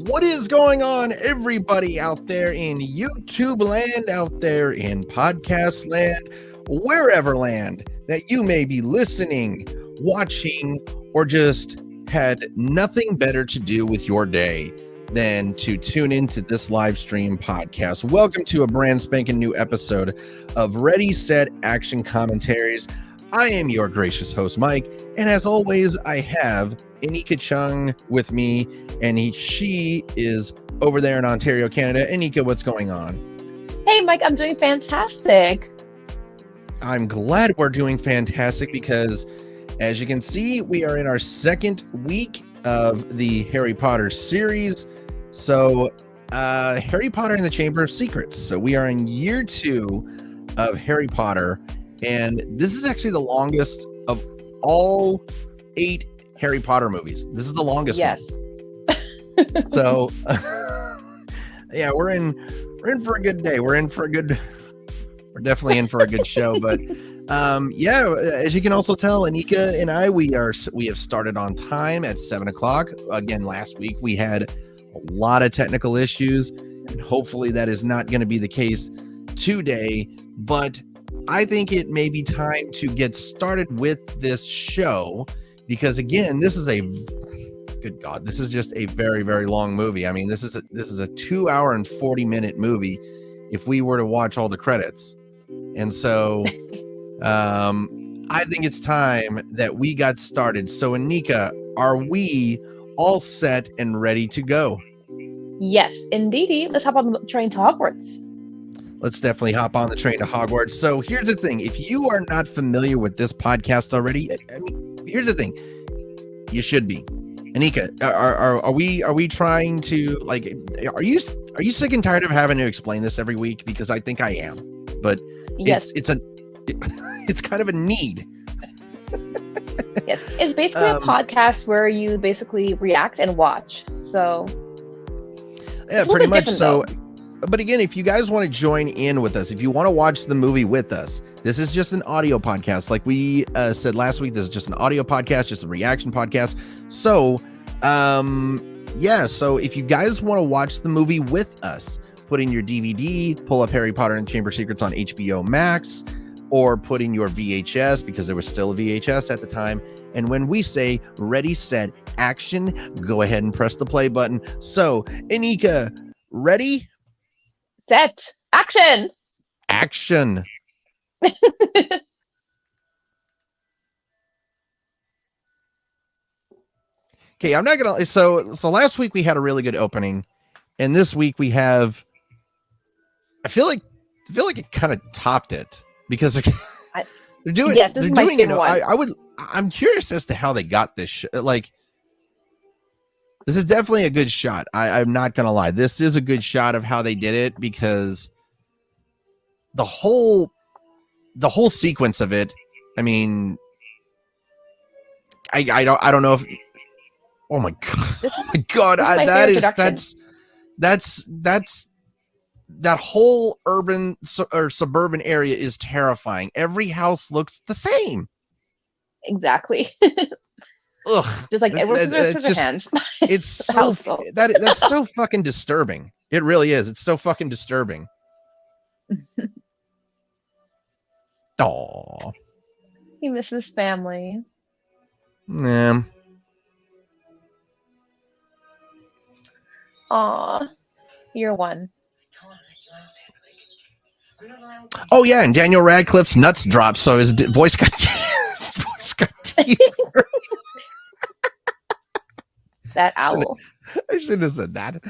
What is going on, everybody out there in YouTube land, out there in podcast land, wherever land that you may be listening, watching, or just had nothing better to do with your day than to tune into this live stream podcast. Welcome to a brand spanking new episode of Ready, Set, Action Commentaries. I am your gracious host, Mike, and as always, I have Inika Chung with me, and she is over there in Ontario, Canada. Inika, what's going on? Hey, Mike, I'm doing fantastic. I'm glad we're doing fantastic because, as you can see, we are in our second week of the Harry Potter series. So, Harry Potter and the Chamber of Secrets. So we are in year 2 of Harry Potter, and this is actually the longest of all 8 Harry Potter movies. This is the longest yes. one. So, yeah, we're in for a good day. We're definitely in for a good show. But yeah, as you can also tell, Inika and I, we have started on time at 7:00. Again, last week we had a lot of technical issues, and hopefully that is not going to be the case today. But I think it may be time to get started with this show. Because again, this is this is just a very, very long movie. I mean, this is a 2 hour and 40-minute movie if we were to watch all the credits. And so I think it's time that we got started. So Inika, are we all set and ready to go? Yes, indeedy. Let's hop on the train to Hogwarts. Let's definitely hop on the train to Hogwarts. So here's the thing. If you are not familiar with this podcast already, I mean, here's the thing. You should be. Inika, are we trying to, like, are you sick and tired of having to explain this every week? Because I think I am. But yes, it's kind of a need. Yes, it's basically a podcast where you basically react and watch. So yeah, pretty much. So, but again, if you guys want to join in with us, if you want to watch the movie with us, this is just an audio podcast. Like we said last week, this is just an audio podcast, just a reaction podcast. So, yeah. So if you guys want to watch the movie with us, put in your DVD, pull up Harry Potter and the Chamber of Secrets on HBO Max, or put in your VHS, because there was still a VHS at the time. And when we say ready, set, action, go ahead and press the play button. So, Inika, ready? Set, action. Action. Okay, I'm not gonna. So last week we had a really good opening, and this week we have. I feel like it kind of topped it because they're doing. Yes, this is my favorite one. I'm curious as to how they got this. Like, this is definitely a good shot. I'm not gonna lie. This is a good shot of how they did it, because the whole sequence of it. I mean, I don't know if. Oh my god! Oh my god! That's that whole urban or suburban area is terrifying. Every house looks the same. Exactly. Ugh. Just like Edward Scissorhands. It's so that's so fucking disturbing. It really is. It's so fucking disturbing. Aww. He misses family. Yeah. Aw, year 1. Oh yeah, and Daniel Radcliffe's nuts dropped, so his voice got deeper. That owl. I shouldn't have said that.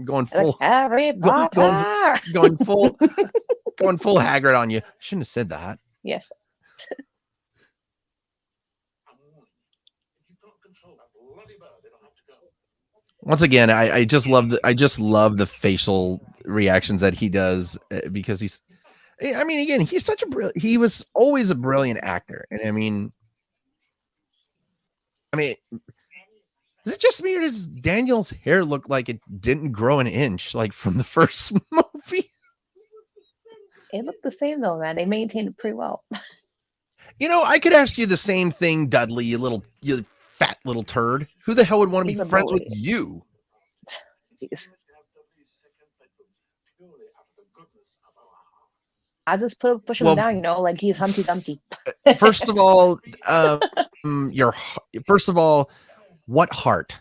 Going full Harry Potter. going full Haggard on you. Shouldn't have said that. Yes. Once again, I just love the facial reactions that he does, because he's. I mean, again, he's such he was always a brilliant actor, and I mean, is it just me, or does Daniel's hair look like it didn't grow an inch, like from the first movie? It looked the same though, man. They maintained it pretty well. You know, I could ask you the same thing, Dudley, you fat little turd. Who the hell would want to be friends with you? Jeez. I just push him down, like he's Humpty Dumpty. First of all, what heart?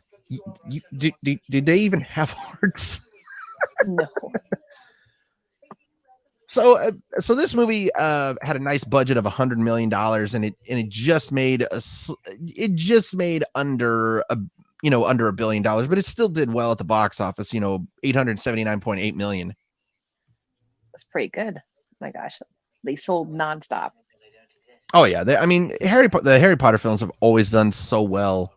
Did they even have hearts? No. So this movie had a nice budget of $100 million, and it just made under $1 billion, but it still did well at the box office. $879.8 million. That's pretty good. Oh my gosh, they sold nonstop. Oh yeah, the Harry Potter films have always done so well.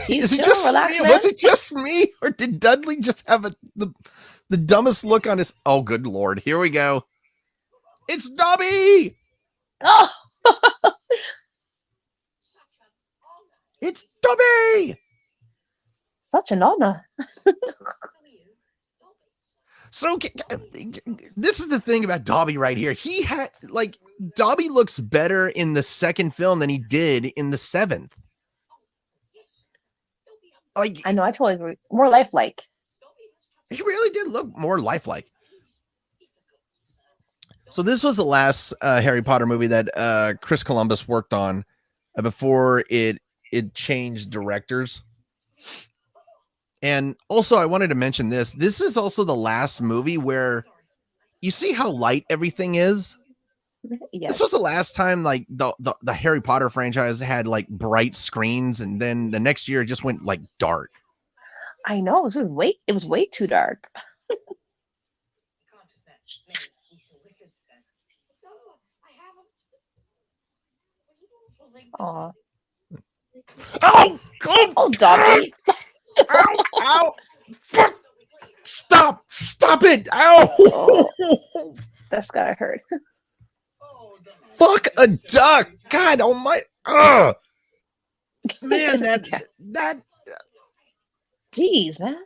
Is it just me? Was it just me, or did Dudley just have the dumbest look on his? Oh, good Lord! Here we go. It's Dobby. Oh, it's Dobby. Such an honor. So this is the thing about Dobby right here. He had Dobby looks better in the second film than he did in the seventh. I know, I totally agree. More lifelike. He really did look more lifelike. So this was the last Harry Potter movie that Chris Columbus worked on before it changed directors. And also, I wanted to mention this. This is also the last movie where you see how light everything is. Yes. This was the last time the Harry Potter franchise had bright screens, and then the next year it just went dark. I know, it was way too dark. Aw. Oh, Dobby. Ow! Stop it! Ow! Oh, that's gotta hurt. Fuck a duck! God almighty! Man, that. Jeez, man.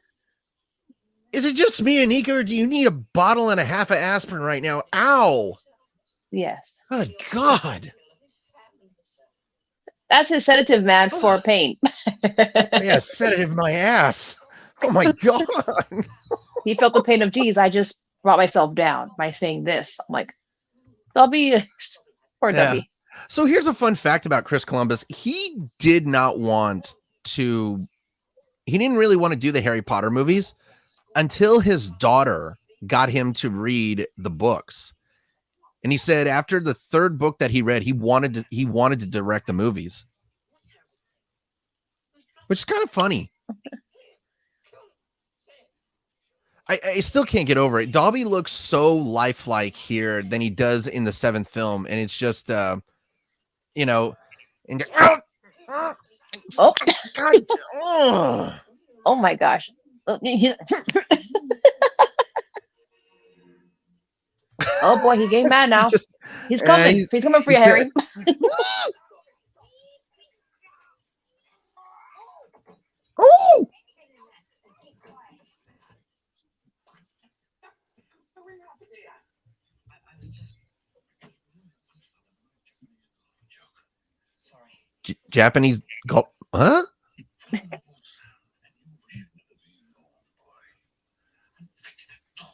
Is it just me and Inika, or do you need a bottle and a half of aspirin right now? Ow! Yes. Good God. That's his sedative, man, for pain. Yeah, sedative my ass. Oh my God. He felt the pain of, geez, I just brought myself down by saying this. I'm like, Dobby. Poor Dobby. So here's a fun fact about Chris Columbus. He didn't really want to do the Harry Potter movies until his daughter got him to read the books. And he said after the third book that he read, he wanted to direct the movies, which is kind of funny. I still can't get over it. Dobby looks so lifelike here than he does in the seventh film, and it's just and oh God, oh my gosh. Oh boy, he getting mad now. He's coming. He's coming for you, Harry. Oh! Japanese golf? Huh?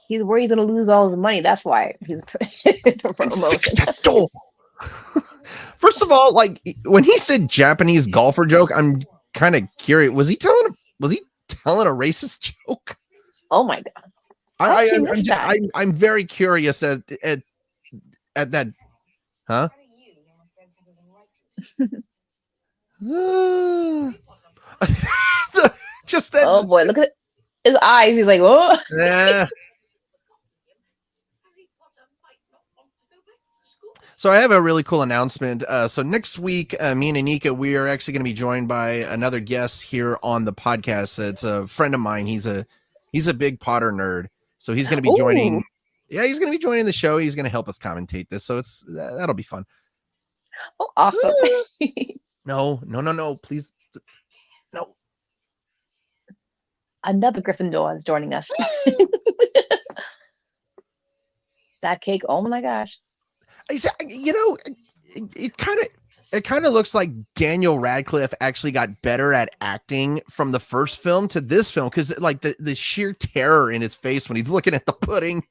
He's worried he's gonna lose all his money. That's why he's fix that door. First of all, when he said Japanese golfer joke, I'm kind of curious. Was he telling a racist joke? Oh my God! I'm very curious at that. Huh? Just that. Oh boy, look at his eyes. He's like, oh. Yeah. So I have a really cool announcement. So next week, me and Inika, we are actually going to be joined by another guest here on the podcast. It's a friend of mine. He's a big Potter nerd. So he's going to be joining. Yeah, he's going to be joining the show. He's going to help us commentate this. So that'll be fun. Oh, awesome. No, please. No. Another Gryffindor is joining us. That cake. Oh my gosh. It kind of, it kind of looks like Daniel Radcliffe actually got better at acting from the first film to this film, because like the sheer terror in his face when he's looking at the pudding.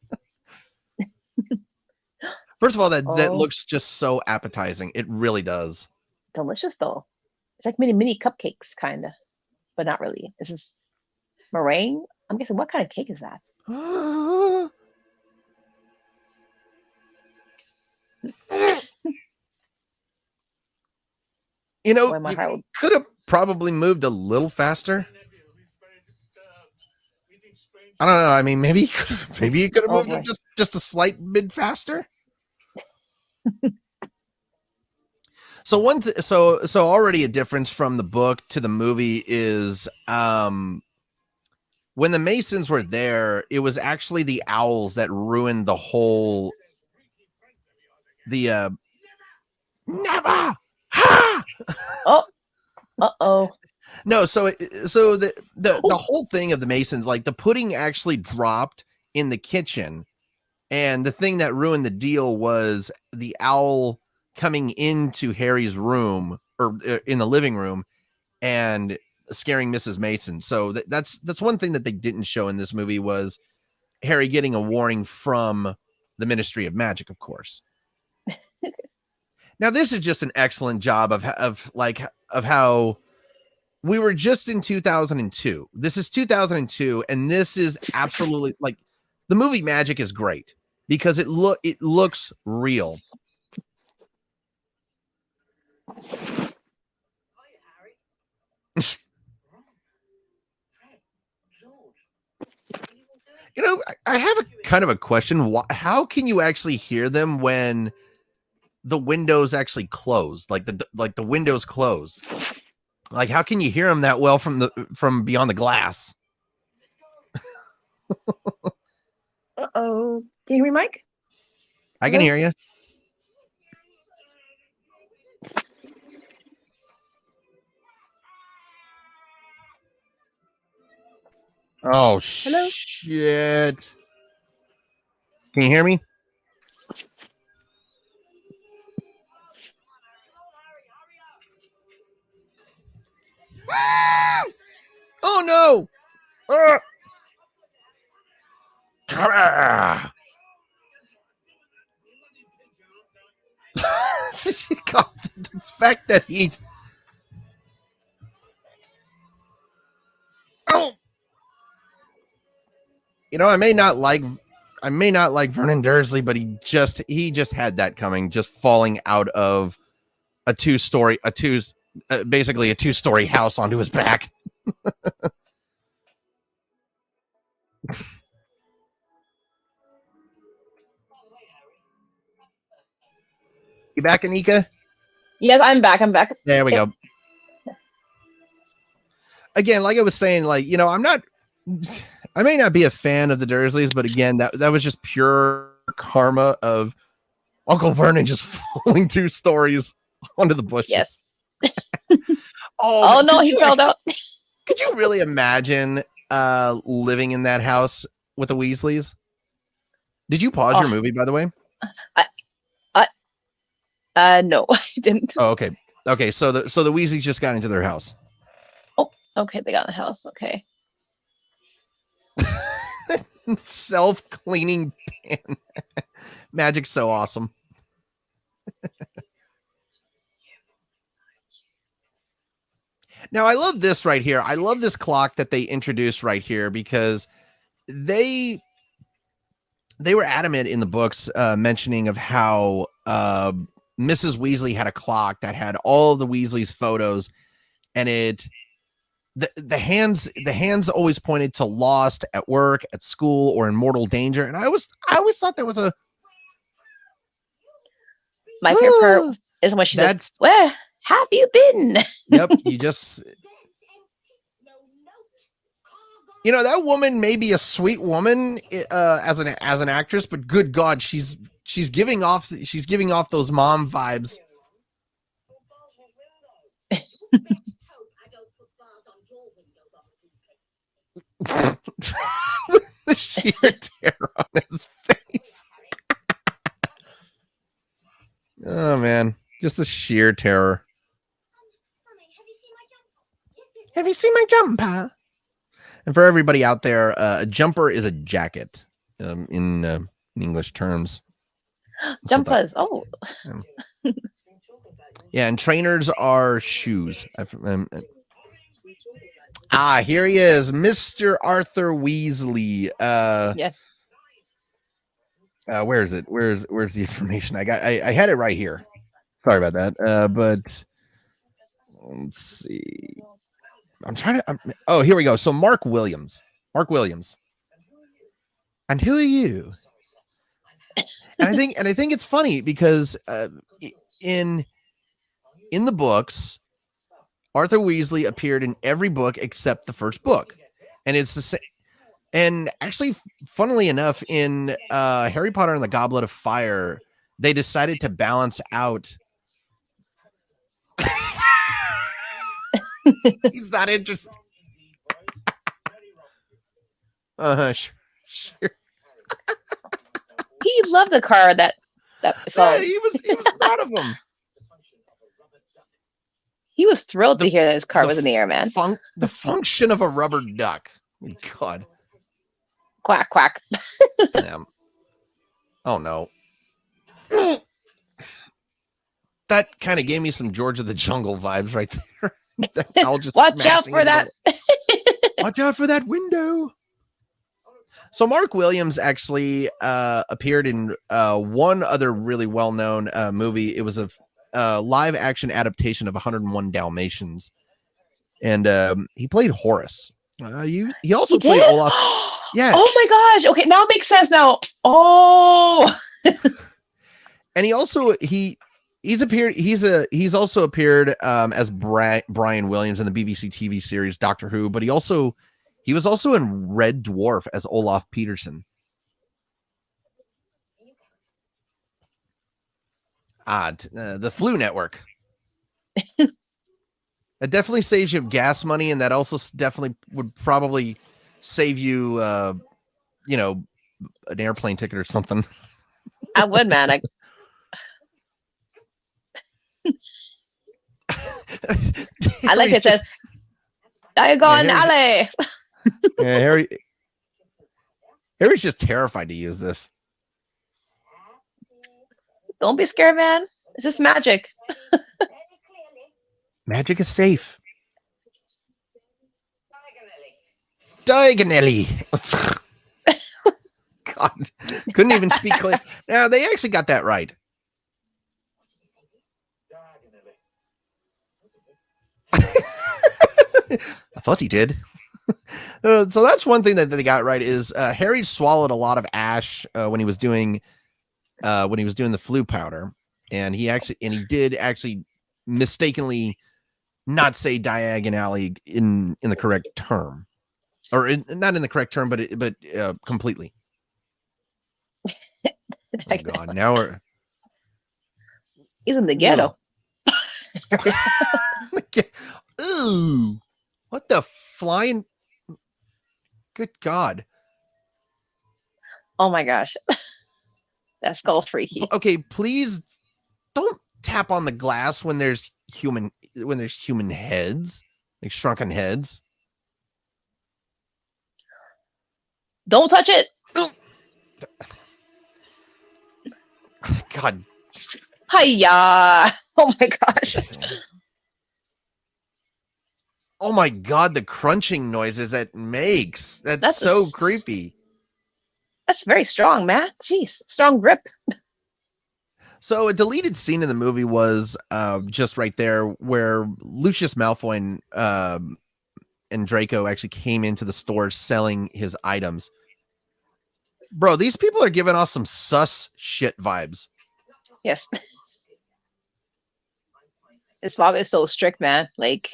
First of all, that looks just so appetizing. It really does. Delicious though. It's like mini cupcakes, kind of, but not really. This is meringue. I'm guessing, what kind of cake is that? You know, you could have probably moved a little faster. I don't know. I mean, maybe you could have moved it just a slight bit faster. So so already a difference from the book to the movie is when the Masons were there, it was actually the owls that ruined the whole never. Ha! No, so the whole thing of the Masons, like the pudding actually dropped in the kitchen, and the thing that ruined the deal was the owl coming into Harry's room, or in the living room, and scaring Mrs. Mason. So that's one thing that they didn't show in this movie, was Harry getting a warning from the Ministry of Magic, of course. Now, this is just an excellent job of how we were just in 2002. This is 2002, and this is absolutely, like, the movie magic is great because it looks real. You know, I have a kind of a question. How can you actually hear them when the windows actually close? Like the windows close. Like, how can you hear them that well from beyond the glass? Uh-oh. Can you hear me, Mike? I can hear you. Oh, hello? Shit. Can you hear me? Oh, no. The fact that he... Oh! You know, I may not like Vernon Dursley, but he just had that coming, just falling out of basically a two-story house onto his back. You back, Inika? Yes, I'm back. There we go. Again, like I was saying, like, you know, I may not be a fan of the Dursleys, but again, that was just pure karma of Uncle Vernon just falling 2 stories onto the bushes. Yes. Oh no, he fell down. Could you really imagine living in that house with the Weasleys? Did you pause your movie, by the way? No, I didn't. Oh, okay. Okay, so the Weasleys just got into their house. Oh, okay, they got in the house. Okay. Self-cleaning pan. Magic's so awesome. Now, I love this right here. I love this clock that they introduced right here, because they were adamant in the books, mentioning of how Mrs. Weasley had a clock that had all of the Weasleys' photos, and the hands always pointed to lost, at work, at school, or in mortal danger. And I always thought that was my favorite part is when she says, "Where have you been?" Yep, you know, that woman may be a sweet woman as an actress, but good God, she's giving off those mom vibes. The sheer terror on his face. Oh man. Just the sheer terror. Have you seen my jumper? And for everybody out there, a jumper is a jacket in English terms. Jumpers. Oh. Yeah, and trainers are shoes. Here he is, Mr. Arthur Weasley. Yes. Where is it? Where's the information? I had it right here. Sorry about that. But let's see. I'm trying to. Here we go. So Mark Williams. And who are you? And I think it's funny because in the books, Arthur Weasley appeared in every book except the first book, and it's the same. And actually, funnily enough, in Harry Potter and the Goblet of Fire, they decided to balance out. He's not interested. Sure. He loved the car that Yeah, he was proud of him. He was thrilled to hear that his car was in the air, man. The function of a rubber duck. God. Quack, quack. Yeah. Oh, no. That kind of gave me some George of the Jungle vibes right there. I'll just watch out for that. Watch out for that window. So Mark Williams actually appeared in one other really well-known movie. It was a live-action adaptation of 101 Dalmatians, and he played Horace. He also played Olaf. Yeah. Oh my gosh. Okay, now it makes sense now. Oh. And he also he's also appeared as Brian Williams in the BBC TV series Doctor Who, but he was also in Red Dwarf as Olaf Peterson. The Flu Network. That definitely saves you gas money, and that also definitely would probably save you, an airplane ticket or something. I would, man. I like it says, Diagon Alley. Yeah, Harry's just terrified to use this. Don't be scared, man. It's just magic. Magic is safe. Diagonally. God, couldn't even speak clear. Now they actually got that right. I thought he did. So that's one thing that they got right is Harry swallowed a lot of ash when he was doing the flu powder, and he did actually mistakenly not say diagonally in the correct term, or not in the correct term, but completely. Oh God! Now he's in the ghetto. Ooh, what the flying? Good God! Oh my gosh, that skull's freaky. Okay, please don't tap on the glass when there's human heads, like shrunken heads. Don't touch it. God. Hiya. Oh my gosh. Oh my God, the crunching noises that makes. That's so creepy. That's very strong, man. Jeez, strong grip. So a deleted scene in the movie was just right there where Lucius Malfoy and Draco actually came into the store selling his items. Bro, these people are giving off some sus shit vibes. Yes. This Bob is so strict, man. Like,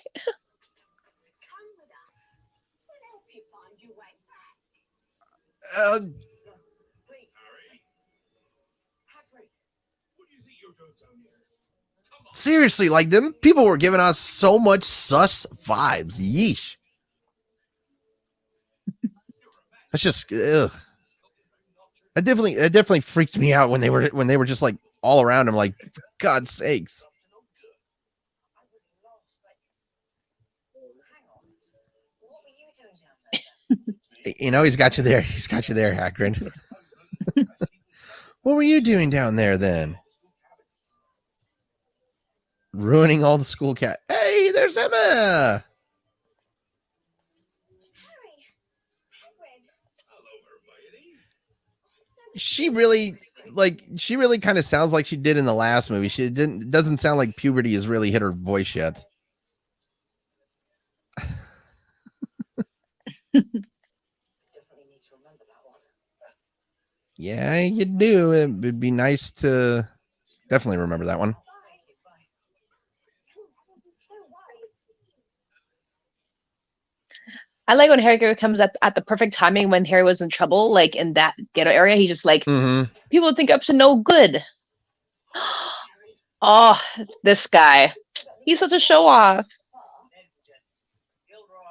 seriously, like them people were giving us so much sus vibes. Yeesh. That's just ugh. That definitely freaked me out when they were just like all around him, like, for God's sakes. You know, he's got you there. He's got you there, Hagrid. What were you doing down there then? Ruining all the school cat. Hey, there's Emma. She really kind of sounds like she did in the last movie. She doesn't sound like puberty has really hit her voice yet. Yeah, you do. It would be nice to definitely remember that one. I like when Harry comes at the perfect timing when Harry was in trouble, like in that ghetto area. He just like, people think up to no good. Oh, this guy. He's such a show off.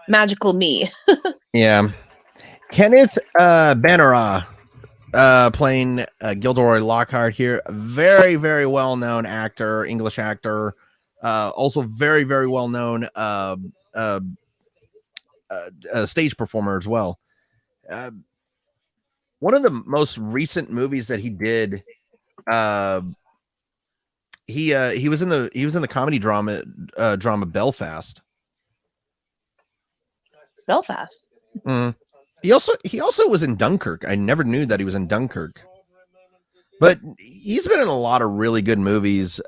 Magical me. Yeah. Kenneth Bannerah playing Gilderoy Lockhart here. Very, very well-known actor, English actor. Also very, very well-known stage performer as well. One of the most recent movies that he did, he was in the comedy drama Belfast. Belfast. He also was in Dunkirk. I never knew that he was in Dunkirk. But he's been in a lot of really good movies.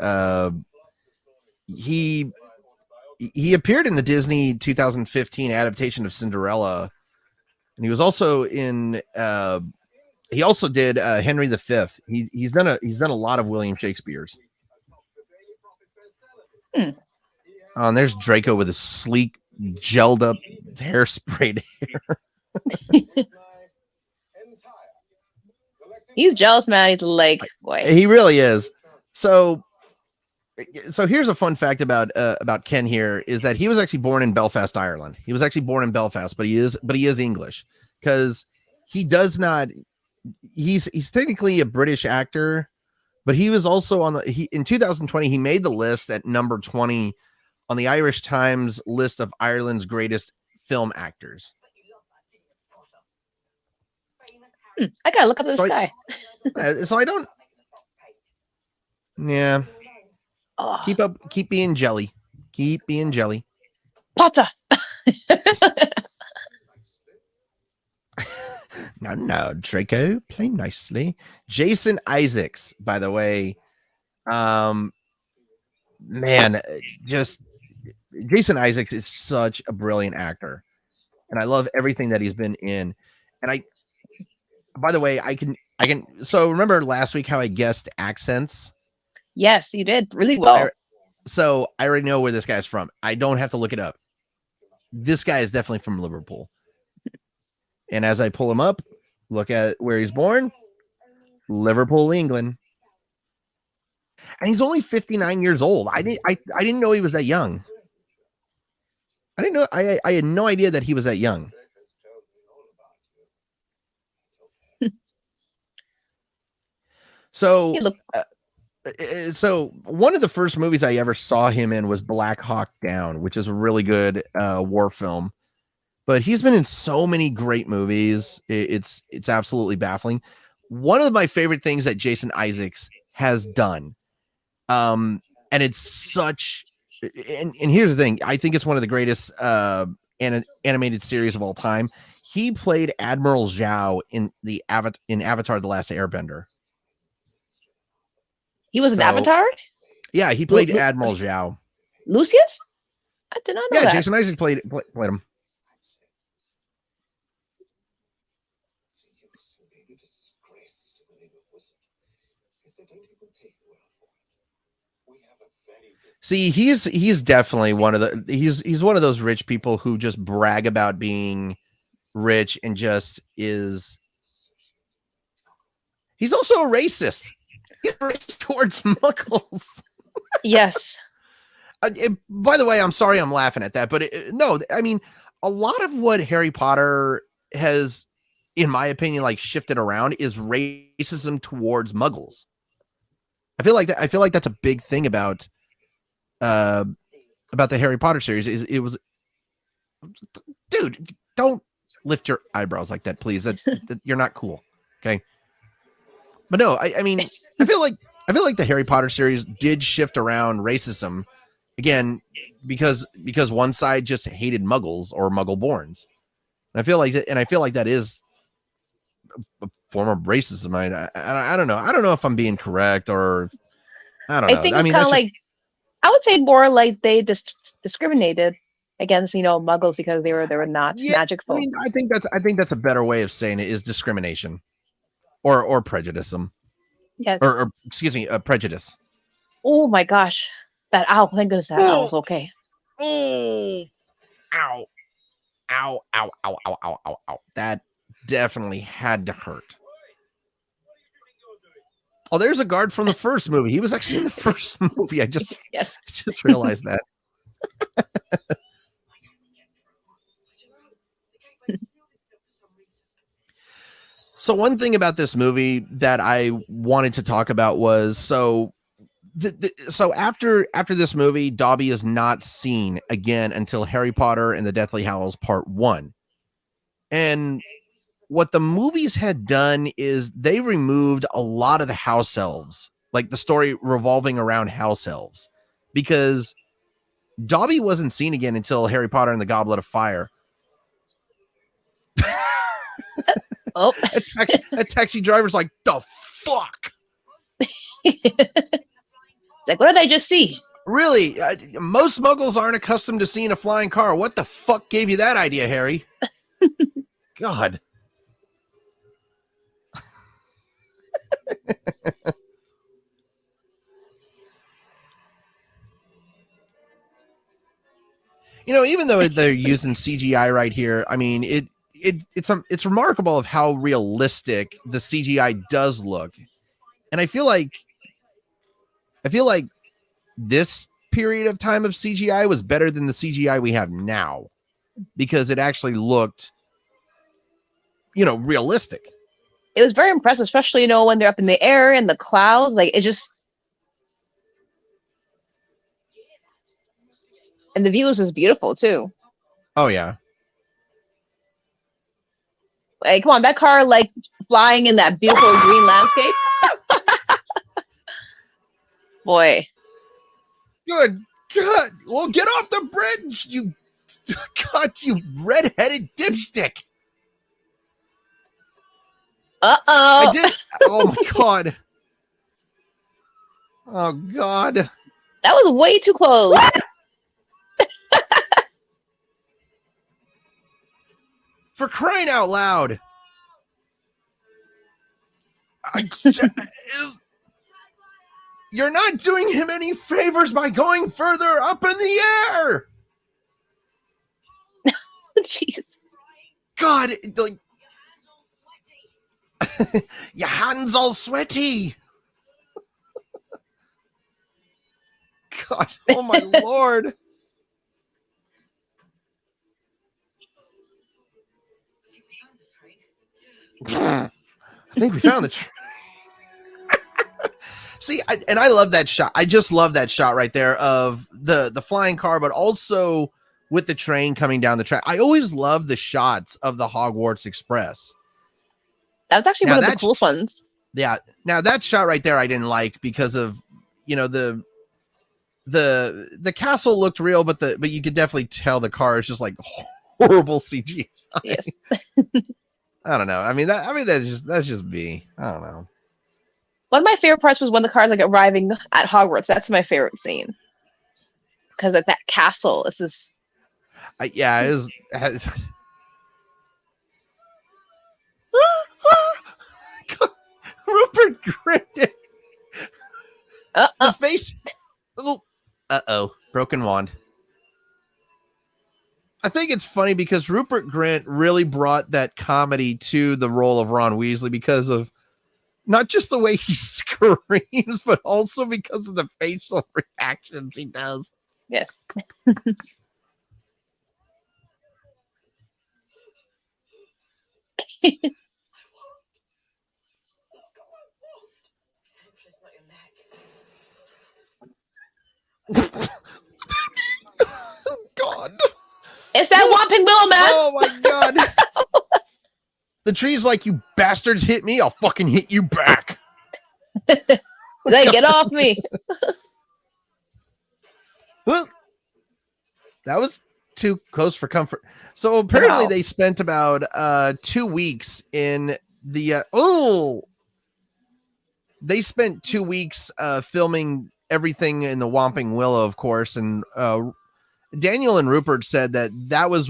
He appeared in the Disney 2015 adaptation of Cinderella, and he was also in. He also did Henry V. He's done a lot of William Shakespeare's. Oh, and there's Draco with his sleek, gelled up, hairsprayed hair. He's jealous, man. He's like, boy. He really is. So here's a fun fact about Ken here is that he was actually born in Belfast, Ireland. He was actually born in Belfast, but he is English because he does not. He's technically a British actor, but he was also in 2020 he made the list at number 20 on the Irish Times list of Ireland's greatest film actors. I gotta look up this guy. So I don't. Yeah. Oh. Keep being jelly. Keep being jelly. Potter. No, Draco, play nicely. Jason Isaacs, by the way. Man, just Jason Isaacs is such a brilliant actor. And I love everything that he's been in. And by the way, I can so remember last week how I guessed accents? Yes, you did really well. So I already know where this guy's from. I don't have to look it up. This guy is definitely from Liverpool. And as I pull him up, look at where he's born. Liverpool, England. And he's only 59 years old. I didn't know he was that young. I didn't know. I had no idea that he was that young. So one of the first movies I ever saw him in was Black Hawk Down, which is a really good war film. But he's been in so many great movies. It's absolutely baffling. One of my favorite things that Jason Isaacs has done, and it's such. And here's the thing: I think it's one of the greatest animated series of all time. He played Admiral Zhao in Avatar: The Last Airbender. He was an Avatar? Yeah, he played Admiral Zhao. Lucius? I did not know that. Yeah, Jason Isaacs played him. See, he's definitely one of the he's one of those rich people who just brag about being rich and just is. He's also a racist. He's racist towards Muggles. Yes. By the way, I'm sorry I'm laughing at that, but no, I mean, a lot of what Harry Potter has, in my opinion, like shifted around is racism towards Muggles. I feel like that's a big thing about the Harry Potter series. It was, dude, don't lift your eyebrows like that, please. That you're not cool. Okay. But no, I mean, I feel like the Harry Potter series did shift around racism again because one side just hated Muggles or Muggle-borns. And I feel like that is a form of racism. I don't know. I don't know if I'm being correct or I don't know. I think it's kind of like, I would say more like they discriminated against, Muggles because they were not magic folk. I think that's a better way of saying it, is discrimination or prejudice. Yes. Or excuse me, prejudice. Oh my gosh. That owl, thank goodness that owl's okay. Oh, ow. Ow, ow, ow, ow, ow, ow, ow. That definitely had to hurt. Oh, there's a guard from the first movie. He was actually in the first movie. I just realized that. So one thing about this movie that I wanted to talk about was so after this movie, Dobby is not seen again until Harry Potter and the Deathly Hallows Part 1. And what the movies had done is they removed a lot of the house elves, like the story revolving around house elves, because Dobby wasn't seen again until Harry Potter and the Goblet of Fire. Oh, a taxi driver's like, the fuck? It's like, what did I just see? Really? Most Muggles aren't accustomed to seeing a flying car. What the fuck gave you that idea, Harry? God. Even though they're using CGI right here, I mean, it's remarkable of how realistic the CGI does look. And I feel like this period of time of CGI was better than the CGI we have now, because it actually looked, realistic. It was very impressive, especially, when they're up in the air and the clouds. Like, it just... And the view is just beautiful, too. Oh, yeah. Like, come on, that car, like, flying in that beautiful green landscape. Boy. Good God. Well, get off the bridge, you red-headed dipstick. Uh-oh. I did. Oh, my God. Oh, God. That was way too close. For crying out loud. You're not doing him any favors by going further up in the air. Jeez. God, like, your hands all sweaty. God, oh my Lord. I think we found the train. See, I love that shot. I just love that shot right there of the flying car, but also with the train coming down the track. I always love the shots of the Hogwarts Express. That was actually one of the coolest ones. Yeah. Now that shot right there, I didn't like because of, the castle looked real, but you could definitely tell the car is just like horrible CGI. Yes. I don't know. I mean, that's just me. I don't know. One of my favorite parts was when the car's like arriving at Hogwarts. That's my favorite scene. Because like that castle, it's just... yeah, it was... Rupert Grint. The face... Uh-oh. Broken wand. I think it's funny because Rupert Grint really brought that comedy to the role of Ron Weasley because of not just the way he screams, but also because of the facial reactions he does. Yes. God. It's that Whomping Willow, man. Oh my God. The tree's like, you bastards hit me, I'll fucking hit you back. Like, get off me. Well, that was too close for comfort. So apparently Wow. they spent about 2 weeks in the they spent 2 weeks filming everything in the Whomping Willow, of course, and Daniel and Rupert said that was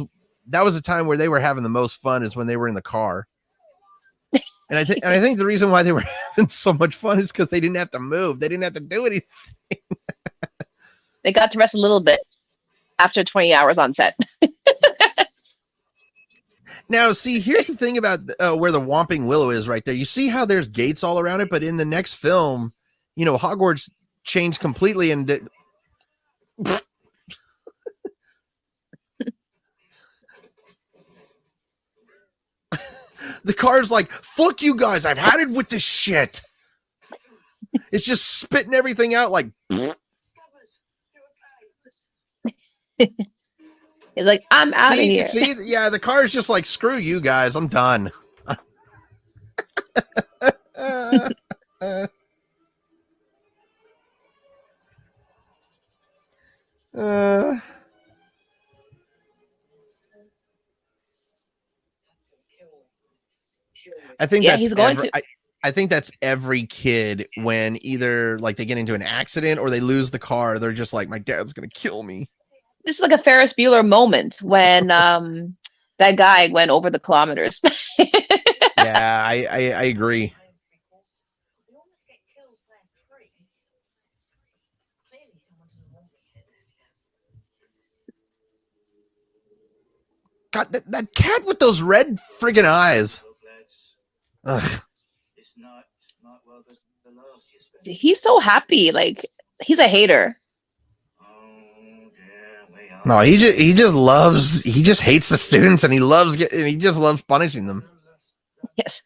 a time where they were having the most fun is when they were in the car. And I think the reason why they were having so much fun is because they didn't have to move. They didn't have to do anything. They got to rest a little bit after 20 hours on set. Now, see, here's the thing about where the Whomping Willow is right there. You see how there's gates all around it, but in the next film, you know, Hogwarts changed completely and the car's like, fuck you guys, I've had it with this shit. It's just spitting everything out like He's like, I'm out of here. See, yeah, the car's just like, screw you guys, I'm done. I think that's he's going to. I think that's every kid when either like they get into an accident or they lose the car. They're just like, my dad's gonna kill me. This is like a Ferris Bueller moment when that guy went over the kilometers. Yeah, I agree. God, that cat with those red friggin' eyes. Ugh. He's so happy. Like, he's a hater. No, he just hates the students and he just loves punishing them. Yes.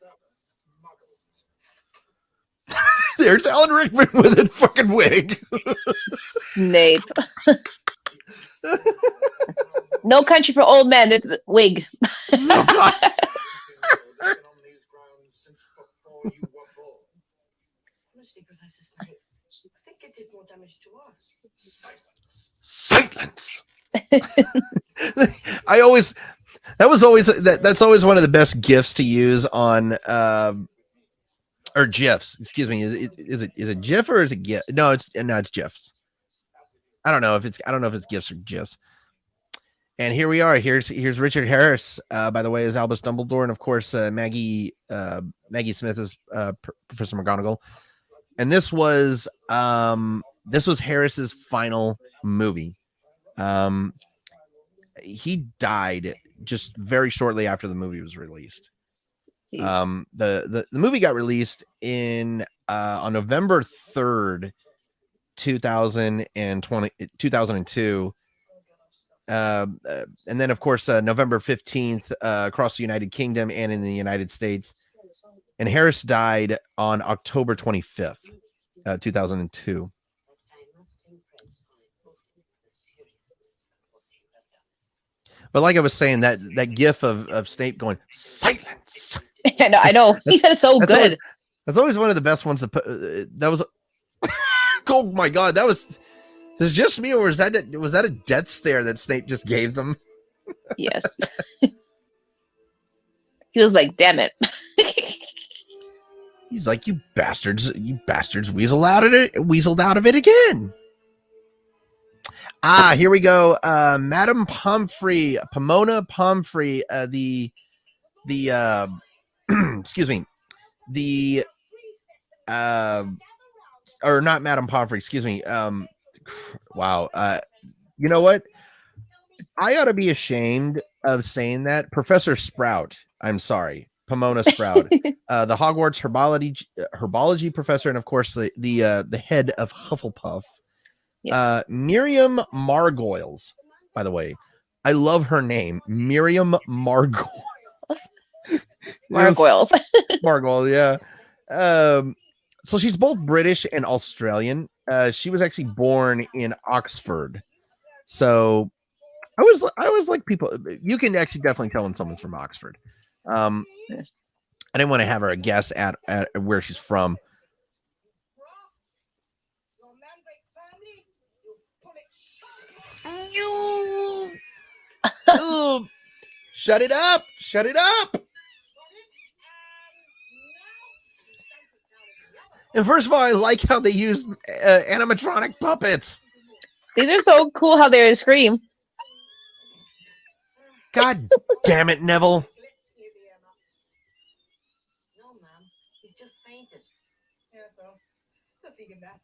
There's Alan Rickman with a fucking wig. Snape. No Country for Old Men. It's the wig. Oh, God. Silence. That's always one of the best gifs to use on or GIFs. Excuse me. Is it GIF or is it GIF? No, it's GIFs. I don't know if it's GIFs or GIFs. And here we are. Here's Richard Harris, by the way, as Albus Dumbledore, and of course Maggie Smith as Professor McGonagall. And this was Harris's final movie. He died just very shortly after the movie was released. The movie got released on November 3rd, 2002. And then, of course, November 15th across the United Kingdom and in the United States. And Harris died on October 25th, 2002. But like I was saying, that gif of Snape going, silence. I know. He said it's so good. That's always one of the best ones to put. That was, oh my God, that was. Is just me, or was that a death stare that Snape just gave them? Yes. He was like, damn it. He's like, you bastards, weaseled out of it again. Here we go. Madame Pomfrey, Pomona Pomfrey, the excuse me, or not Madame Pomfrey, excuse me. Wow. You know what? I ought to be ashamed of saying that. Professor Sprout. I'm sorry. Pomona Sprout. The Hogwarts herbology professor, and of course the head of Hufflepuff. Yeah. Miriam Margoyles, by the way. I love her name. Miriam Margoyles. Margoyles. Margoyles, yeah. So she's both British and Australian. She was actually born in Oxford. So I was like, people, you can actually definitely tell when someone's from Oxford. Yes. I didn't want to have her a guess at where she's from. Ooh, shut it up! Shut it up! And first of all, I like how they use animatronic puppets. These are so cool how they scream. God damn it, Neville. No, ma'am. He's just fainted. Yeah, so. Let's see him back.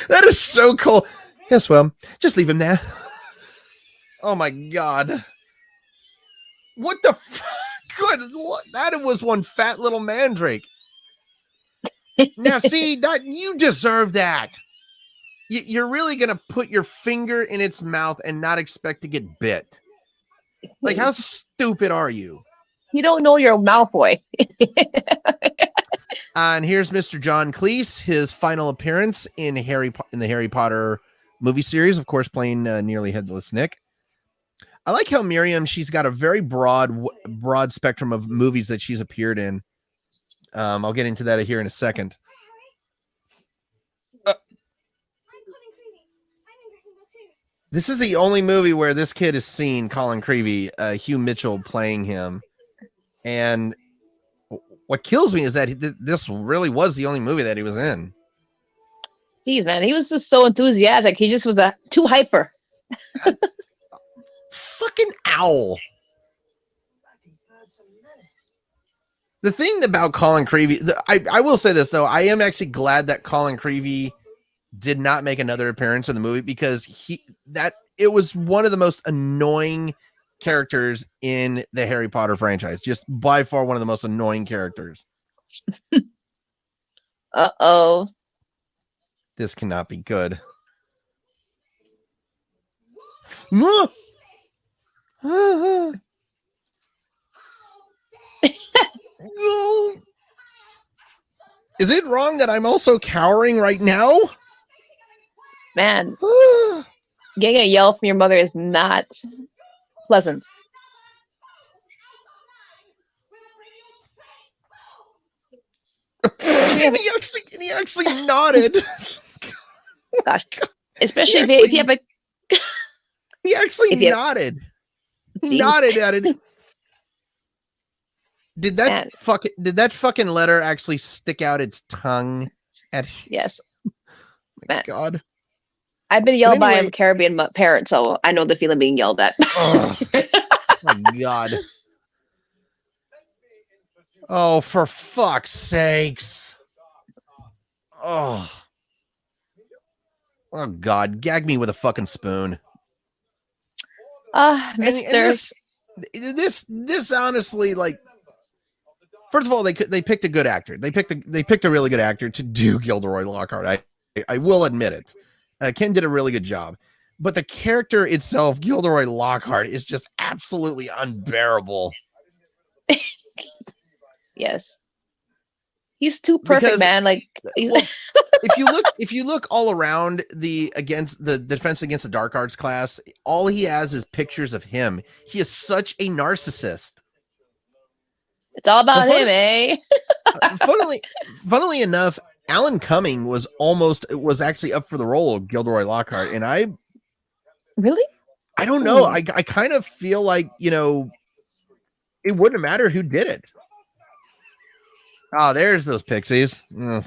That is so cool. Yes, well, just leave him there. Oh my God. What the fuck? Good. That was one fat little mandrake. Now, see, that you deserve that. You're really gonna put your finger in its mouth and not expect to get bit. Like, how stupid are you? You don't know your Malfoy. And here's Mr. John Cleese, his final appearance in the Harry Potter movie series, of course, playing Nearly Headless Nick. I like how Miriam, she's got a very broad spectrum of movies that she's appeared in. I'll get into that here in a second. This is the only movie where this kid has seen Colin Creevey, Hugh Mitchell playing him. And what kills me is that this really was the only movie that he was in. Jeez, man, he was just so enthusiastic. He just was too hyper. Fucking owl. The thing about Colin Creevey, I will say this though, I am actually glad that Colin Creevey did not make another appearance in the movie, because it was one of the most annoying characters in the Harry Potter franchise. Just by far one of the most annoying characters. Uh-oh. This cannot be good. No. Is it wrong that I'm also cowering right now? Man, getting a yell from your mother is not pleasant. and he actually nodded. Gosh, especially if you have a. He actually nodded. He nodded at it. Did that fucking letter actually stick out its tongue? Yes. My God. I've been yelled by a Caribbean parent, so I know the feeling being yelled at. Oh, my God. Oh, for fuck's sakes. Oh. Oh, God. Gag me with a fucking spoon. This honestly, like, first of all, they picked a good actor. They picked a really good actor to do Gilderoy Lockhart. I will admit it. Ken did a really good job, but the character itself, Gilderoy Lockhart, is just absolutely unbearable. Yes, he's too perfect, man. Like, well, if you look all around the defense against the dark arts class, all he has is pictures of him. He is such a narcissist. It's all about him, eh? Funnily enough, Alan Cumming was actually up for the role of Gilderoy Lockhart, and I don't know. I kind of feel like, it wouldn't matter who did it. Oh, there's those pixies. Ugh.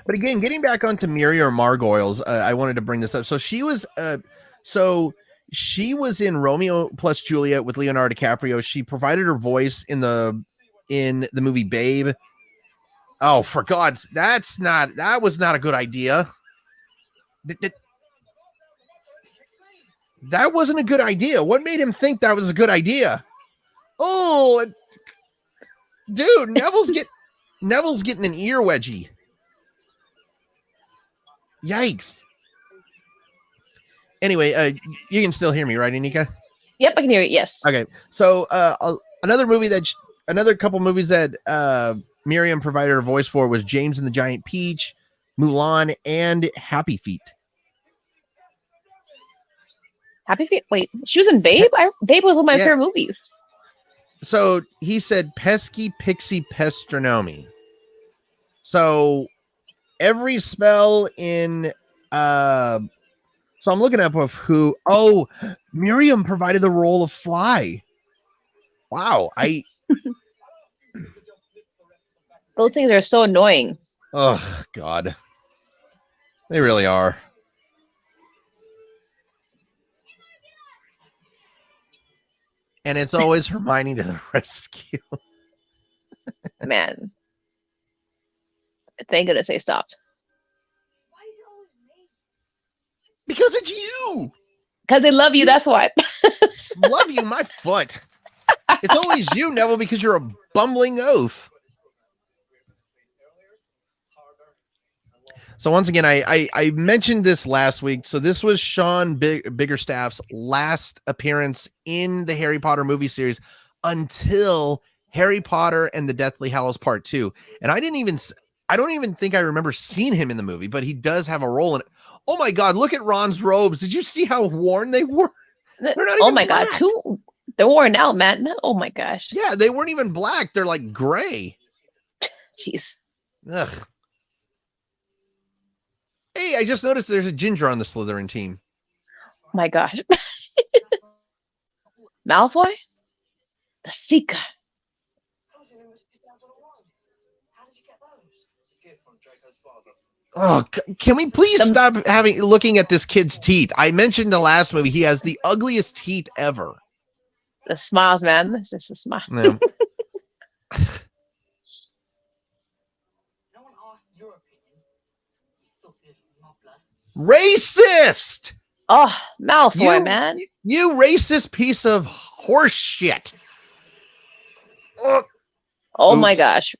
But again, getting back onto Muriel Margoyles, I wanted to bring this up. So she was in Romeo plus Juliet with Leonardo DiCaprio. She provided her voice in the movie Babe. Oh, for God's, that was not a good idea. That wasn't a good idea. What made him think that was a good idea? Oh, dude, Neville's getting an ear wedgie. Yikes. Anyway, you can still hear me, right, Inika? Yep, I can hear you. Yes. Okay. So, another couple movies that Miriam provided her voice for was James and the Giant Peach, Mulan, and Happy Feet. Happy Feet. Wait, she was in Babe. Babe was one of my Yeah. favorite movies. So he said pesky pixie pestronomy. So every spell in so I'm looking up of who. Oh, Miriam provided the role of Fly. Wow. Those things are so annoying. Oh God. They really are. And it's always Hermione to the rescue. Man. Thank goodness they stopped. Why is it always me? Because it's you. Because they love you, that's why. Love you, my foot. It's always you, Neville, because you're a bumbling oaf. So once again, I mentioned this last week. So this was Sean Biggerstaff's last appearance in the Harry Potter movie series until Harry Potter and the Deathly Hallows Part 2. And I don't even think I remember seeing him in the movie, but he does have a role in it. Oh my God, look at Ron's robes. Did you see how worn they were? They're not Oh even my black. God, they're worn out, man. Oh my gosh. Yeah, they weren't even black. They're like gray. Jeez. Ugh. Hey, I just noticed there's a ginger on the Slytherin team. My gosh. Malfoy? The Seeker. Those are numerous 2001. How did you get those? It's a gift from Draco's father. Oh, can we please stop looking at this kid's teeth? I mentioned the last movie. He has the ugliest teeth ever. The smiles, man. This is a smile. Yeah. No one asked your opinion. You filthy little mud blood. Racist! Oh, Malfoy, man. You racist piece of horse shit. Ugh. Oh my Oops. gosh.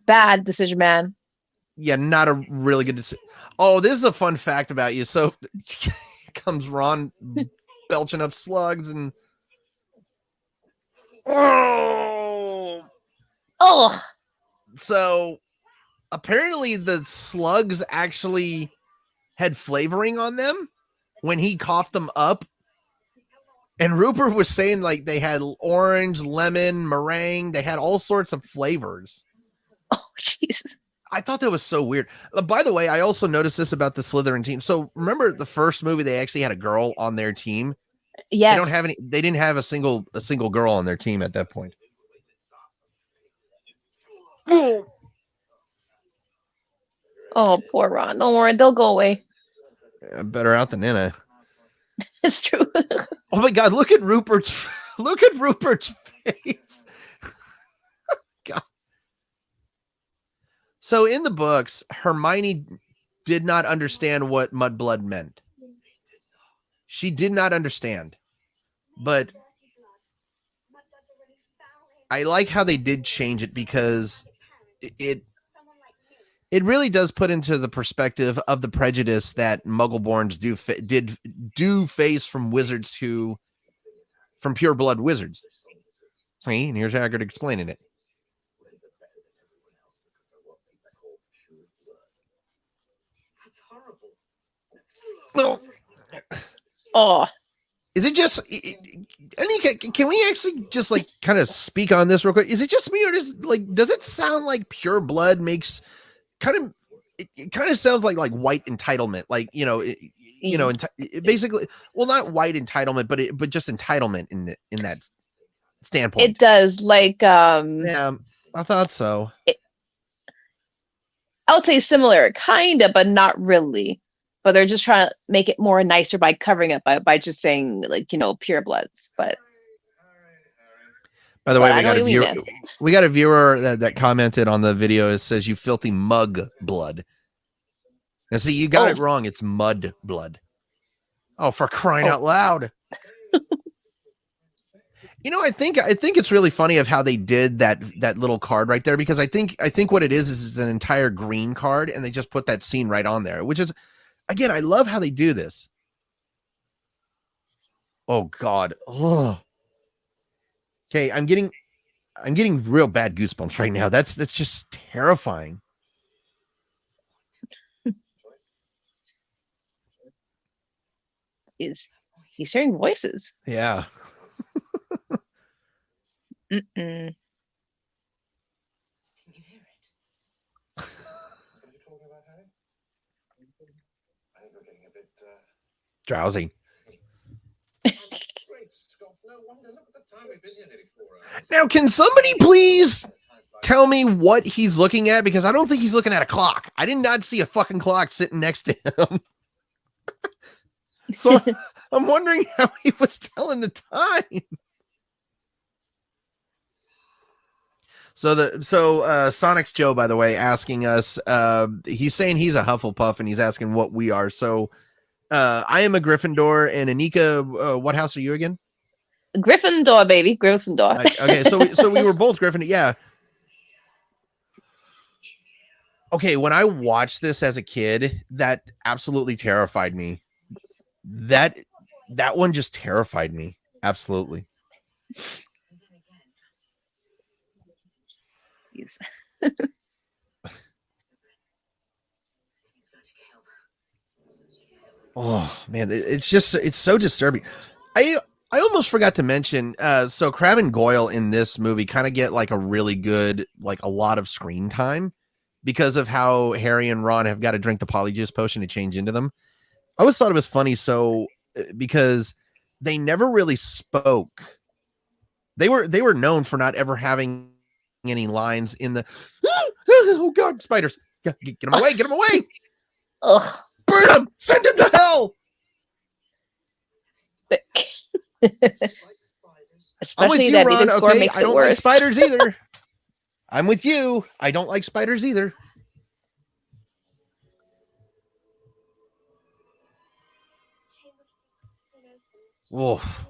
Bad decision, man. Yeah, not a really good decision. Oh, this is a fun fact about you. So here comes Ron belching up slugs and oh. So apparently the slugs actually had flavoring on them when he coughed them up. And Rupert was saying like they had orange, lemon, meringue. They had all sorts of flavors. Oh, jeez. I thought that was so weird. By the way, I also noticed this about the Slytherin team. So remember the first movie, they actually had a girl on their team. Yes. They didn't have a single girl on their team at that point. Oh, poor Ron. Don't worry, they'll go away. Better out than in a. It's true. Oh my God! Look at Rupert's face. God. So in the books, Hermione did not understand what mudblood meant. She did not understand, but I like how they did change it because it really does put into the perspective of the prejudice that Muggleborns do face from wizards from pure blood wizards. See, and here's Hagrid explaining it. That's horrible. No. Oh, Is it just Anika, can we actually just like kind of speak on this real quick? Is it just me or does it sound like pure blood makes it kind of sounds like white entitlement, like basically, well, not white entitlement, but just entitlement in that standpoint. it does. Yeah, I thought so. I would say similar, kind of, but not really. But they're just trying to make it more nicer by covering it by just saying pure bloods. But by the way, we got a viewer that commented on the video. It says, "You filthy mug blood." And see, you got it wrong. It's mud blood. Oh, for crying out loud! I think it's really funny of how they did that little card right there, because I think what it is an entire green card, and they just put that scene right on there, which is, again, I love how they do this. Oh God. Oh. Okay, I'm getting real bad goosebumps right now. That's just terrifying. He's hearing voices. Yeah. Mm-mm. Can you hear it? Are you talking about Harry? I think we're getting a bit Drowsy. great Scott. No wonder. Look at the time. We've been here nearly 4 hours. Now, can somebody please tell me what he's looking at? Because I don't think he's looking at a clock. I did not see a fucking clock sitting next to him. So I'm wondering how he was telling the time. So Sonic's Joe, by the way, asking us, he's saying he's a Hufflepuff and he's asking what we are. So I am a Gryffindor, and Inika, what house are you again? Gryffindor, baby. Gryffindor. Okay, so we were both Gryffindor. Yeah. Okay, when I watched this as a kid, that absolutely terrified me. That one just terrified me. Absolutely. Jeez. Oh man, it's so disturbing. I almost forgot to mention, so Crabbe and Goyle in this movie kind of get like a really good, like a lot of screen time because of how Harry and Ron have got to drink the polyjuice potion to change into them. I always thought it was funny, because they never really spoke. They were known for not ever having any lines in the oh god, spiders. Get them away, get them away. Ugh. Burn him! Send him to hell! Especially you, that Ron. Vegan score Okay, makes I it don't worse. like spiders either. I'm with you. I don't like spiders either. Wolf.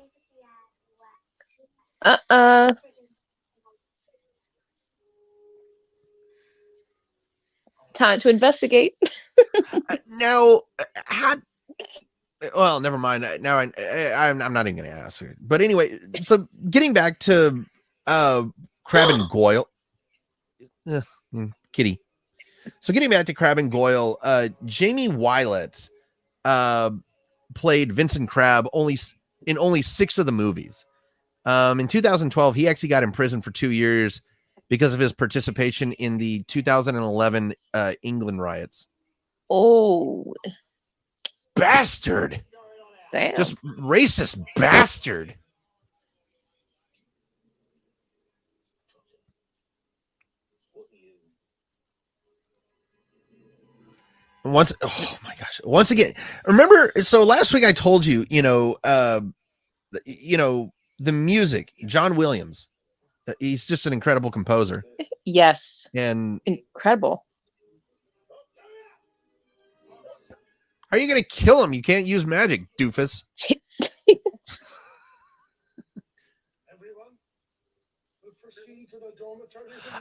Time to investigate. Now, well, never mind. Now I'm not even going to ask it. But anyway, so getting back to Crabbe and Goyle, kitty. So getting back to Crabbe and Goyle, Jamie Wylett played Vincent Crabbe in only 6 of the movies. In 2012, he actually got imprisoned for 2 years because of his participation in the 2011 England riots. Oh, Bastard! damn. Just racist bastard. Oh my gosh. Once again, remember, so last week I told you, the music, John Williams, he's just an incredible composer. Yes. And incredible. How are you going to kill him? You can't use magic, doofus.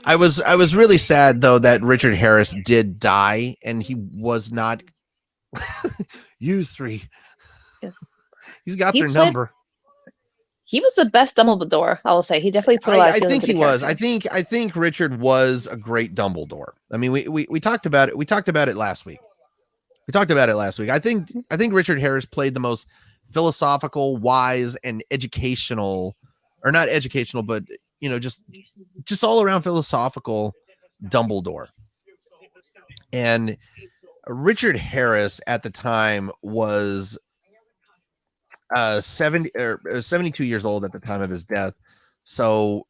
I was really sad though that Richard Harris did die and he was not you 3. Yes. He's got their number. He was the best Dumbledore, I will say. He definitely put a lot of feeling into the character. I think Richard was a great Dumbledore. I mean, we talked about it. We talked about it last week. I think Richard Harris played the most philosophical, wise, and educational, or not educational, but just all around philosophical Dumbledore. And Richard Harris at the time was 72 years old at the time of his death. So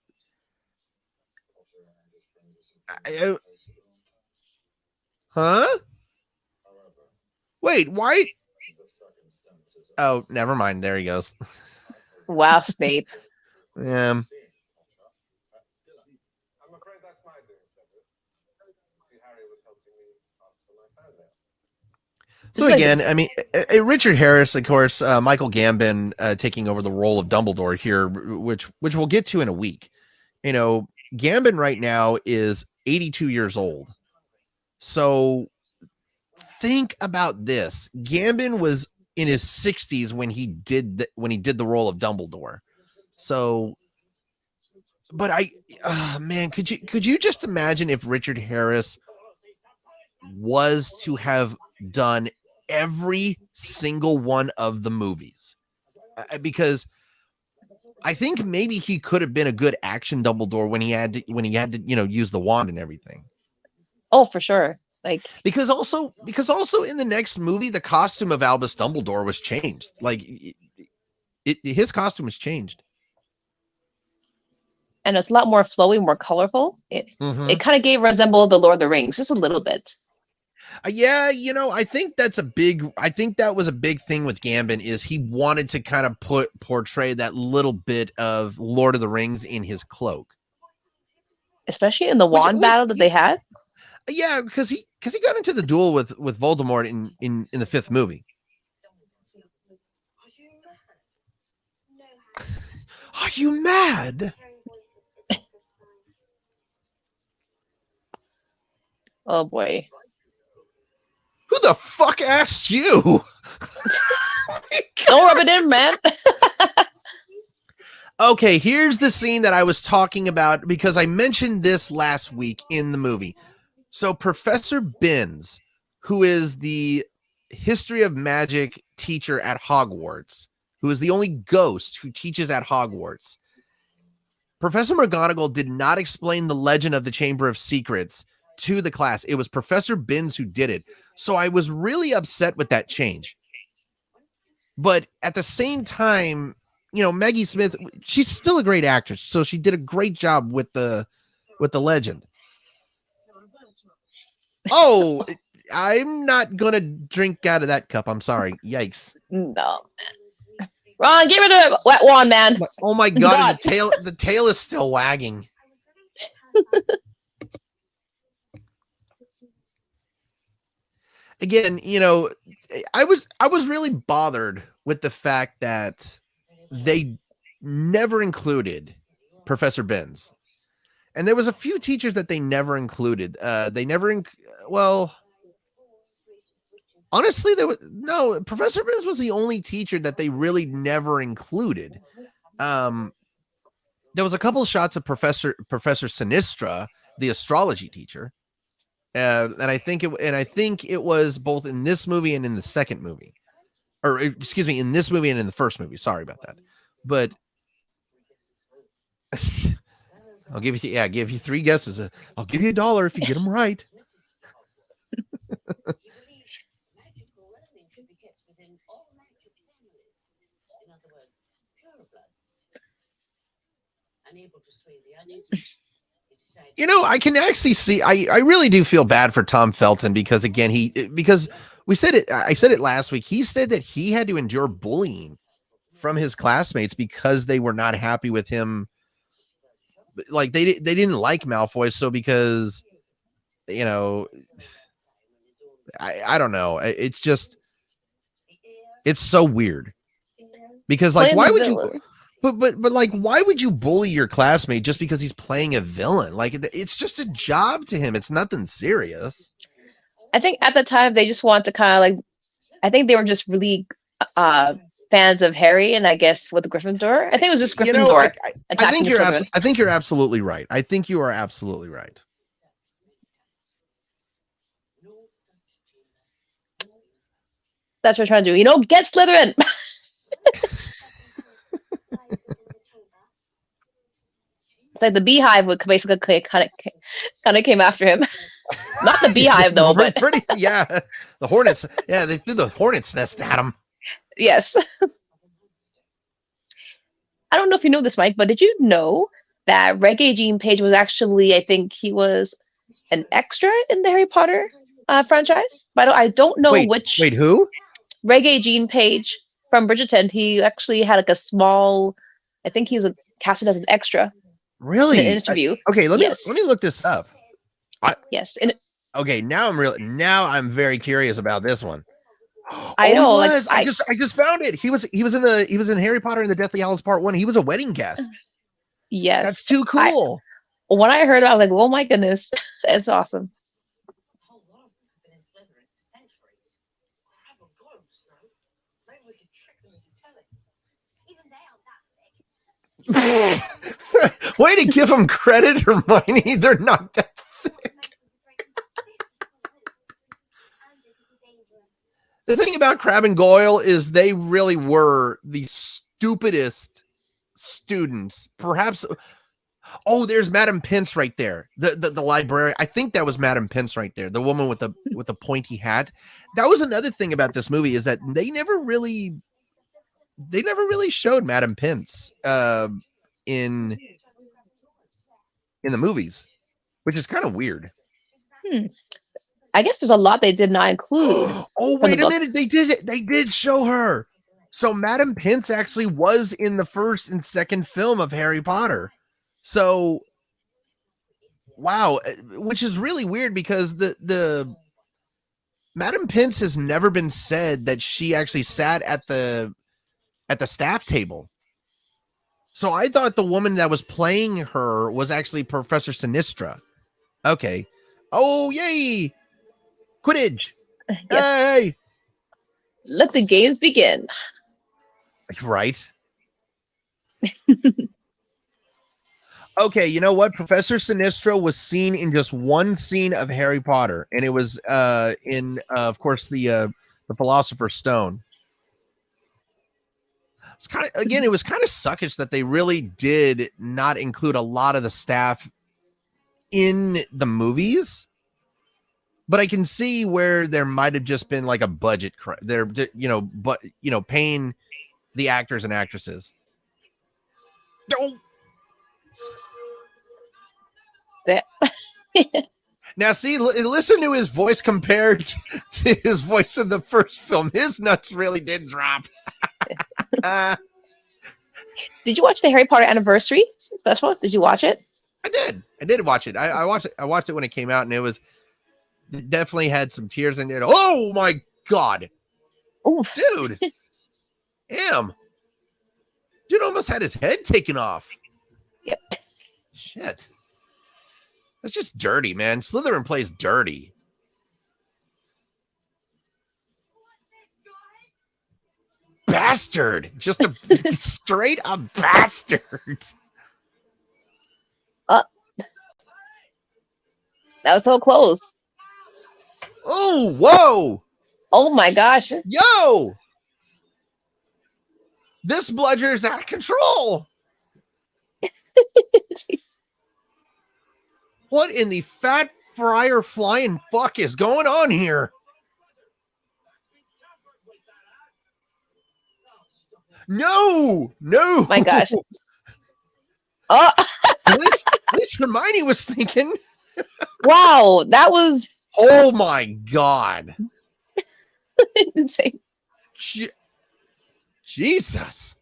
wait, why? Oh, never mind. There he goes. Wow, Snape. Yeah. I'm afraid that's my doing. Harry was helping me answer my phone there. So again, I mean, Richard Harris, of course, Michael Gambon taking over the role of Dumbledore here, which we'll get to in a week. Gambon right now is 82 years old. So think about this. Gambon was in his 60s when he did the role of Dumbledore. So, but man, could you just imagine if Richard Harris was to have done every single one of the movies? because I think maybe he could have been a good action Dumbledore when he had to, use the wand and everything. Oh, for sure. Like, because also in the next movie, the costume of Albus Dumbledore was changed. Like his costume was changed. And it's a lot more flowy, more colorful. It kind of gave resemble the Lord of the Rings just a little bit. Yeah, I think that was a big thing with Gambon is he wanted to kind of portray that little bit of Lord of the Rings in his cloak. Especially in the wand battle that they had. Yeah, because he got into the duel with Voldemort in the 5th movie. Are you mad? Oh boy. Who the fuck asked you? Don't rub it in, man. Okay, here's the scene that I was talking about because I mentioned this last week in the movie. So Professor Binns, who is the history of magic teacher at Hogwarts, who is the only ghost who teaches at Hogwarts, Professor McGonagall did not explain the legend of the Chamber of Secrets to the class. It was Professor Binns who did it. So I was really upset with that change. But at the same time, Maggie Smith, she's still a great actress. So she did a great job with the legend. Oh, I'm not going to drink out of that cup. I'm sorry. Yikes. No. Ron, get rid of the wet wand, man. Oh my God. The tail is still wagging. Again, I was really bothered with the fact that they never included Professor Binns. And there was a few teachers that they never included. Honestly, Professor Binns was the only teacher that they really never included. There was a couple of shots of Professor Sinistra, the astrology teacher. And I think it was both in this movie and in the second movie, or excuse me, in this movie and in the first movie. Sorry about that, but I'll give you 3 guesses. I'll give you $1 if you get them right. I can actually see. I really do feel bad for Tom Felton because again, we said it. I said it last week. He said that he had to endure bullying from his classmates because they were not happy with him. Like they didn't like Malfoy, so because I don't know. It's just so weird because like why would you? But like, why would you bully your classmate just because he's playing a villain? Like, it's just a job to him. It's nothing serious. I think at the time they just wanted to kind of like, I think they were just really fans of Harry, and I guess with Gryffindor. I think it was just Gryffindor. I think you're absolutely right. I think you are absolutely right. That's what we're trying to do. Get Slytherin. Like the beehive would basically kind of came after him. Not the beehive though, but the hornets. Yeah, they threw the hornet's nest at him. Yes. I don't know if you know this, Mike, but did you know that Regé-Jean Page was actually, I think he was an extra in the Harry Potter franchise? But I don't know which. Wait, who? Regé-Jean Page from Bridgerton. He actually had like a small. I think he was casted as an extra. Really? In an interview. Okay, let me look this up. Yes. Okay, now I'm very curious about this one. I know. I just found it. He was in Harry Potter and the Deathly Hallows Part 1. He was a wedding guest. Yes. That's too cool. When I heard it, I was like, oh my goodness. That's awesome. Way to give them credit, Hermione. They're not that thick. The thing about Crabbe and Goyle is they really were the stupidest students. Perhaps. Oh, there's Madam Pince right there. The librarian. I think that was Madam Pince right there. The woman with the pointy hat. That was another thing about this movie is that they never really showed Madam Pince in the movies, which is kind of weird. I guess there's a lot they did not include. Oh, wait a minute. They did show her. So Madam Pince actually was in the first and second film of Harry Potter. So, wow, which is really weird because the Madam Pince has never been said that she actually sat at the staff table. So I thought the woman that was playing her was actually Professor Sinistra. Okay. Oh, yay! Quidditch. Yes. Hey! Let the games begin. Right. Okay, you know what? Professor Sinistra was seen in just one scene of Harry Potter, and it was in, of course, the Philosopher's Stone. It's kind of, again, it was kind of suckish that they really did not include a lot of the staff in the movies. But I can see where there might have just been like a budget, paying the actors and actresses. Don't. Now, see, listen to his voice compared to his voice in the first film. His nuts really did drop. Did you watch the Harry Potter anniversary special? Did you watch it? I did watch it. I watched it. I watched it when it came out, and it definitely had some tears in it. Oh my God. Oof. Dude. Damn. Dude almost had his head taken off. Yep. Shit. That's just dirty, man. Slytherin plays dirty. Bastard. Just a straight up bastard. That was so close. Oh, whoa. Oh my gosh. Yo. This bludger is out of control. Jeez. What in the fat fryer flying fuck is going on here? No. My gosh. Oh. At least Hermione was thinking. Wow, that was Oh my God. insane. Jesus.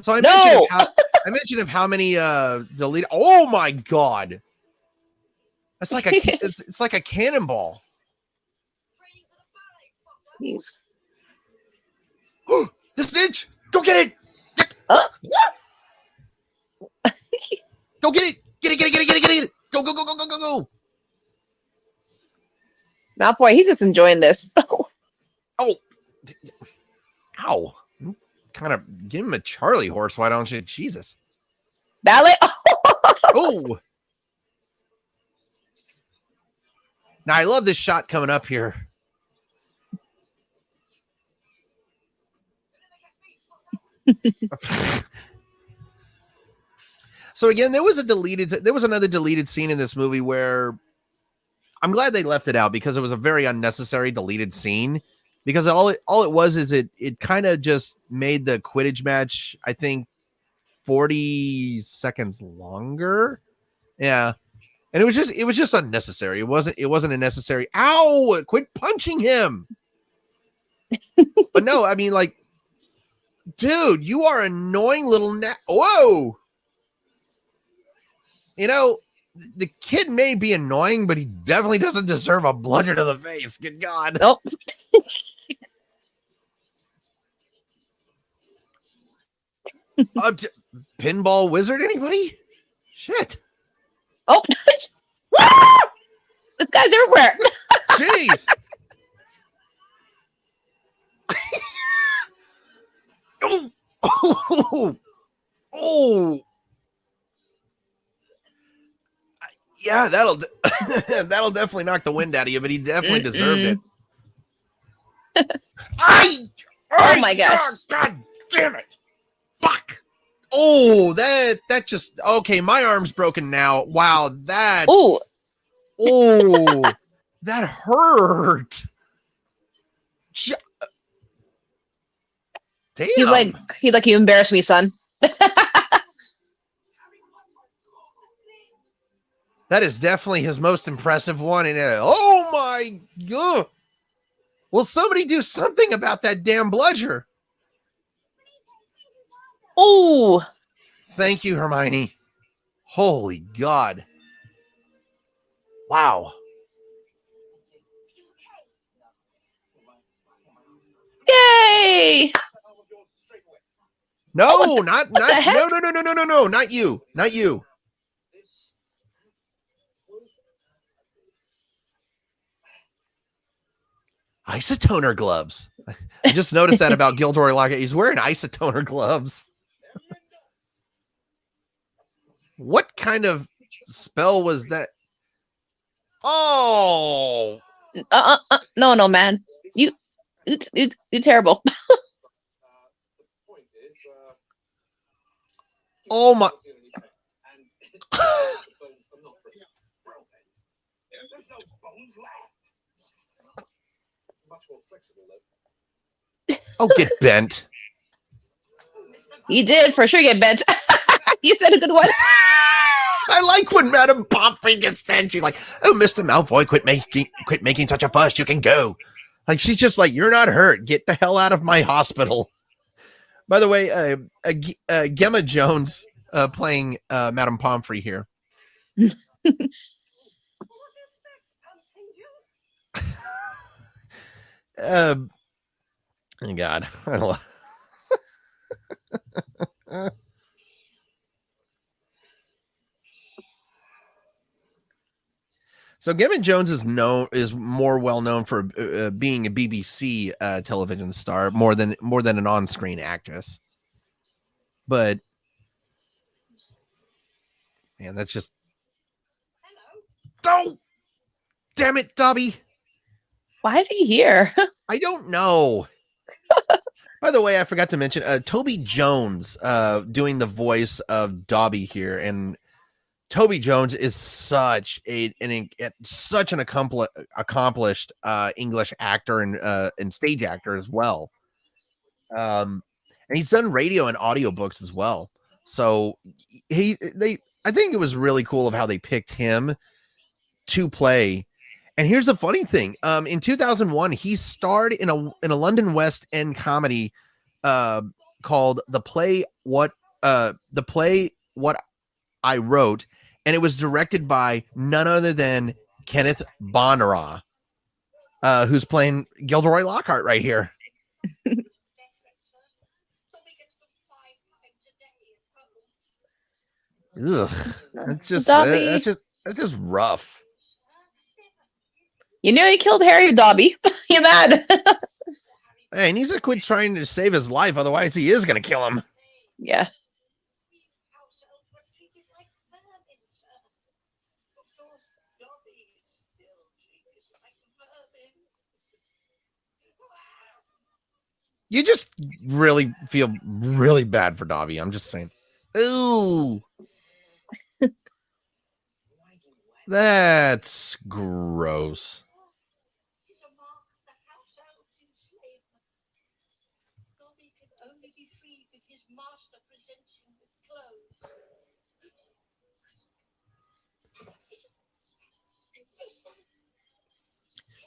So I mentioned how many deleted. Oh my God. That's like it's like a cannonball. Jeez. The snitch! Go get it! Oh. Go get it! Get it! Go! Malfoy, he's just enjoying this. Oh. Ow. Kind of give him a Charlie horse, why don't you? Jesus. Ballet. Oh. Now I love this shot coming up here. So again, there was another deleted scene in this movie where I'm glad they left it out because it was a very unnecessary deleted scene. Because all it was is it kind of just made the Quidditch match, I think, 40 seconds longer. Yeah. And it was just unnecessary. It wasn't a necessary. Ow! Quit punching him. But no, I mean, like, dude, you are annoying little whoa. You know, the kid may be annoying, but he definitely doesn't deserve a bludgeon to the face. Good God. Nope. Pinball wizard, anybody? Shit. Oh. This guy's everywhere. Jeez. Oh. Yeah, that'll that'll definitely knock the wind out of you, but he definitely deserved it. Oh my gosh. God damn it. Fuck. Oh, that just okay, my arm's broken now. Wow, that Oh, that hurt. Damn. he's like, you embarrassed me, son. That is definitely his most impressive one. And oh my god. Will somebody do something about that damn bludger? Oh, Thank you, Hermione. Holy God. Wow. yay! No, Oh, not the heck? no, not you. Not you. Isotoner gloves. I just noticed that about Gilderoy Lockhart. He's wearing isotoner gloves. What kind of spell was that? Oh, No, man. You're terrible. oh my. Oh, get bent. He did for sure get bent. You said a good one. I like when Madame Pomfrey gets sent. She's like, "Oh, Mr. Malfoy, quit making such a fuss. You can go." Like she's just like, "You're not hurt. Get the hell out of my hospital." By the way, Gemma Jones playing Madame Pomfrey here. Oh God, I love. So Gemma Jones is more well known for being a BBC television star more than an on-screen actress. But man, that's just oh, damn it, Dobby. Why is he here? I don't know. By the way, I forgot to mention Toby Jones doing the voice of Dobby here, and Toby Jones is such an accomplished English actor and stage actor as well. And he's done radio and audiobooks as well. So I think it was really cool of how they picked him to play. And here's the funny thing. In 2001, he starred in a London West End comedy called The Play What I Wrote, and it was directed by none other than Kenneth Branagh, who's playing Gilderoy Lockhart right here. Ugh, that's just rough. You know he killed Harry, Dobby. You're mad. Hey, he needs to quit trying to save his life, otherwise he is going to kill him. Yeah. You just really feel really bad for Dobby. I'm just saying. Ooh. That's gross.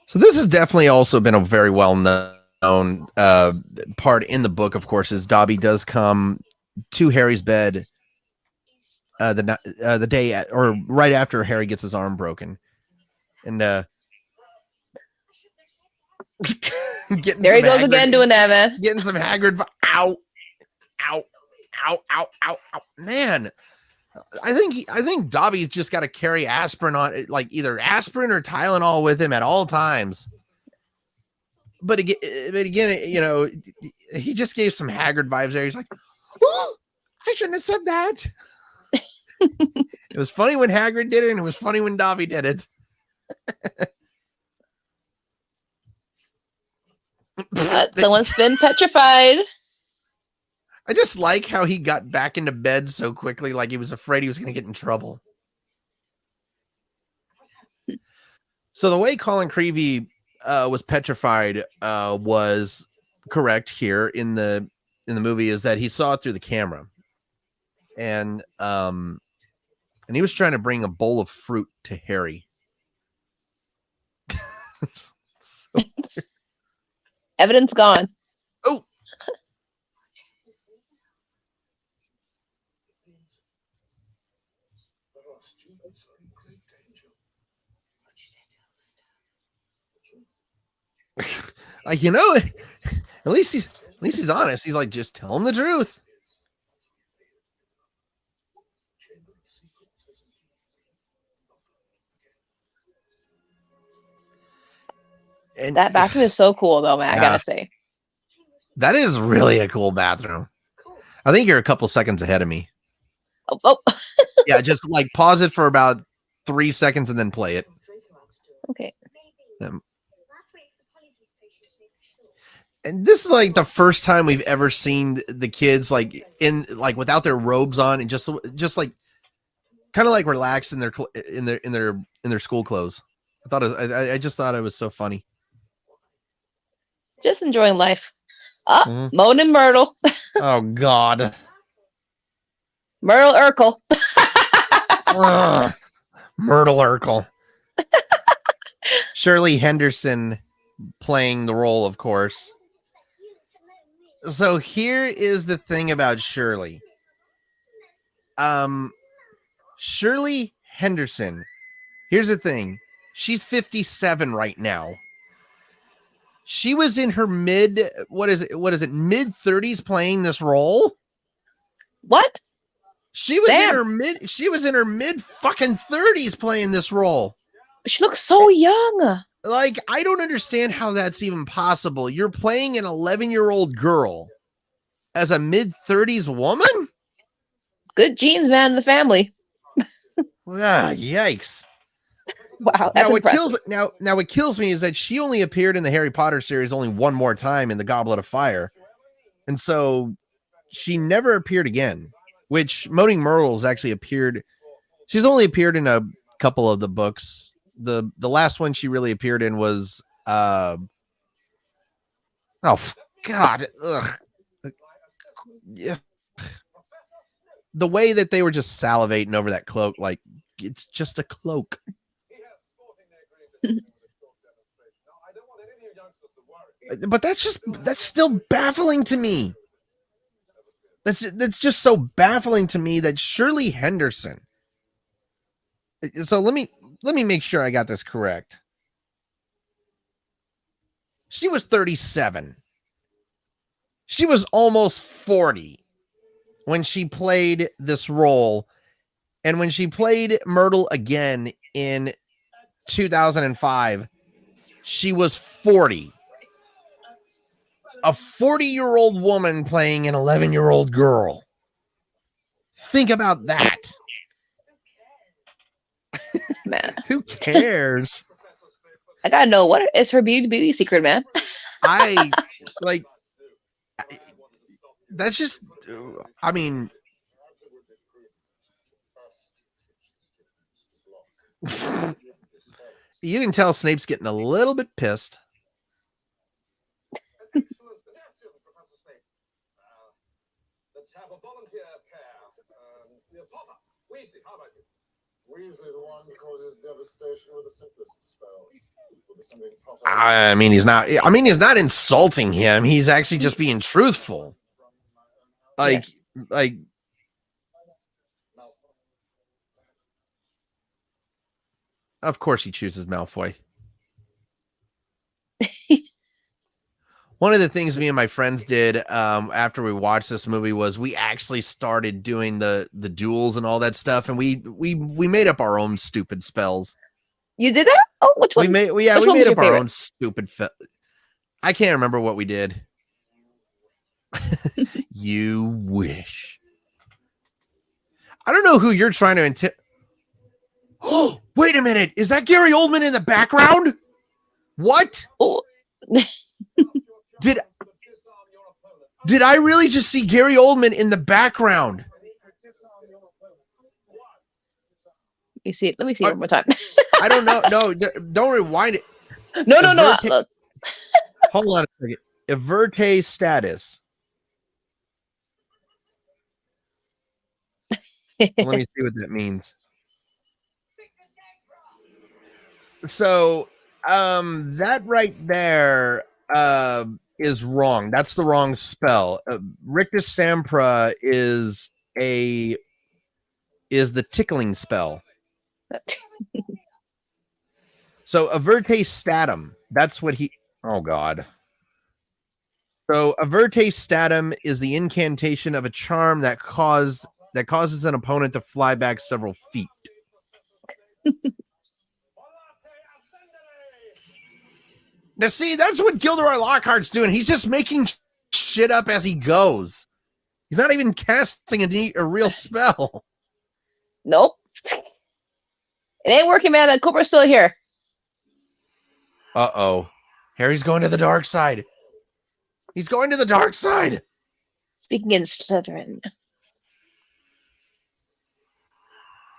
So this has definitely also been a very well known part in the book, of course, is Dobby does come to Harry's bed the day or right after Harry gets his arm broken, and there he goes again doing that, man. Getting some Hagrid. Ow, ow, ow, ow, ow, ow, man. I think Dobby's just got to carry aspirin on, like either aspirin or Tylenol with him at all times. But again, you know, he just gave some Hagrid vibes there. He's like, oh, I shouldn't have said that. It was funny when Hagrid did it, and it was funny when Dobby did it. Someone's been petrified. I just like how he got back into bed so quickly, like he was afraid he was going to get in trouble. So the way Colin Creevey was petrified was correct here in the movie, is that he saw it through the camera, and he was trying to bring a bowl of fruit to Harry. Evidence gone. Oh. Like, you know, at least he's honest. He's like, just tell him the truth. And That bathroom is so cool, though, man. Yeah. I gotta say. That is really a cool bathroom. I think you're a couple seconds ahead of me. Oh. Yeah, just like pause it for about 3 seconds and then play it. Okay. And this is like the first time we've ever seen the kids like in like without their robes on and just like kind of like relaxed in their school clothes. I just thought it was so funny. Just enjoying life. Moan and Myrtle. Oh God. Myrtle Urkel. Myrtle Urkel. Shirley Henderson playing the role, of course. So here is the thing about Shirley. Shirley Henderson. Here's the thing. She's 57 right now. She was in her mid 30s playing this role. What? She was in her mid fucking 30s playing this role. She looks so young. Like, I don't understand how that's even possible. You're playing an 11-year-old girl as a mid-30s woman? Good genes, man, in the family. Yikes. Wow, that's impressive. Now what kills me is that she only appeared in the Harry Potter series only one more time in the Goblet of Fire. And so she never appeared again, which Moaning Myrtle's actually appeared. She's only appeared in a couple of the books. The last one she really appeared in was oh God. Ugh. Yeah. The way that they were just salivating over that cloak, like it's just a cloak. But that's still baffling to me. That's just so baffling to me that Shirley Henderson. So let me make sure I got this correct. She was 37. She was almost 40 when she played this role. And when she played Myrtle again in 2005, she was 40. A 40-year-old woman playing an 11-year-old girl. Think about that. Man. Who cares? I gotta know, what is her beauty secret, man? That's just, I mean, you can tell Snape's getting a little bit pissed. Let's have a volunteer pair. Potter, Weasley, how about you? Weasley, the one who causes devastation with the simplest spell. I mean, he's not insulting him. He's actually just being truthful. Like, of course he chooses Malfoy. One of the things me and my friends did after we watched this movie was we actually started doing the duels and all that stuff, and we made up our own stupid spells. You did that? Oh, which one? We made up our own stupid. I can't remember what we did. You wish. I don't know who you're trying to Oh, wait a minute. Is that Gary Oldman in the background? What? Oh, Did I really just see Gary Oldman in the background? let me see it one more time. I don't know. No, don't rewind it. No. Hold on a second. Averte status. Let me see what that means. So, that right there is wrong. That's the wrong spell. Rictus Sampra is the tickling spell. So Averte statum. That's what he. Oh God. So Averte statum is the incantation of a charm that causes an opponent to fly back several feet. Now, see, that's what Gilderoy Lockhart's doing. He's just making shit up as he goes. He's not even casting a real spell. Nope. It ain't working, man. Cooper's still here. Uh-oh. Harry's going to the dark side. He's going to the dark side. Speaking in Slytherin.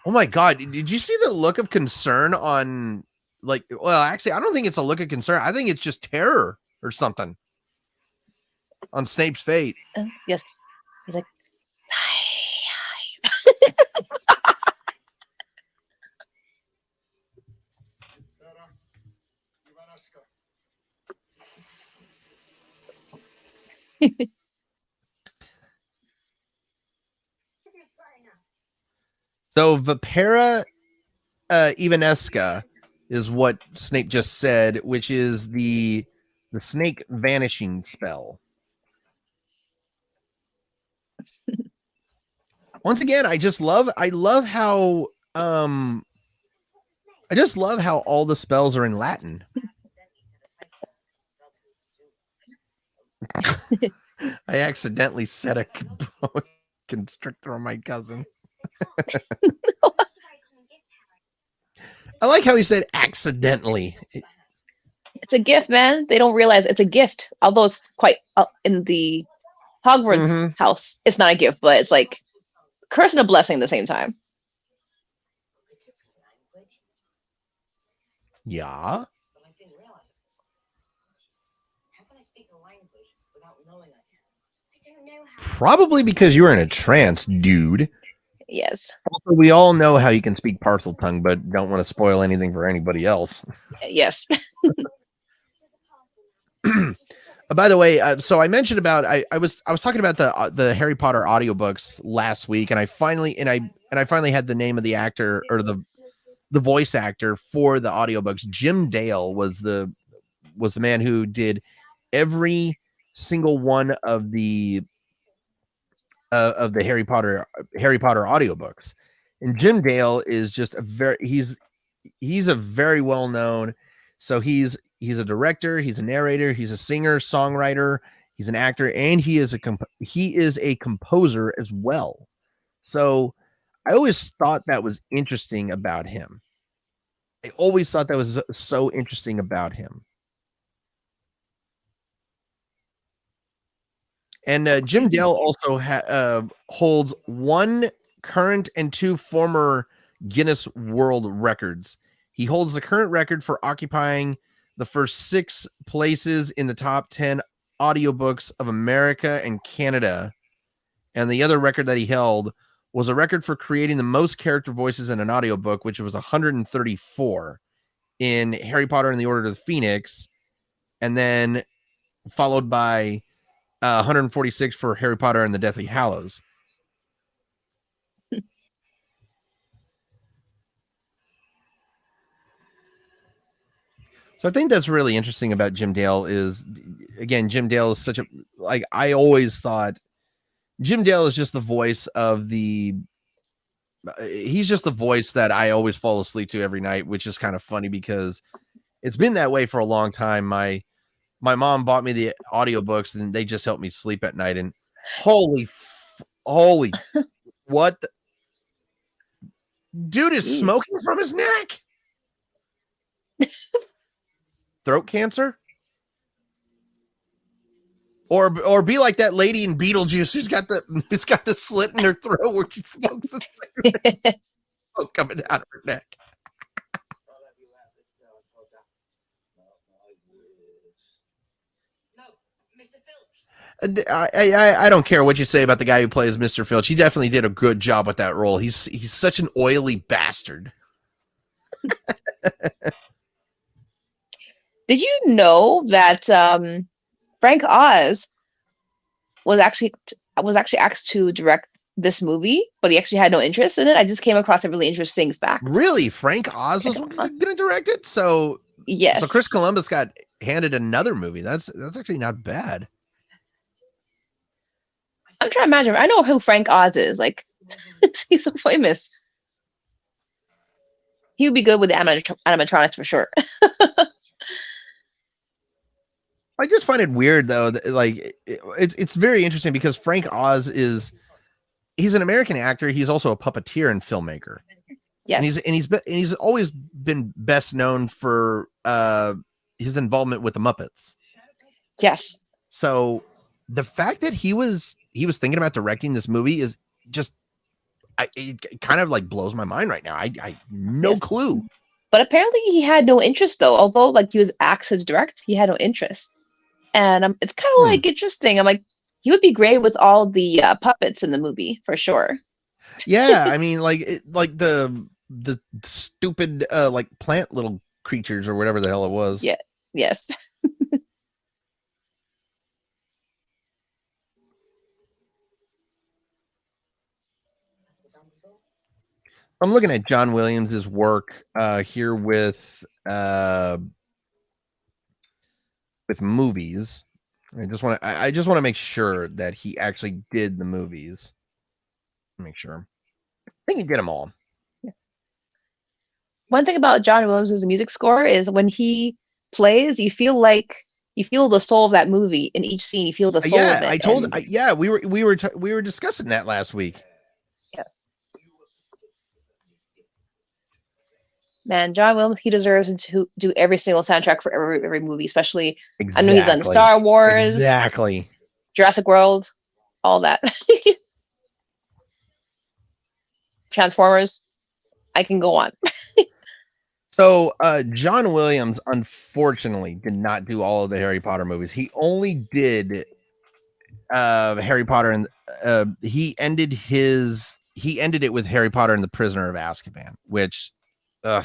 Oh my God. Did you see the look of concern on... well, actually, I don't think it's a look of concern. I think it's just terror or something on Snape's face. Yes. He's like, So Vipera Evanesca is what Snape just said, which is the snake vanishing spell. Once again, I love how all the spells are in Latin. I accidentally set a constrictor on my cousin. I like how he said accidentally. it's a gift, man. They don't realize it's a gift. Although it's quite in the Hogwarts house, it's not a gift, but it's like a curse and a blessing at the same time. Yeah. Probably because you were in a trance, dude. Yes. Also, we all know how you can speak parcel tongue, but don't want to spoil anything for anybody else. Yes. By the way, so I mentioned about I was talking about the Harry Potter audiobooks last week, and I finally had the name of the actor or the voice actor for the audiobooks. Jim Dale was the man who did every single one of the Harry Potter audiobooks. And Jim Dale is just he's a very well known. So he's a director, he's a narrator, he's a singer, songwriter, he's an actor, and he is a composer as well. So I always thought that was interesting about him. I always thought that was so interesting about him. And Jim Dale also holds 1 current and 2 former Guinness World Records. He holds the current record for occupying the first 6 places in the top 10 audiobooks of America and Canada. And the other record that he held was a record for creating the most character voices in an audiobook, which was 134 in Harry Potter and the Order of the Phoenix, and then followed by 146 for Harry Potter and the Deathly Hallows. So I think that's really interesting about Jim Dale is, again, Jim Dale is such a, like, I always thought Jim Dale is just the voice of he's just the voice that I always fall asleep to every night, which is kind of funny because it's been that way for a long time. My mom bought me the audiobooks and they just helped me sleep at night. And holy, what? Dude is Jeez. smoking from his neck. Throat cancer? Or be like that lady in Beetlejuice who's got the slit in her throat where she smokes the cigarette coming out of her neck. I don't care what you say about the guy who plays Mr. Filch. He definitely did a good job with that role. He's such an oily bastard. Did you know that Frank Oz was actually asked to direct this movie, but he actually had no interest in it? I just came across a really interesting fact. Really? Frank Oz was going to direct it? So yes. So Chris Columbus got handed another movie. That's actually not bad. I'm trying to imagine. I know who Frank Oz is. Like, he's so famous. He would be good with the animatronics for sure. I just find it weird though that, like, it's very interesting because Frank Oz he's an American actor. He's also a puppeteer and filmmaker. Yes. And he's always been best known for his involvement with the Muppets. Yes. So the fact that he was thinking about directing this movie is just it kind of like blows my mind right now. I no clue. But apparently he had no interest though. Although like he was asked to direct, he had no interest. And it's kind of like interesting. I'm like, he would be great with all the puppets in the movie for sure. Yeah, I mean, like the stupid like plant little creatures or whatever the hell it was. Yeah. Yes. I'm looking at John Williams's work here with movies. I just want to make sure that he actually did the movies. Make sure. I think he did them all. Yeah. One thing about John Williams' music score is when he plays, you feel the soul of that movie in each scene. You feel the soul of it. We were discussing that last week. Yes. Man, John Williams, he deserves to do every single soundtrack for every movie, especially Exactly. I know he's done Star Wars, exactly, Jurassic World, all that. Transformers. I can go on. So John Williams unfortunately did not do all of the Harry Potter movies. He only did Harry Potter, and he ended it with Harry Potter and the Prisoner of Azkaban, which hello.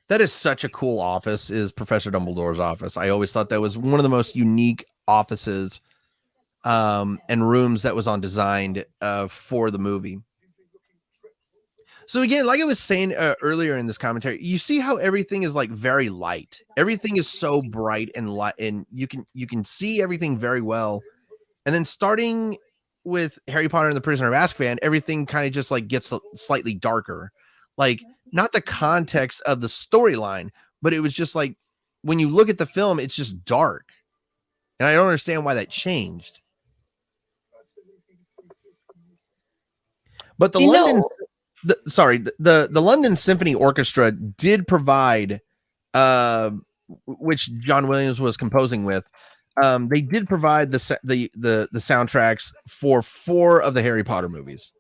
That is such a cool office, is Professor Dumbledore's office. I always thought that was one of the most unique offices and rooms that was designed for the movie. So again, like I was saying earlier in this commentary, you see how everything is like very light. Everything is so bright and light, and you can see everything very well. And then starting with Harry Potter and the Prisoner of Azkaban, everything kind of just like gets slightly darker. Like, not the context of the storyline, but it was just like when you look at the film, it's just dark. And I don't understand why that changed. But the London Symphony Orchestra did provide, which John Williams was composing with. They did provide the soundtracks for 4 of the Harry Potter movies.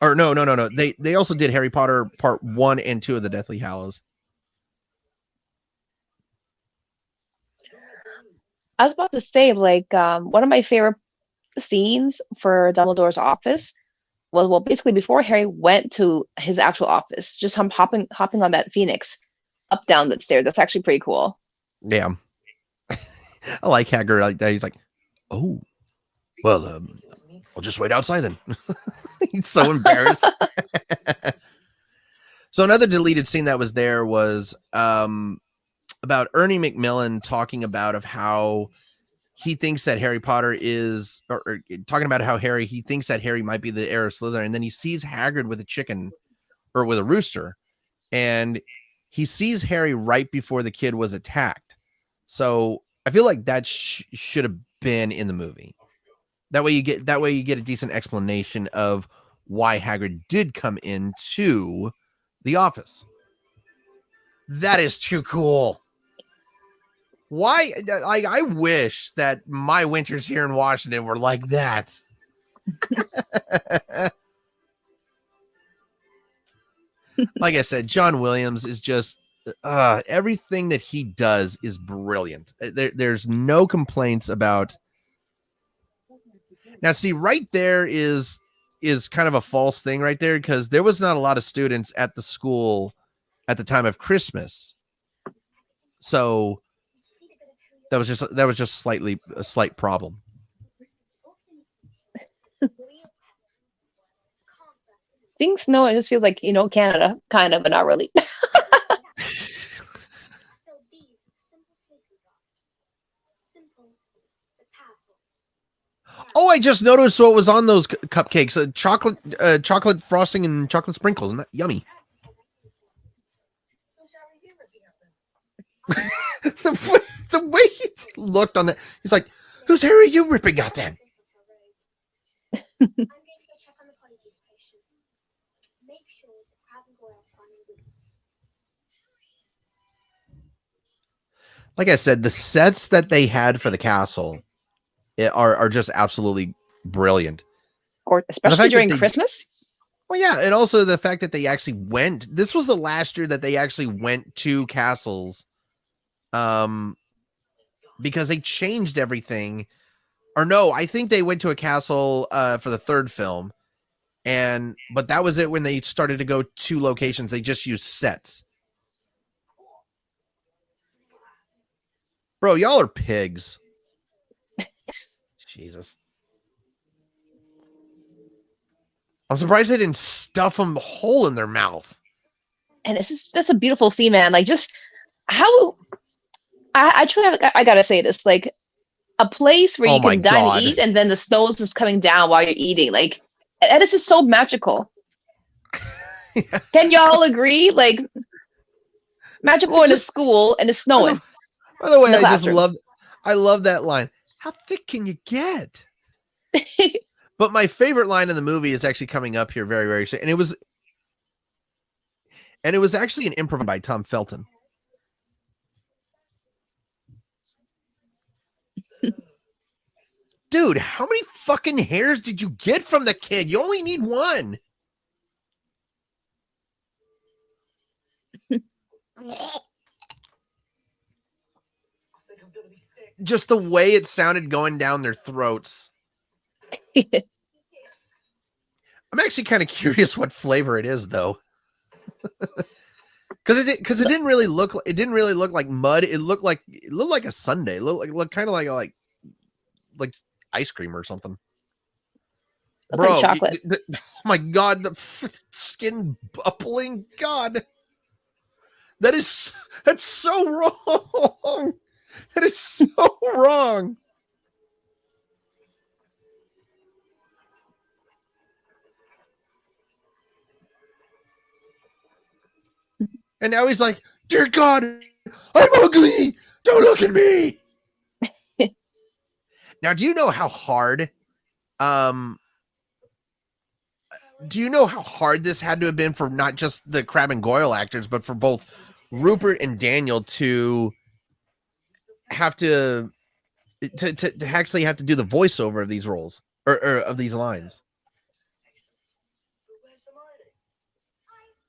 Or no. They also did Harry Potter Part 1 and 2 of the Deathly Hallows. I was about to say, like, one of my favorite scenes for Dumbledore's office was, well, basically before Harry went to his actual office, just him hopping on that Phoenix up down the stairs. That's actually pretty cool. Yeah. I like Hagrid like that. He's like, oh, well, I'll just wait outside then. He's so embarrassed. So another deleted scene that was there was about Ernie Macmillan talking about how he thinks that Harry Potter is, or talking about how he thinks that Harry might be the heir of Slytherin, and then he sees Hagrid with a chicken or with a rooster, and he sees Harry right before the kid was attacked. So I feel like that should have been in the movie. That way you get a decent explanation of why Hagrid did come into the office. That is too cool. Why? I wish that my winters here in Washington were like that. Like I said, John Williams is just everything that he does is brilliant. There's no complaints about. Now, see, right there is kind of a false thing right there, because there was not a lot of students at the school at the time of Christmas. So that was just a slight problem. Seeing snow, it just feels like, Canada, kind of, but not really. Oh, I just noticed what was on those cupcakes: chocolate frosting and chocolate sprinkles. Isn't that yummy? the way he looked on that, he's like, "Whose hair are you ripping out then?" I'm going to go check on the apologies patient. Make sure the crab and goyle bunny wins. Like I said, the sets that they had for the castle are just absolutely brilliant. Or especially during Christmas. Well, yeah, and also the fact that they actually went. This was the last year that they actually went to castles, because they changed everything. Or no, I think they went to a castle for the third film, but that was it. When they started to go to locations, they just used sets. Bro, y'all are pigs. Jesus. I'm surprised they didn't stuff them whole in their mouth. And that's a beautiful scene, man. Like, just how I gotta say this, like, a place where you can dine and eat, and then the snow is coming down while you're eating. Like, and this is so magical. Yeah. Can y'all agree? Like, magical in a school and it's snowing. By the way, I love that line. How thick can you get? But my favorite line in the movie is actually coming up here very, very soon. And it was actually an improv by Tom Felton. Dude, how many fucking hairs did you get from the kid? You only need one. Just the way it sounded going down their throats. I'm actually kind of curious what flavor it is, though. Because it didn't really look like mud. It looked like a sundae. It looked kind of like ice cream or something. That's bro. Like chocolate. Oh my god, the skin bubbling. God, that's so wrong. That is so wrong. And now he's like, dear God, I'm ugly. Don't look at me. Now, do you know how hard this had to have been for not just the Crabbe and Goyle actors, but for both Rupert and Daniel to have to actually have to do the voiceover of these roles or of these lines?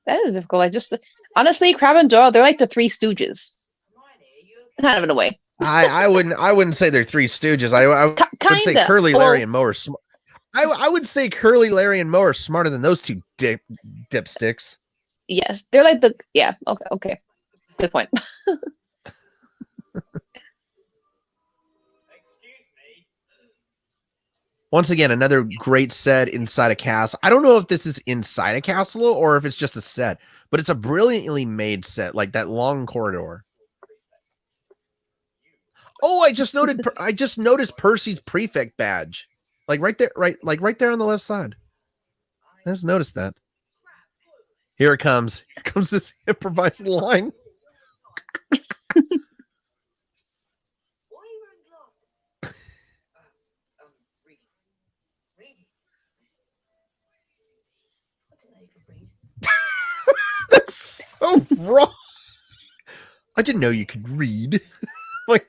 That is difficult. I just honestly, Crabbe and Goyle, they're like the Three Stooges, kind of in a way. I wouldn't say they're Three Stooges. I would say Curly, Larry, and Moe are smart. I would say Curly, Larry, and Moe are smarter than those two dipsticks. Yes, they're like okay. Good point. Once again, another great set inside a castle. I don't know if this is inside a castle or if it's just a set, but it's a brilliantly made set, like that long corridor. Oh, I just noticed Percy's prefect badge. Like right there on the left side. I just noticed that. Here it comes. Here comes this improvised line. That's so wrong. I didn't know you could read. Like,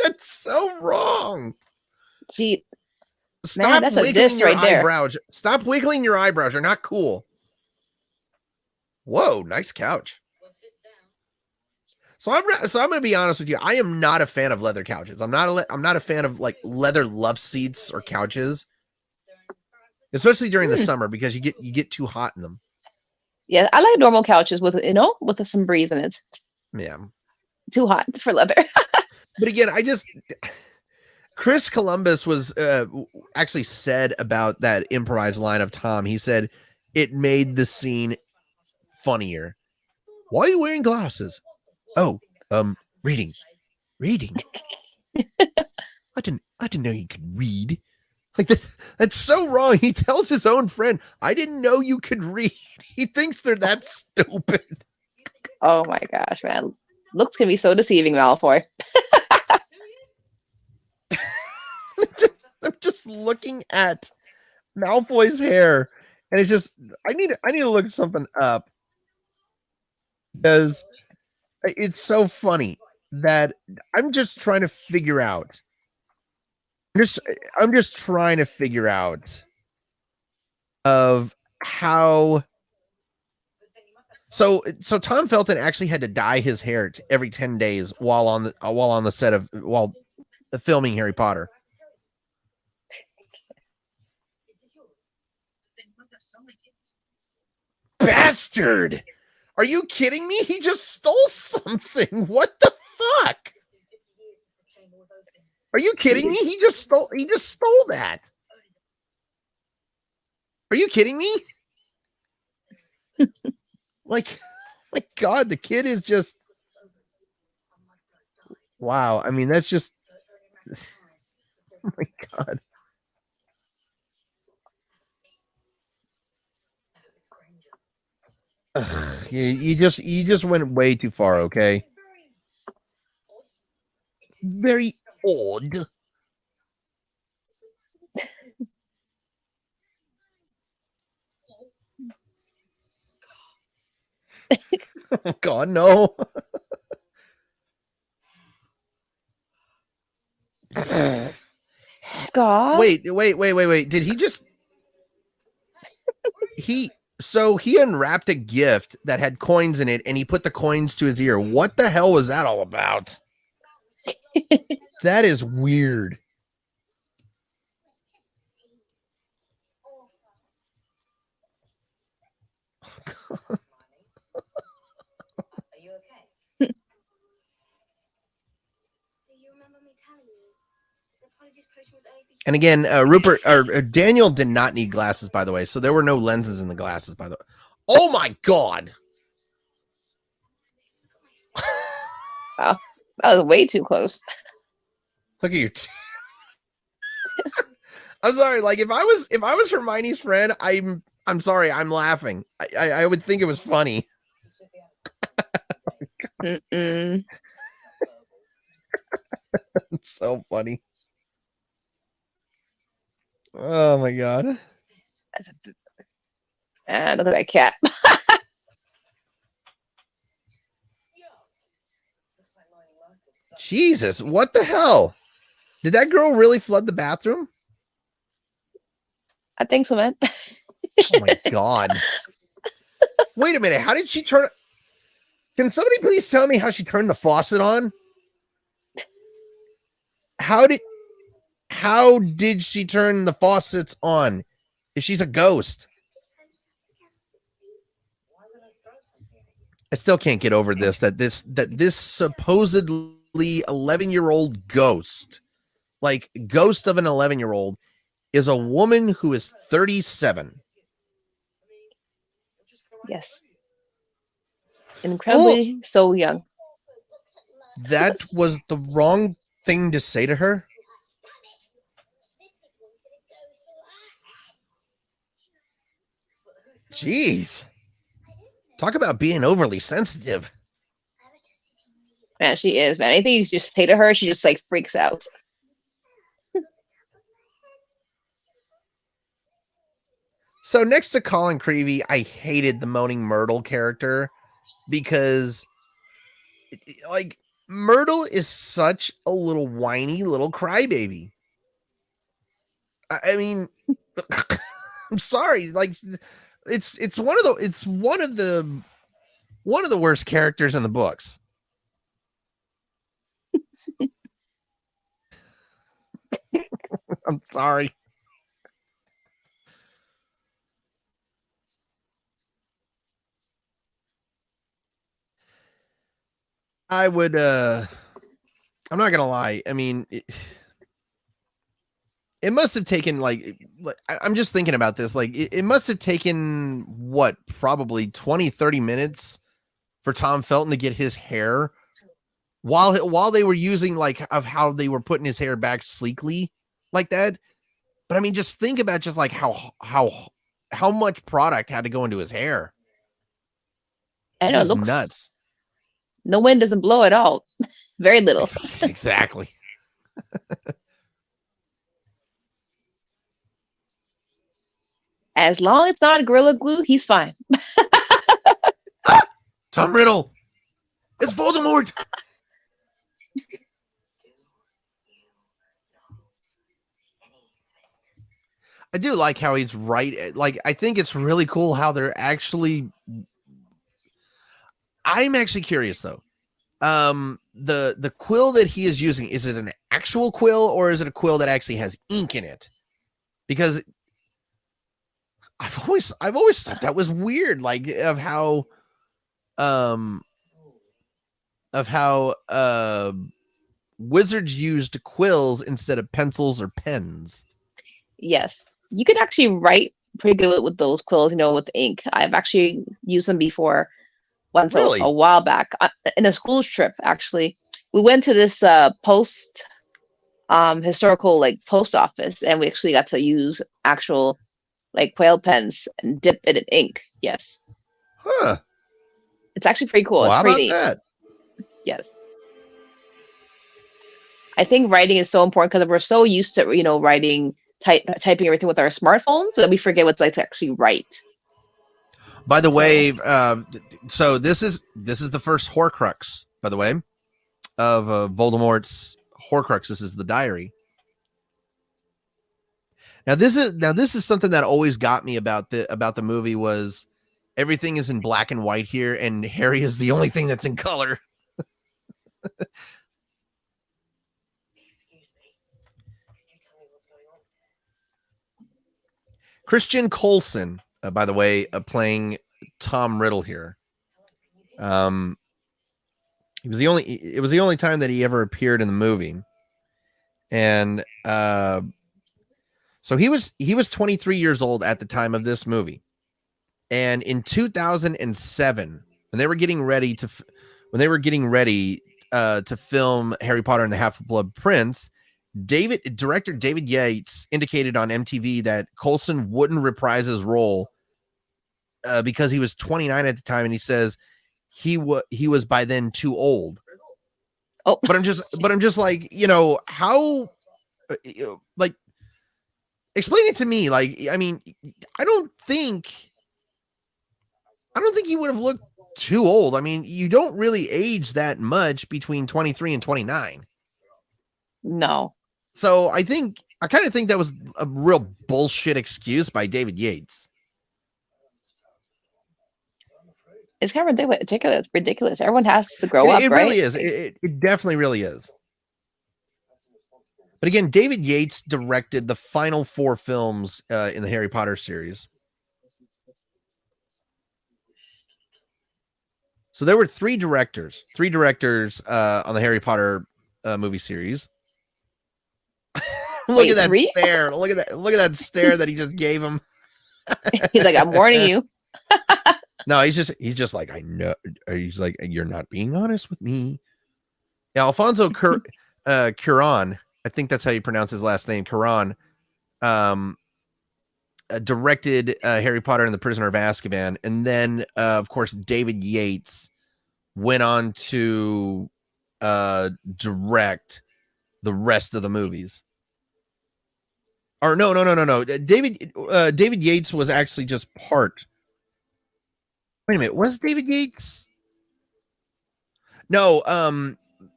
that's so wrong. Gee, Stop that's a wiggling diss your right there. eyebrows. Stop wiggling your eyebrows. You're not cool. Whoa, nice couch. So I'm going to be honest with you. I am not a fan of leather couches. I'm not a fan of like leather love seats or couches, especially during the summer because you get too hot in them. Yeah, I like normal couches with some breeze in it. Yeah. Too hot for leather. But again, Chris Columbus was actually said about that improvised line of Tom. He said it made the scene funnier. Why are you wearing glasses? Oh, reading. I didn't know you could read. Like that's so wrong. He tells his own friend, I didn't know you could read. He thinks they're that stupid. Oh my gosh, man. Looks can be so deceiving, Malfoy. I'm just looking at Malfoy's hair, and it's just I need to look something up because it's so funny that I'm just trying to figure out. I'm just trying to figure out of how. So Tom Felton actually had to dye his hair every 10 days while on the set of filming Harry Potter. Bastard! Are you kidding me? He just stole something. What the fuck? Are you kidding me? He just stole that. Are you kidding me? Like, my God, the kid is just wow. I mean, that's just oh my God. Ugh, you just went way too far, okay? Very odd. Oh God, no. Scott? Wait. Did he just he unwrapped a gift that had coins in it and he put the coins to his ear. What the hell was that all about? That is weird. Oh, God. And again, Rupert or Daniel did not need glasses, by the way. So there were no lenses in the glasses, by the way. Oh my God. Oh, that was way too close. Look at your I'm sorry. Like if I was Hermione's friend, I'm sorry. I'm laughing. I would think it was funny. Mm-mm. It's so funny. Oh my God. Look at that cat. Jesus, what the hell? Did that girl really flood the bathroom? I think so, man. Oh my God. Wait a minute. How did she turn? Can somebody please tell me how she turned the faucet on? How did she turn the faucets on? If she's a ghost. I still can't get over this, that this supposedly 11-year-old ghost, like ghost of an 11-year-old, is a woman who is 37. Yes. Incredibly so young. That was the wrong thing to say to her. Jeez. Talk about being overly sensitive. Man, she is, man. Anything you just say to her, she just like freaks out. So next to Colin Creevey, I hated the Moaning Myrtle character because, like, Myrtle is such a little whiny little crybaby. I mean, I'm sorry, like, it's one of the worst characters in the books. I'm sorry. I would I'm not gonna lie. I mean, it must have taken like I'm just thinking about this. Like it must have taken what, probably 20-30 minutes for Tom Felton to get his hair while they were using like of how they were putting his hair back sleekly like that. But I mean, just think about just like how much product had to go into his hair. I know, it Just looks nuts. no wind doesn't blow at all. Very little. Exactly. As long as it's not Gorilla Glue, he's fine. Tom Riddle. It's Voldemort. I do like how he's right. Like, I think it's really cool how they're actually. I'm actually curious though. The quill that he is using, is it an actual quill or is it a quill that actually has ink in it? Because I've always thought that was weird, like of how wizards used quills instead of pencils or pens. Yes. You can actually write pretty good with those quills, with ink. I've actually used them before once Really? a while back in a school trip, actually. We went to this post historical like post office, and we actually got to use actual like quail pens and dip it in ink. Yes. Huh. It's actually pretty cool. Well, It's how pretty about neat. that? Yes. I think writing is so important because we're so used to, writing, typing everything with our smartphones that we forget what it's like to actually write. By the way, so this is the first Horcrux, by the way, of Voldemort's Horcrux. This is the diary. Now this is something that always got me about the movie, was everything is in black and white here, and Harry is the only thing that's in color. Christian Coulson, by the way, playing Tom Riddle here. It was the only time that he ever appeared in the movie, and so he was 23 years old at the time of this movie, and in 2007, when they were getting ready to film Harry Potter and the Half-Blood Prince, director David Yates indicated on MTV that Coulson wouldn't reprise his role because he was 29 at the time, and he says he was by then too old. Oh, but I'm just like, how, like, explain it to me. Like, I mean, I don't think he would have looked too old. I mean, you don't really age that much between 23 and 29. No. So I kind of think that was a real bullshit excuse by David Yates. It's kind of ridiculous. Everyone has to grow up, it right? Really is. It definitely really is. But again, David Yates directed the final 4 films in the Harry Potter series. So there were 3 directors on the Harry Potter movie series. Look at that 3? stare. Look at that stare that he just gave him. He's like, I'm warning you. No, he's just like, I know. He's like, you're not being honest with me. Yeah, Alfonso Cuarón, I think that's how you pronounce his last name, Cuarón, directed Harry Potter and the Prisoner of Azkaban, and then of course David Yates went on to direct the rest of the movies. Or no. David Yates was actually just part. Wait a minute, was David Yates? No,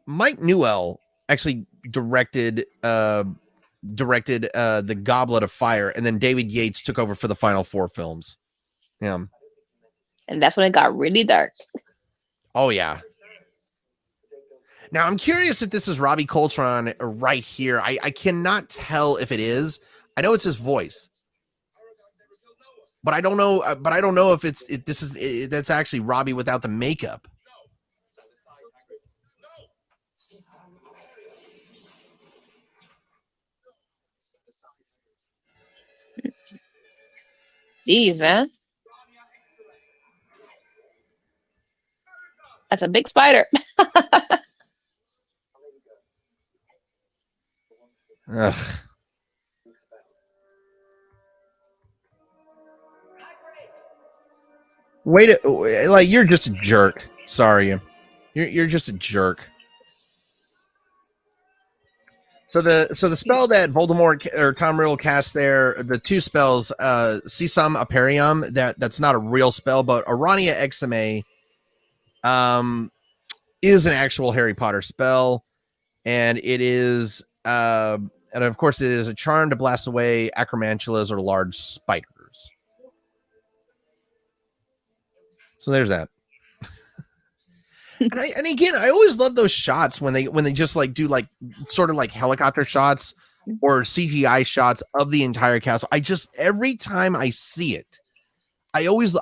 Mike Newell actually directed the Goblet of Fire, and then David Yates took over for the final 4 films. Yeah. And that's when it got really dark. Oh yeah. Now I'm curious if this is Robbie Coltrane right here. I cannot tell if it is. I know it's his voice, but I don't know. If that's actually Robbie without the makeup. Jeez, man. That's a big spider. Ugh. Wait, like you're just a jerk. Sorry, you're just a jerk. So the spell that Voldemort or Tom Riddle cast there, the 2 spells, Sisam Aperium, that's not a real spell, but Arania Exame is an actual Harry Potter spell, and it is and of course it is a charm to blast away acromantulas or large spiders. So there's that. And again, I always love those shots when they just like do like sort of like helicopter shots or CGI shots of the entire castle. Every time I see it, I always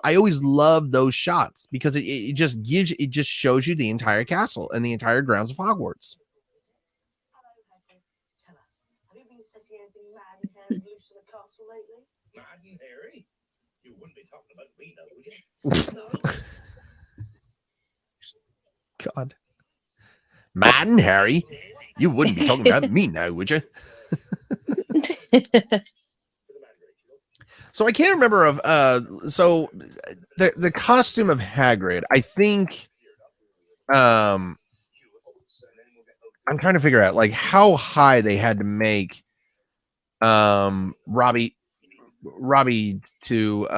love those shots because it just shows you the entire castle and the entire grounds of Hogwarts. Tell us, have you been setting anything mad and Harry loose in the castle lately? Mad and Harry? You wouldn't be talking about me, now, would you? God. Mad and Harry, you wouldn't be talking about me now, would you? So I can't remember of so the costume of Hagrid, I think I'm trying to figure out like how high they had to make Robbie to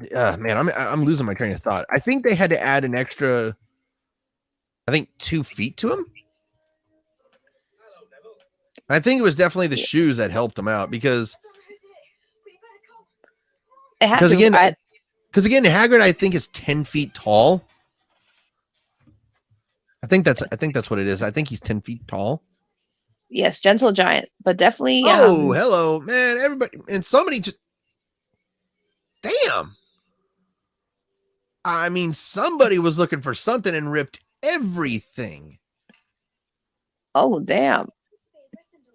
man, I'm losing my train of thought. I think they had to add an extra 2 feet to him. I think it was definitely the shoes that helped him out because again, Hagrid I think is 10 feet tall. I think that's what it is. I think he's 10 feet tall. Yes, gentle giant, but definitely. Oh, hello, man! Everybody and somebody just damn. I mean, somebody was looking for something and ripped everything. Oh, damn!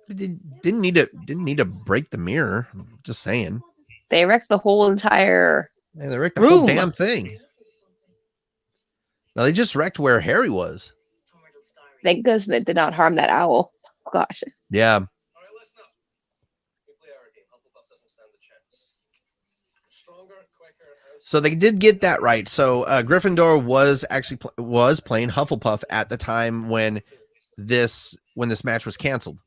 Didn't need to break the mirror. I'm just saying. They wrecked the whole entire. Yeah, they wrecked the room. whole damn thing. Now they just wrecked where Harry was. Thank goodness they did not harm that owl. Gosh. Yeah. All right, listen up. We play our game. Hufflepuff doesn't stand a chance. Stronger, quicker. So they did get that right. So Gryffindor was actually was playing Hufflepuff at the time when this match was canceled.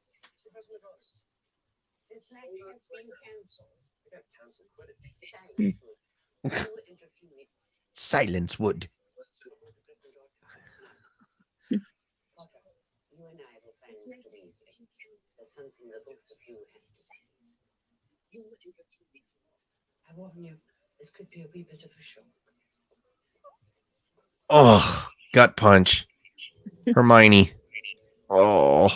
Silence Wood. You and I will find it too easy. There's something that both of you have to say. I warn you, this could be a wee bit of a shock. Oh, gut punch. Hermione. Oh.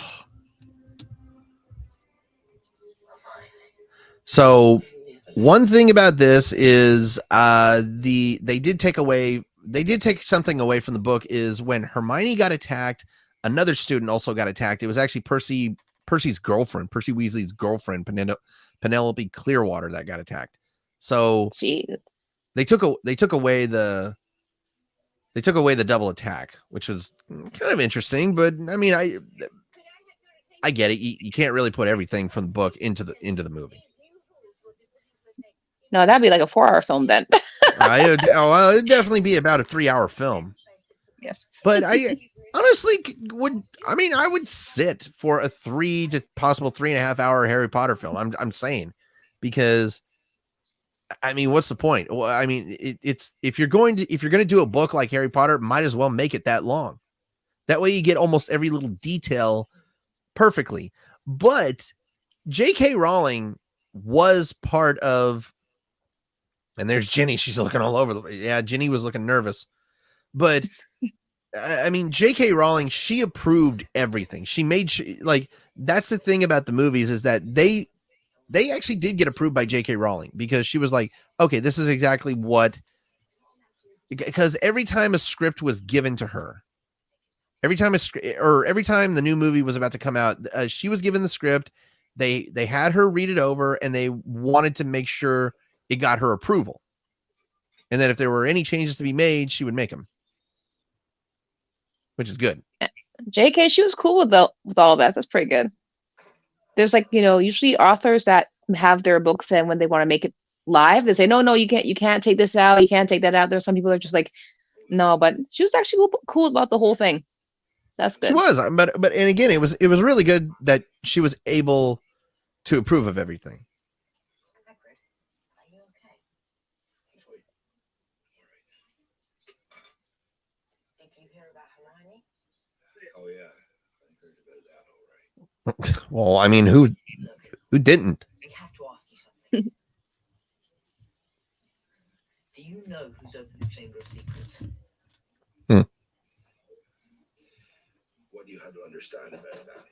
So one thing about this is they did take something away from the book is when Hermione got attacked, another student also got attacked. It was actually Percy's girlfriend, Percy Weasley's girlfriend, Penelope Clearwater, that got attacked. So Jeez. they took away the double attack, which was kind of interesting, but I mean I get it. You can't really put everything from the book into the movie. No, that'd be like a 4-hour film then. It'd definitely be about a 3-hour film. Yes. But I honestly I would sit for a 3 to possible 3.5 hour Harry Potter film. I'm saying, because I mean, what's the point? Well, I mean, it's if you're going to do a book like Harry Potter, might as well make it that long. That way you get almost every little detail perfectly. But J.K. Rowling was part of, and there's Ginny. She's looking all over. Ginny was looking nervous. But I mean, J.K. Rowling, she approved everything. She made that's the thing about the movies, is that they actually did get approved by J.K. Rowling, because she was like, okay, this is exactly what, because every time a script was given to her, every time the new movie was about to come out, she was given the script. They had her read it over, and they wanted to make sure it got her approval. And then if there were any changes to be made, she would make them, which is good. JK, she was cool with all of that. That's pretty good. There's usually authors that have their books, and when they want to make it live, they say, no, you can't take this out, you can't take that out. There's some people that are just like, no, but she was actually cool about the whole thing. That's good. She was, but and again, it was really good that she was able to approve of everything. Hagrid, are you okay? Did you hear about Hermione? Oh yeah, I heard about that. All right. Well, I mean, who didn't? We have to ask you something. Do you know who's opened the Chamber of Secrets? What you had to understand about that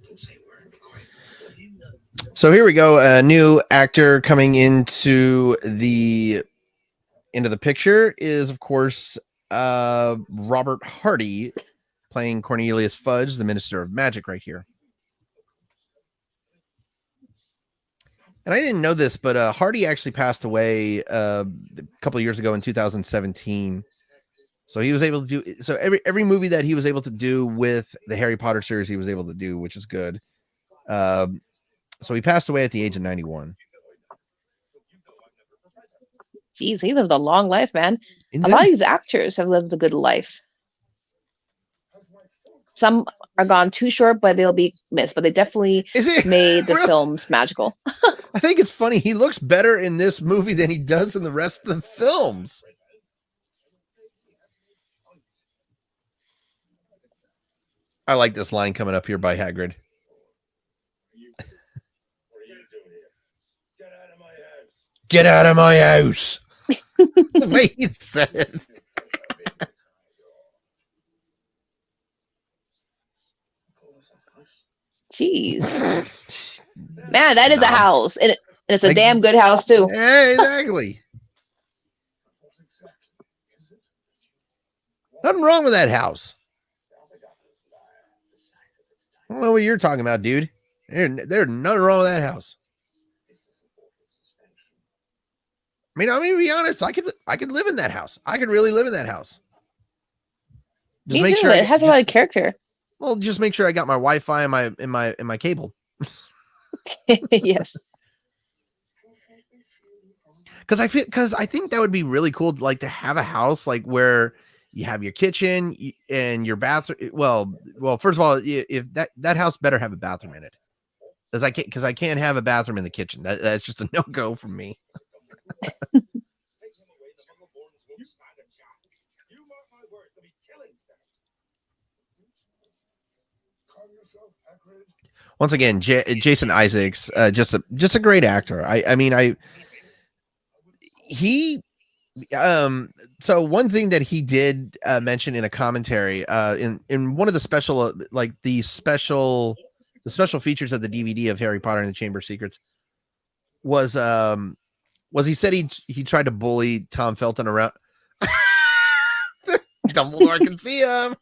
don't say a word. Be quiet. So here we go. A new actor coming into the picture is, of course, Robert Hardy, playing Cornelius Fudge, the Minister of Magic, right here. And I didn't know this, but Hardy actually passed away a couple of years ago in 2017. So he was able to do every movie that he was able to do with the Harry Potter series, he was able to do, which is good. So he passed away at the age of 91. Jeez, he lived a long life, man. A lot of these actors have lived a good life. Some are gone too short, but they'll be missed. But they definitely made the films magical. I think it's funny. He looks better in this movie than he does in the rest of the films. I like this line coming up here by Hagrid. What are you doing here? Get out of my house. Get out of my house. The way he said it. Jeez. Man, that is a house. And it's a damn good house, too. Yeah, exactly. Nothing wrong with that house. I don't know what you're talking about, dude. There's nothing wrong with that house. I mean, to be honest, I could live in that house. I could really live in that house. Just make sure it has a lot of character. Well, just make sure I got my Wi-Fi in my cable. Yes. Because I think that would be really cool, like to have a house like where you have your kitchen and your bathroom. Well, first of all, if that house better have a bathroom in it, because I can't have a bathroom in the kitchen. That's just a no-go from me. Once again, Jason Isaacs, just a great actor. So one thing that he did mention in a commentary in one of the special the special features of the DVD of Harry Potter and the Chamber of Secrets was he said he tried to bully Tom Felton around. Dumbledore can see him.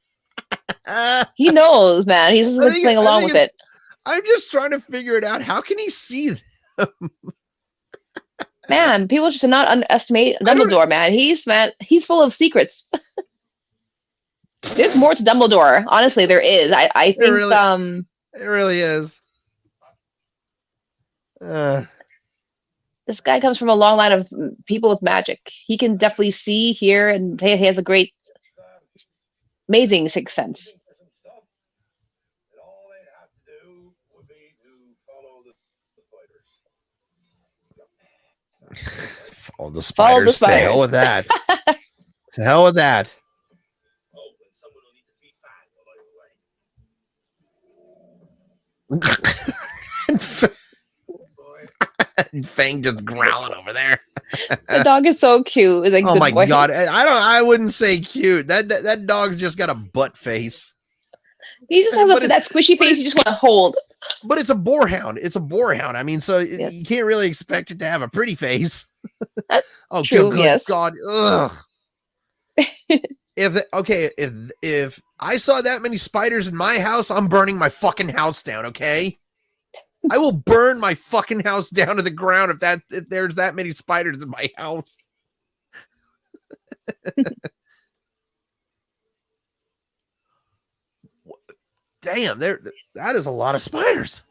He knows, man. He's just playing along with it. I'm just trying to figure it out. How can he see them? Man, people should not underestimate Dumbledore, man. He's full of secrets. There's more to Dumbledore. Honestly, there is. I think It really is. this guy comes from a long line of people with magic. He can definitely see, hear, and he has a great, amazing sixth sense. And all they have to do would be to follow the spiders. Follow the Follow the spiders. To hell spiders. with that. To hell with that. Oh, and someone will need to feed Fang boy. And Fang just growling over there. The dog is so cute. It's like, Oh good my boy. god! I wouldn't say cute. That dog just got a butt face. He just has that squishy face you just want to hold. But it's a boarhound. It's a boarhound. I mean, so Yes. you can't really expect it to have a pretty face. That's Oh, true, good yes. God! Ugh. If I saw that many spiders in my house, I'm burning my fucking house down. Okay, I will burn my fucking house down to the ground if there's that many spiders in my house. Damn, that is a lot of spiders.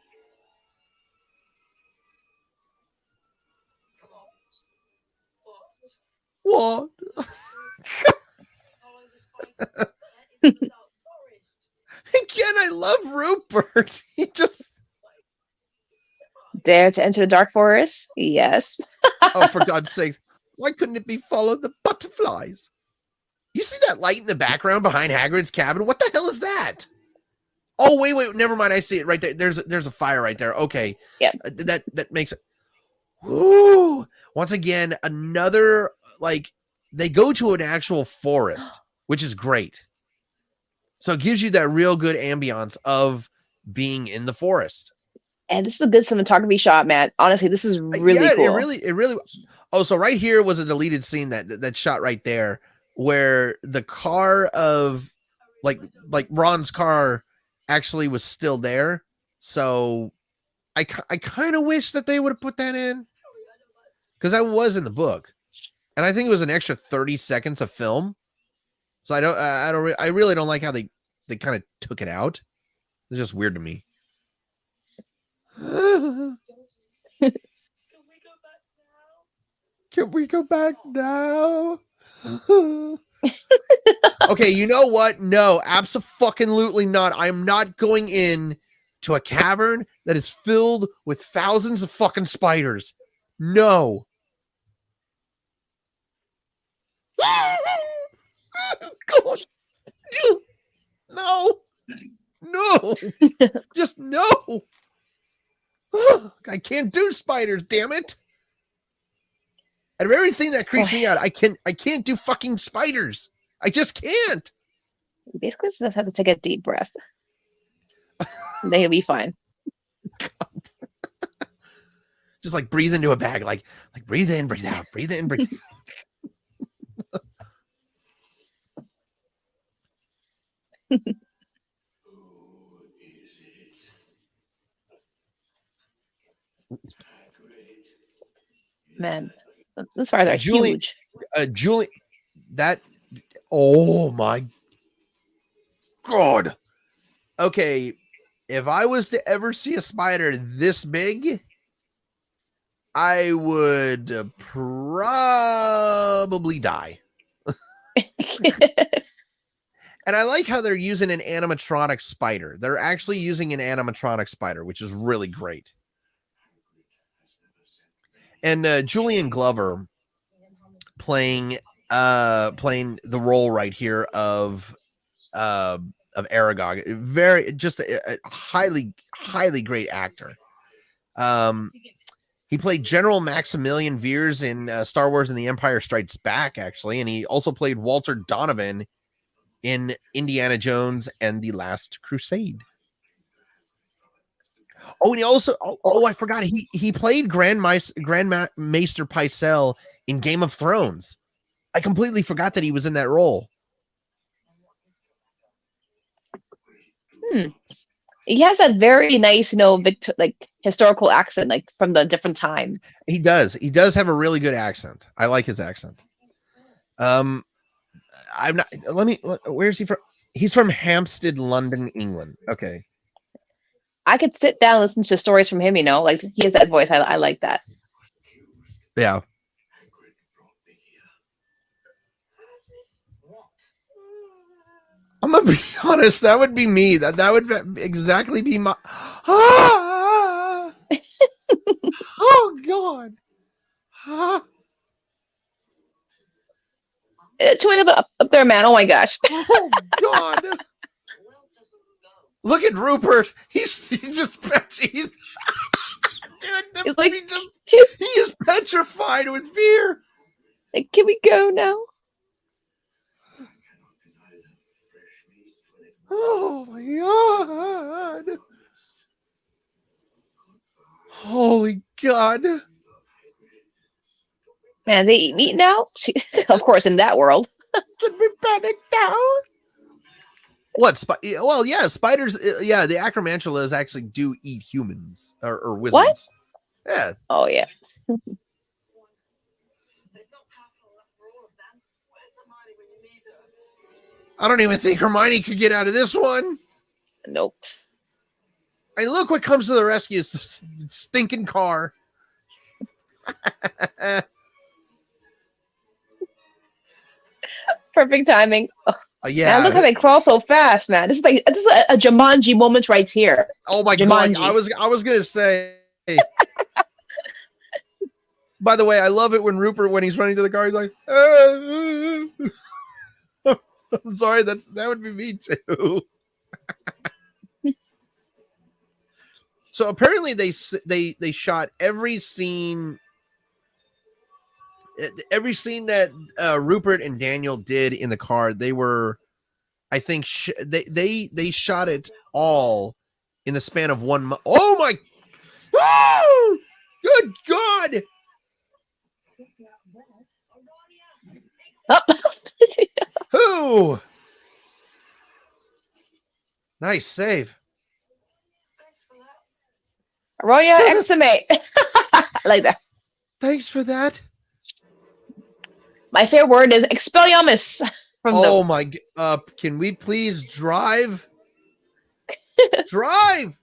What? Again, I love Rupert. He just Dare to enter the dark forest? Yes. oh, for God's sake, why couldn't it be follow the butterflies? You see that light in the background behind Hagrid's cabin? What the hell is that? Oh, wait, never mind. I see it right there. There's a fire right there. Okay. Yeah. That makes it. Woo! Once again, another, like, they go to an actual forest, which is great. So it gives you that real good ambiance of being in the forest. And this is a good cinematography shot, man. Honestly, this is really cool. It really. Oh, so right here was a deleted scene that shot right there, where the car of, like Ron's car, actually was still there. So I kind of wish that they would have put that in, because that was in the book, and I think it was an extra 30 seconds of film. So I really don't like how they kind of took it out. It's just weird to me. Can we go back now? Okay, you know what? No, abso-fucking-lutely not. I'm not going in to a cavern that is filled with thousands of fucking spiders. No. God. No. No. Just no. I can't do spiders, damn it. Out of everything that creeps me out, I can't do fucking spiders. I just can't. You basically just have to take a deep breath. Then you'll be fine. God. Just like breathe into a bag, like breathe in, breathe out, breathe in, breathe out. Man, those fires are huge. Julie, that, oh my God. Okay, if I was to ever see a spider this big, I would probably die. And I like how they're using an animatronic spider. They're actually using an animatronic spider, which is really great. And Julian Glover playing the role right here of Aragog. Very, just a highly great actor. He played General Maximilian Veers in Star Wars and The Empire Strikes Back, actually, and he also played Walter Donovan in Indiana Jones and The Last Crusade. Oh, and he also, I forgot, he played Grand Maester Pycelle in Game of Thrones. I completely forgot that he was in that role. He has a very nice, like historical accent, like from the different time. He does have a really good accent. I like his accent. I'm not. Let me. Where's he from? He's from Hampstead, London, England. Okay. I could sit down and listen to stories from him. Like he has that voice. I like that. Yeah. I'm gonna be honest. That would be me. That would exactly be my. Ah! Oh God. Ah! Twin up there, man. Oh my gosh. Oh God. Look at Rupert. He's just he's It's like, he is petrified with fear. like, can we go now? Oh my God. Holy God. Man, they eat meat now? Of course, in that world. Can we panic now? What? Well, yeah, spiders. Yeah, the acromantulas actually do eat humans or wizards. What? Yeah. Oh, yeah. I don't even think Hermione could get out of this one. Nope. And look what comes to the rescue. It's the stinking car. Perfect timing. Oh, Yeah. man, look how they crawl so fast, man. This is a Jumanji moment right here. Oh my Jumanji. God. I was gonna say. By the way, I love it when Rupert, when he's running to the car, he's like, I'm sorry, that would be me too. So apparently they shot every scene that Rupert and Daniel did in the car. They were, I think, they shot it all in the span of 1 month. Oh my! Oh, good God! Oh. Who? Nice save. Roya Exumate. Like that. Thanks for that. My favorite word is Expelliarmus. Oh my! Can we please drive? Drive!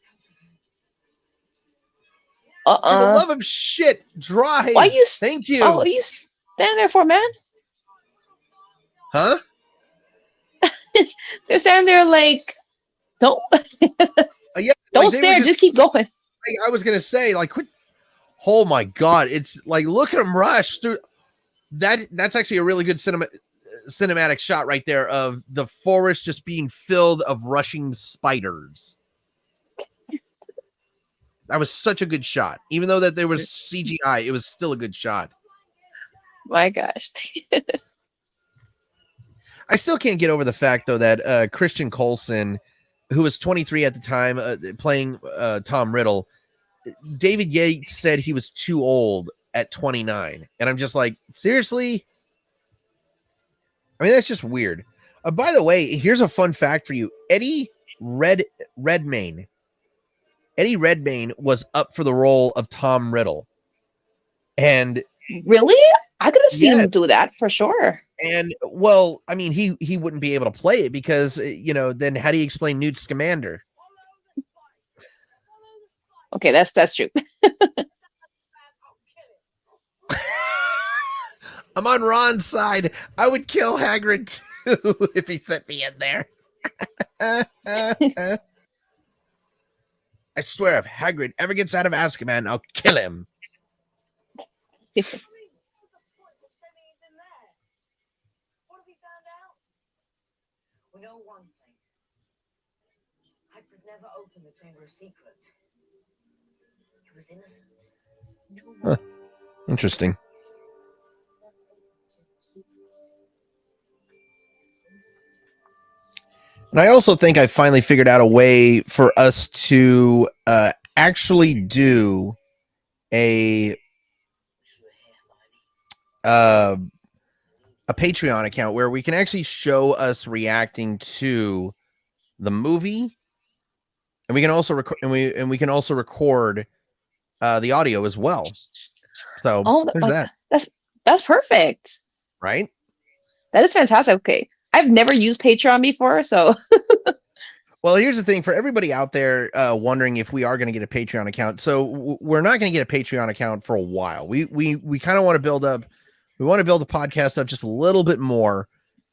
For the love of shit, drive! Why you? Thank you. Oh, what are you standing there for, man? Huh? They're standing there like, don't, Yeah, don't stare. Just keep going. I was gonna say, like, quit. Oh my God! It's like, look at him rush through. That's actually a really good cinematic shot right there of the forest just being filled of rushing spiders. That was such a good shot. Even though that there was CGI, it was still a good shot. My gosh. I still can't get over the fact, though, that Christian Coulson, who was 23 at the time, playing Tom Riddle, David Yates said he was too old at 29. And I'm just like, seriously? I mean, that's just weird. By the way, here's a fun fact for you. Eddie Redmayne was up for the role of Tom Riddle. And really? I could have seen him do that for sure. And well, I mean, he wouldn't be able to play it because, then how do you explain Newt Scamander? Okay, that's true. I'm on Ron's side. I would kill Hagrid too if he sent me in there. I swear, if Hagrid ever gets out of Azkaban, I'll kill him. We know one thing. Hagrid never opened the Chamber of Secrets. He was innocent. Huh. Interesting. And I also think I finally figured out a way for us to actually do a Patreon account where we can actually show us reacting to the movie, and we can also record we can also record the audio as well. So there's that. That's perfect. Right? That is fantastic. Okay. I've never used Patreon before, so Well, here's the thing for everybody out there wondering if we are going to get a Patreon account. So we're not going to get a Patreon account for a while. We kind of want to build up. We want to build the podcast up just a little bit more.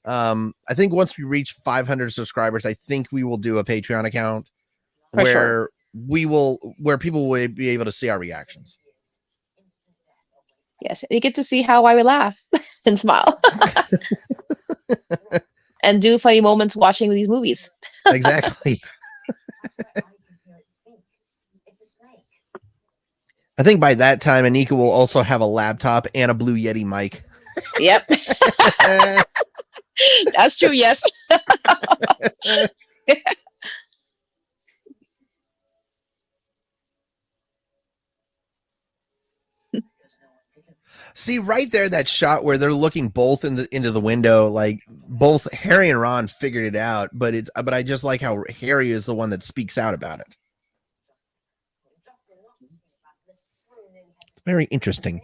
I think once we reach 500 subscribers, I think we will do a Patreon account For where sure. where people will be able to see our reactions. Yes. You get to see how I would laugh and smile. And do funny moments watching these movies. Exactly. I think by that time, Inika will also have a laptop and a Blue Yeti mic. Yep. That's true, yes. See right there, that shot where they're looking both into the window, like both Harry and Ron figured it out, but I just like how Harry is the one that speaks out about it. It's very interesting.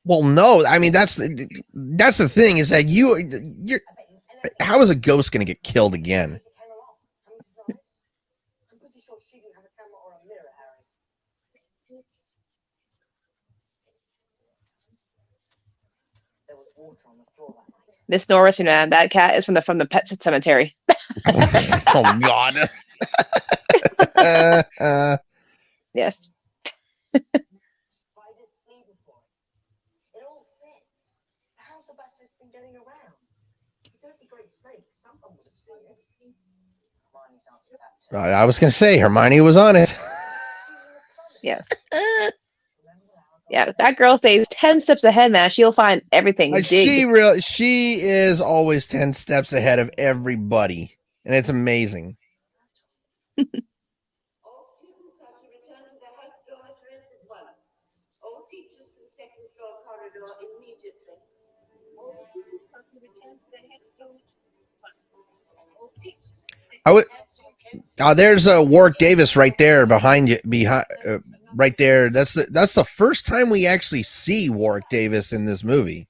Well, no, I mean that's the thing is that you're how is a ghost going to get killed again? Miss Norris, man, that cat is from the pet cemetery. Oh God. Yes. I was going to say Hermione was on it. Yes. Yeah, that girl stays 10 steps ahead, man. She'll find everything. She is always 10 steps ahead of everybody, and it's amazing. I would. There's a Warwick Davis right there behind you, right there. That's the first time we actually see Warwick Davis in this movie.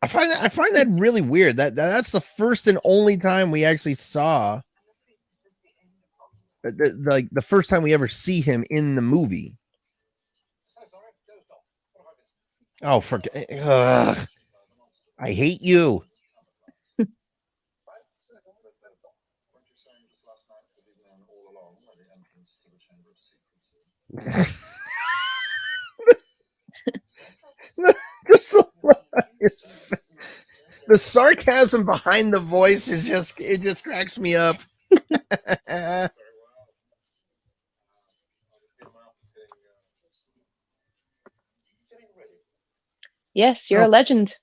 I find that really weird. That's the first and only time we actually saw. Like the first time we ever see him in the movie. Oh, I hate you. The sarcasm behind the voice is it just cracks me up. Yes, you're a legend.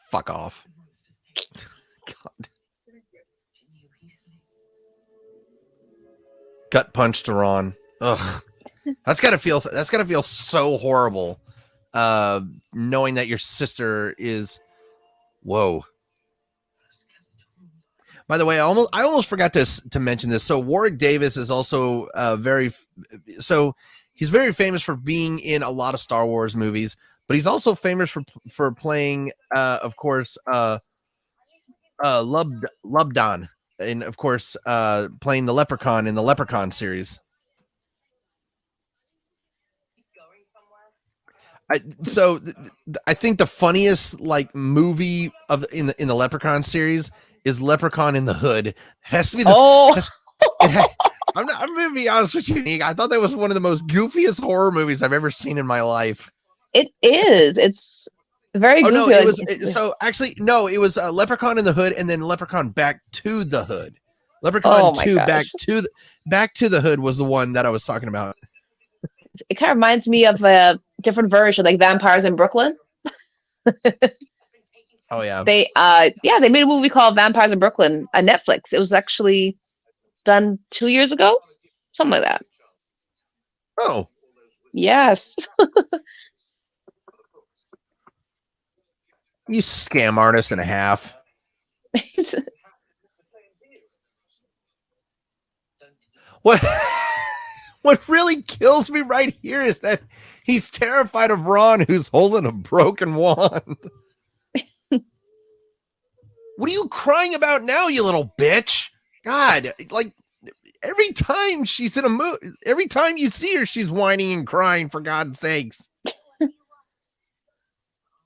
Fuck off. God. Gut punch to Ron. Ugh. That's gotta feel so horrible. Knowing that your sister is. Whoa. By the way, I almost forgot to mention this. So Warwick Davis is also he's very famous for being in a lot of Star Wars movies, but he's also famous for playing of course Lubdan, and of course playing the Leprechaun in the Leprechaun series. I think the funniest like movie in the Leprechaun series is Leprechaun in the Hood. It has to be I'm gonna be honest with you, Nick. I thought that was one of the most goofiest horror movies I've ever seen in my life. It is. It's very goofy. No, it was it was Leprechaun in the Hood and then Leprechaun Back to the Hood. Leprechaun 2 Back to the Hood was the one that I was talking about. It kind of reminds me of a different version, like Vampires in Brooklyn. Oh yeah. They made a movie called Vampires in Brooklyn on Netflix. It was actually done 2 years ago, something like that. Oh. Yes. You scam artist and a half. What? What really kills me right here is that he's terrified of Ron, who's holding a broken wand. What are you crying about now, you little bitch? God, like every time she's in a mood, every time you see her, she's whining and crying, for God's sakes.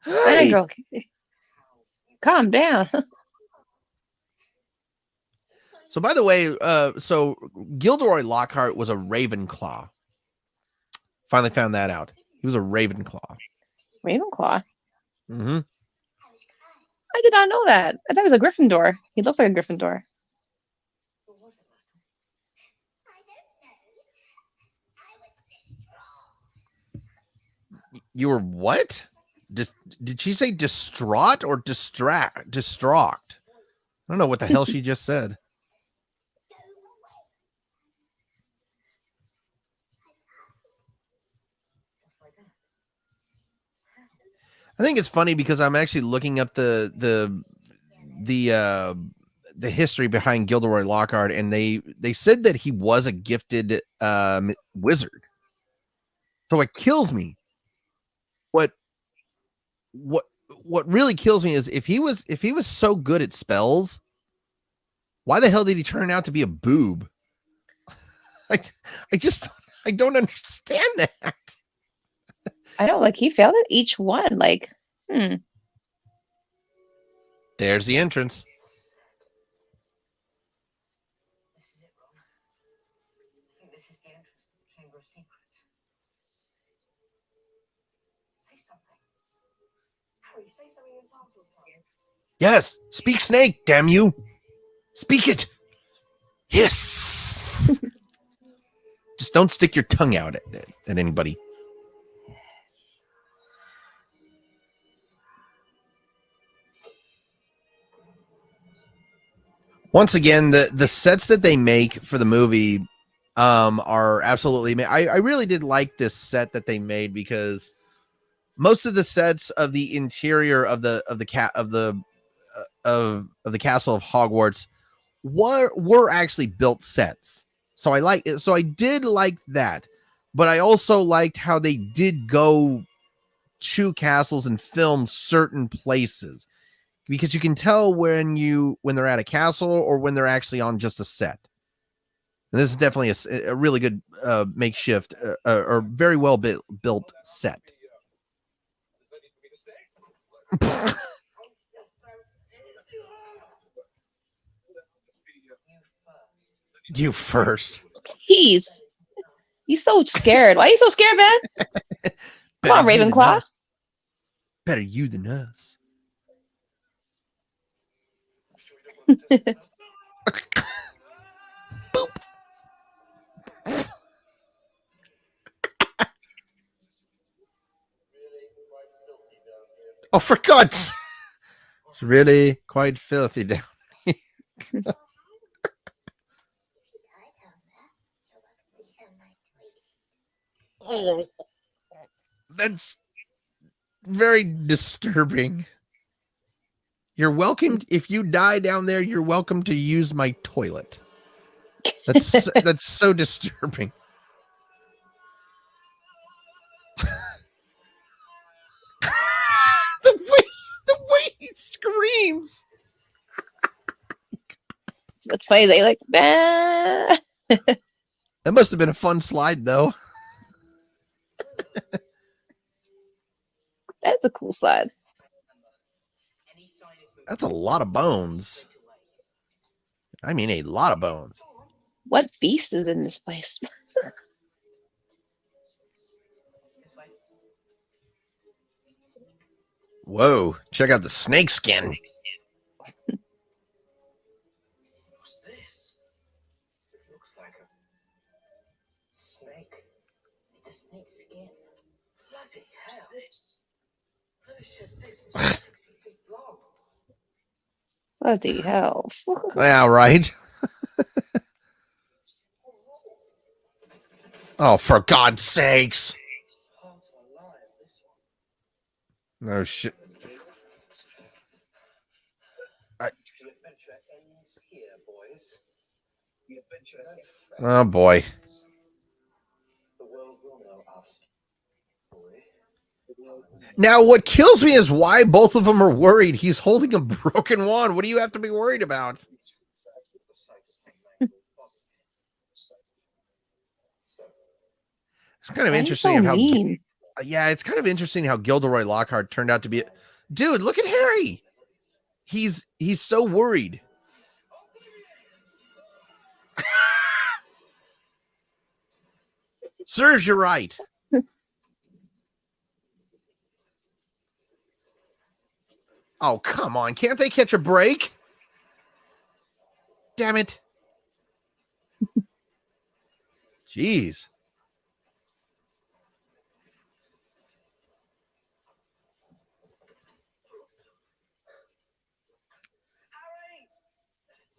Hey. Girl, calm down. So, by the way, so Gilderoy Lockhart was a Ravenclaw. Finally found that out. He was a Ravenclaw. Ravenclaw? Mm-hmm. I did not know that. I thought it was a Gryffindor. He looks like a Gryffindor. You were what? Did she say distraught or distraught? I don't know what the hell she just said. I think it's funny because I'm actually looking up the history behind Gilderoy Lockhart, and they said that he was a gifted wizard. So it kills me. What really kills me is if he was so good at spells, why the hell did he turn out to be a boob? I don't understand that. I know, like he failed at each one. Like, There's the entrance. This is it, Ron. I think this is the entrance to the Chamber of Secrets. Say something. Harry, say something in parcel time. Yes, speak snake, damn you. Speak it. Hiss. Just don't stick your tongue out at anybody. Once again, the sets that they make for the movie are absolutely. I really did like this set that they made because most of the sets of the interior of the castle of Hogwarts were actually built sets. So I did like that, but I also liked how they did go to castles and film certain places, because you can tell when they're at a castle or when they're actually on just a set. And this is definitely a really good makeshift or very well built set. You first. he's so scared. Why are you so scared, man? Come on, Ravenclaw. Better you than us. Boop. Oh, for God's sake. It's really quite filthy down here. Oh, that's very disturbing. You're welcome. If you die down there, you're welcome to use my toilet. That's so disturbing. the way he screams. It's funny. They like, bah. That must have been a fun slide, though. That's a cool slide. That's a lot of bones. I mean, a lot of bones. What beast is in this place? Whoa, check out the snake skin. What's this? It looks like a snake. It's a snake skin. Bloody hell. Who said this was 60 feet long? Bloody hell. Yeah, right. Oh, for God's sakes. Hard to alive, this one. Oh, shit. The adventure ends here, boys. The adventure ends. Oh, boy. Now, what kills me is why both of them are worried. He's holding a broken wand. What do you have to be worried about? It's kind of Why are you interesting so of how. mean? Yeah, it's kind of interesting how Gilderoy Lockhart turned out to be. Dude, look at Harry. He's so worried. Serves you right. Oh, come on. Can't they catch a break? Damn it. Jeez.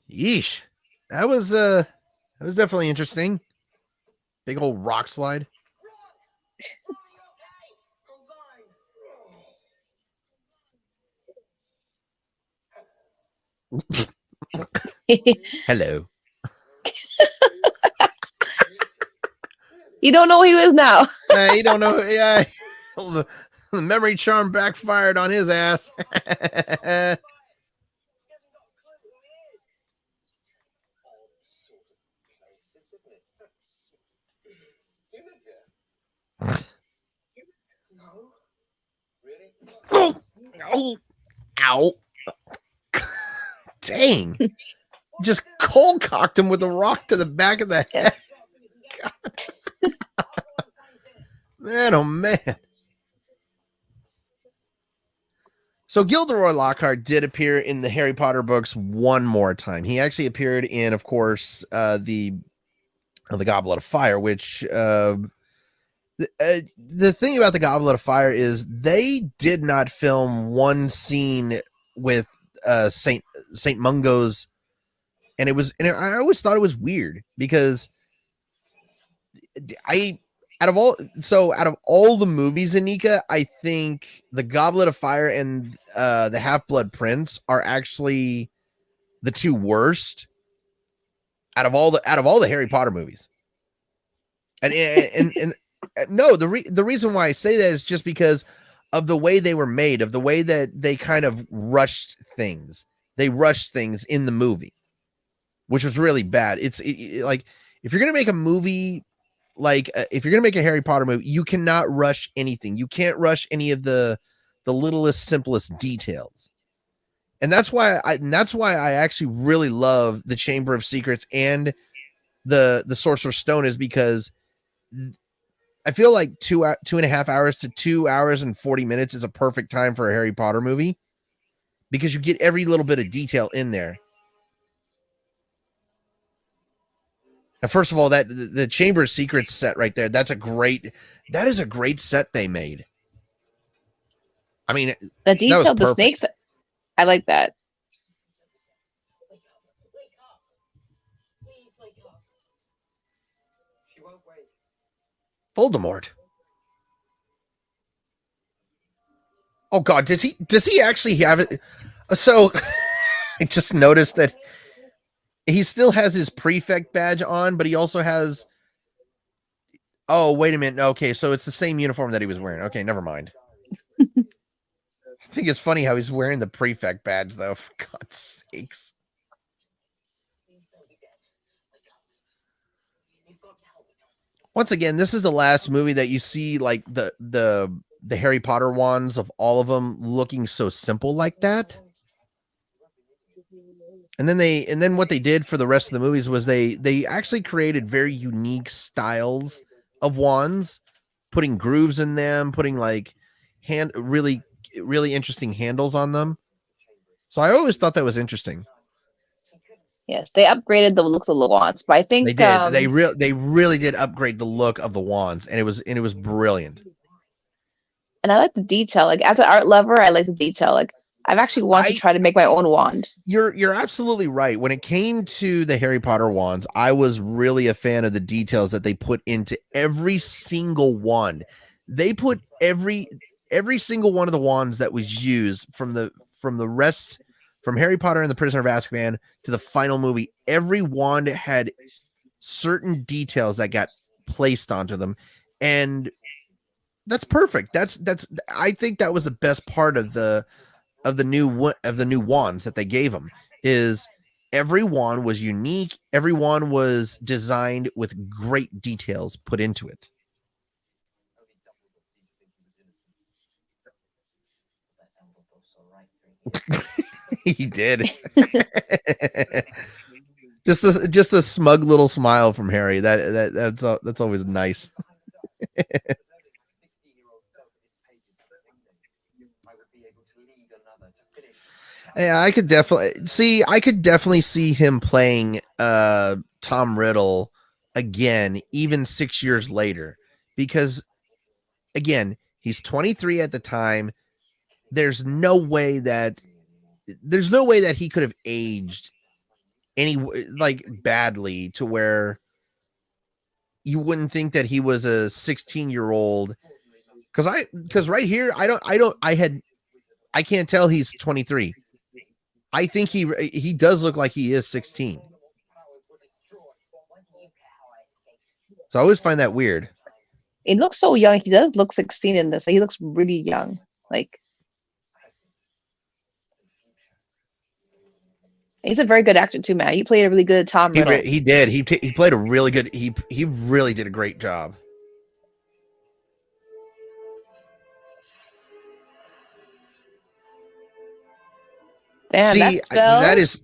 Yeesh. That was definitely interesting. Big old rock slide. Hello. You don't know who he is now. You don't know. Yeah, the memory charm backfired on his ass. Oh, oh, ow. Dang. Just cold cocked him with a rock to the back of the head. Man, oh man. So Gilderoy Lockhart did appear in the Harry Potter books one more time. He actually appeared in, of course, the Goblet of Fire, which the thing about the Goblet of Fire is they did not film one scene with Saint Mungo's, and I always thought it was weird because out of all the movies, Inika, I think the Goblet of Fire and the Half-Blood Prince are actually the two worst out of all the Harry Potter movies. And no, the reason why I say that is just because of the way they were made, of the way that they kind of rushed things. They rushed things in the movie, which was really bad. It's like if you're gonna make a movie. Like if you're gonna make a Harry Potter movie, you cannot rush anything. You can't rush any of the littlest, simplest details, and that's why I actually really love the Chamber of Secrets and the Sorcerer's Stone, is because I feel like 2.5 hours to 2 hours and 40 minutes is a perfect time for a Harry Potter movie because you get every little bit of detail in there. And first of all, that the Chamber of Secrets set right there, that is a great set they made. I mean, The detail of the snakes, I like that. Wake up. Please wake up. She won't wake. Voldemort. Oh God, does he actually have it? So I just noticed that he still has his prefect badge on, but he also has. Oh, wait a minute. Okay, so it's the same uniform that he was wearing. Okay, never mind. I think it's funny how he's wearing the prefect badge, though. For God's sakes. Once again, this is the last movie that you see like the Harry Potter wands of all of them looking so simple like that. And then what they did for the rest of the movies was they actually created very unique styles of wands, putting grooves in them, putting like really interesting handles on them. So I always thought that was interesting. Yes, they upgraded the look of the wands, but I think they did. They really did upgrade the look of the wands, and it was brilliant. And I like the detail. Like as an art lover, I like the detail. Like I've actually wanted to try to make my own wand. You're absolutely right. When it came to the Harry Potter wands, I was really a fan of the details that they put into every single wand. They put every single one of the wands that was used from Harry Potter and the Prisoner of Azkaban to the final movie. Every wand had certain details that got placed onto them, and That's perfect. That's I think that was the best part of the new wands that they gave him is every wand was unique. Every wand was designed with great details put into it. He did. just a smug little smile from Harry. That's always nice. Yeah, I could definitely see him playing Tom Riddle again, even 6 years later, because again, he's 23 at the time. There's no way that he could have aged any like badly to where you wouldn't think that he was a 16-year-old. Because right here, I can't tell he's 23. I think he does look like he is 16. So I always find that weird. He looks so young. He does look 16 in this. He looks really young. Like, he's a very good actor too, man. He played a really good Tom Riddle. He did. He played a really good. He really did a great job. Man, see, that is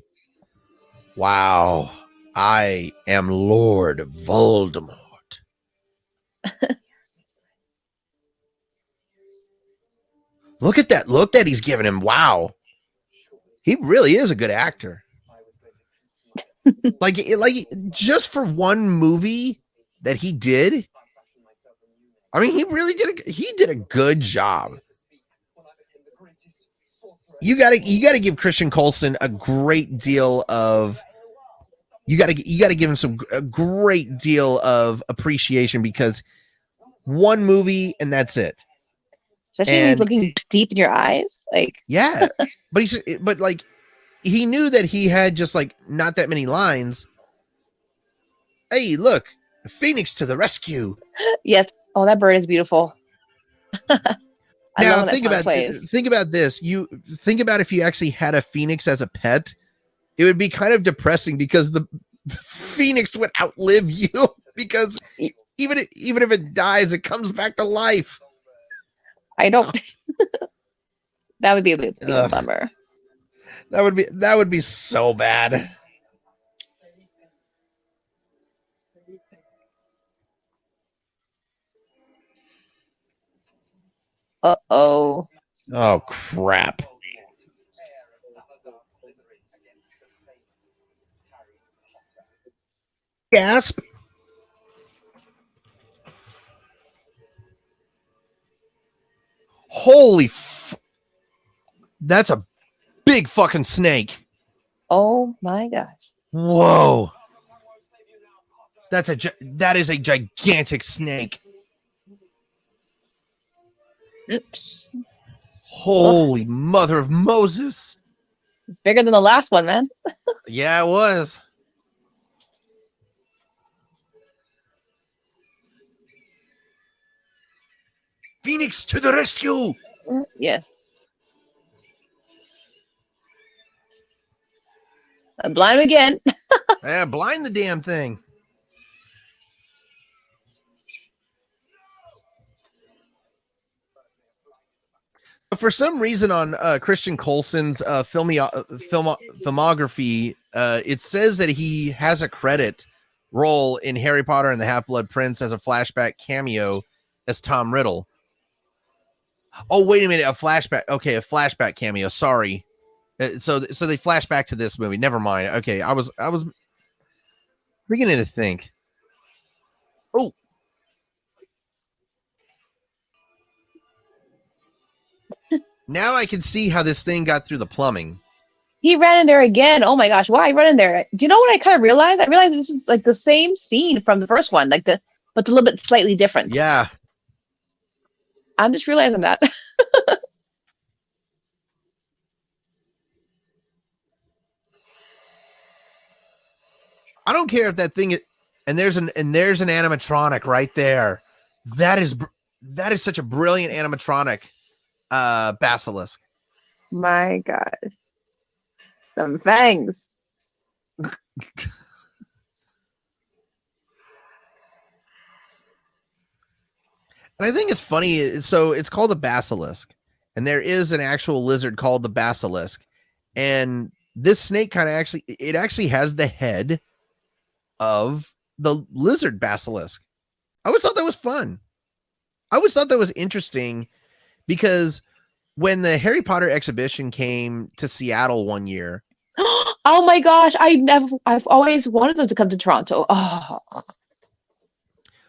wow. I am Lord Voldemort. Look at that look that he's giving him. Wow. He really is a good actor. like just for one movie that he did, I mean, he really did a good job. You gotta give Christian Coulson a great deal of you gotta give him a great deal of appreciation, because one movie and that's it. Especially when he's looking deep in your eyes, like yeah. But like he knew that he had just like not that many lines. Hey, look, Phoenix to the rescue. Yes. Oh, that bird is beautiful. Now think about this. You think about if you actually had a phoenix as a pet, it would be kind of depressing because the phoenix would outlive you, because even if it dies, it comes back to life. I don't. That would be a bummer. That would be so bad. Uh-oh. Oh, crap. Gasp. Holy that's a big fucking snake. Oh my gosh. Whoa. That is a gigantic snake. Oops. Holy mother of Moses. It's bigger than the last one, man. Yeah, it was. Phoenix to the rescue. Yes. I'm blind again. Yeah, blind the damn thing. For some reason on Christian Coulson's filmography, it says that he has a credit role in Harry Potter and the Half-Blood Prince as a flashback cameo as Tom Riddle. Oh, wait a minute, a flashback. Okay, a flashback cameo. Sorry. So they flash back to this movie. Never mind. Okay, I was beginning to think. Oh. Now I can see how this thing got through the plumbing. He ran in there again. Oh my gosh, why he ran in there? Do you know what I kind of realized? I realized this is like the same scene from the first one, but a little bit slightly different. Yeah. I'm just realizing that. I don't care if that thing is, and there's an animatronic right there. That is that is such a brilliant animatronic basilisk. My God. Some fangs. And I think it's funny. So it's called the basilisk, and there is an actual lizard called the basilisk. And this snake kind of actually has the head of the lizard basilisk. I always thought that was fun. I always thought that was interesting because when the Harry Potter exhibition came to Seattle one year. Oh my gosh, I've always wanted them to come to Toronto. Oh.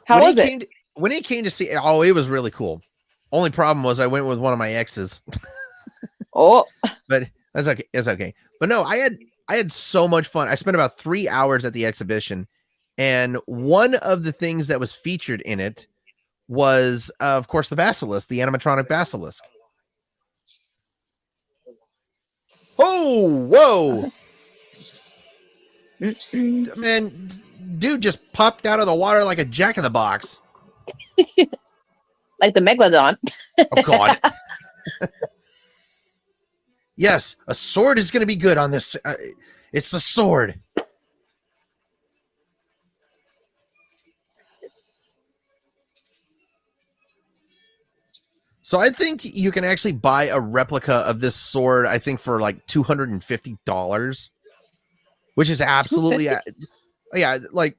How was it? When it came to see, oh, it was really cool. Only problem was I went with one of my exes. Oh, but that's okay. It's okay. But no, I had so much fun. I spent about 3 hours at the exhibition, and one of the things that was featured in it was, of course, the basilisk, the animatronic basilisk. Oh, whoa! Man, dude just popped out of the water like a jack-in-the-box. Like the Megalodon. Oh, God. Yes, a sword is going to be good on this. It's the sword. So I think you can actually buy a replica of this sword, I think, for like $250, which is absolutely, yeah, like,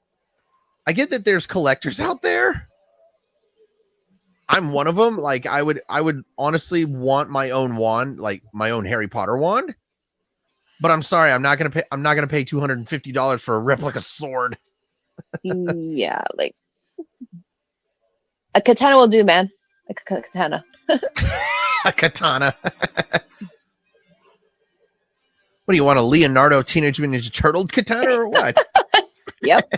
I get that there's collectors out there. I'm one of them. Like, I would honestly want my own wand, like my own Harry Potter wand. But I'm sorry, I'm not gonna pay $250 for a replica sword. Yeah, like a katana will do, man. Like a katana. A katana. What do you want, a Leonardo Teenage Mutant Ninja Turtle katana or what? Yep.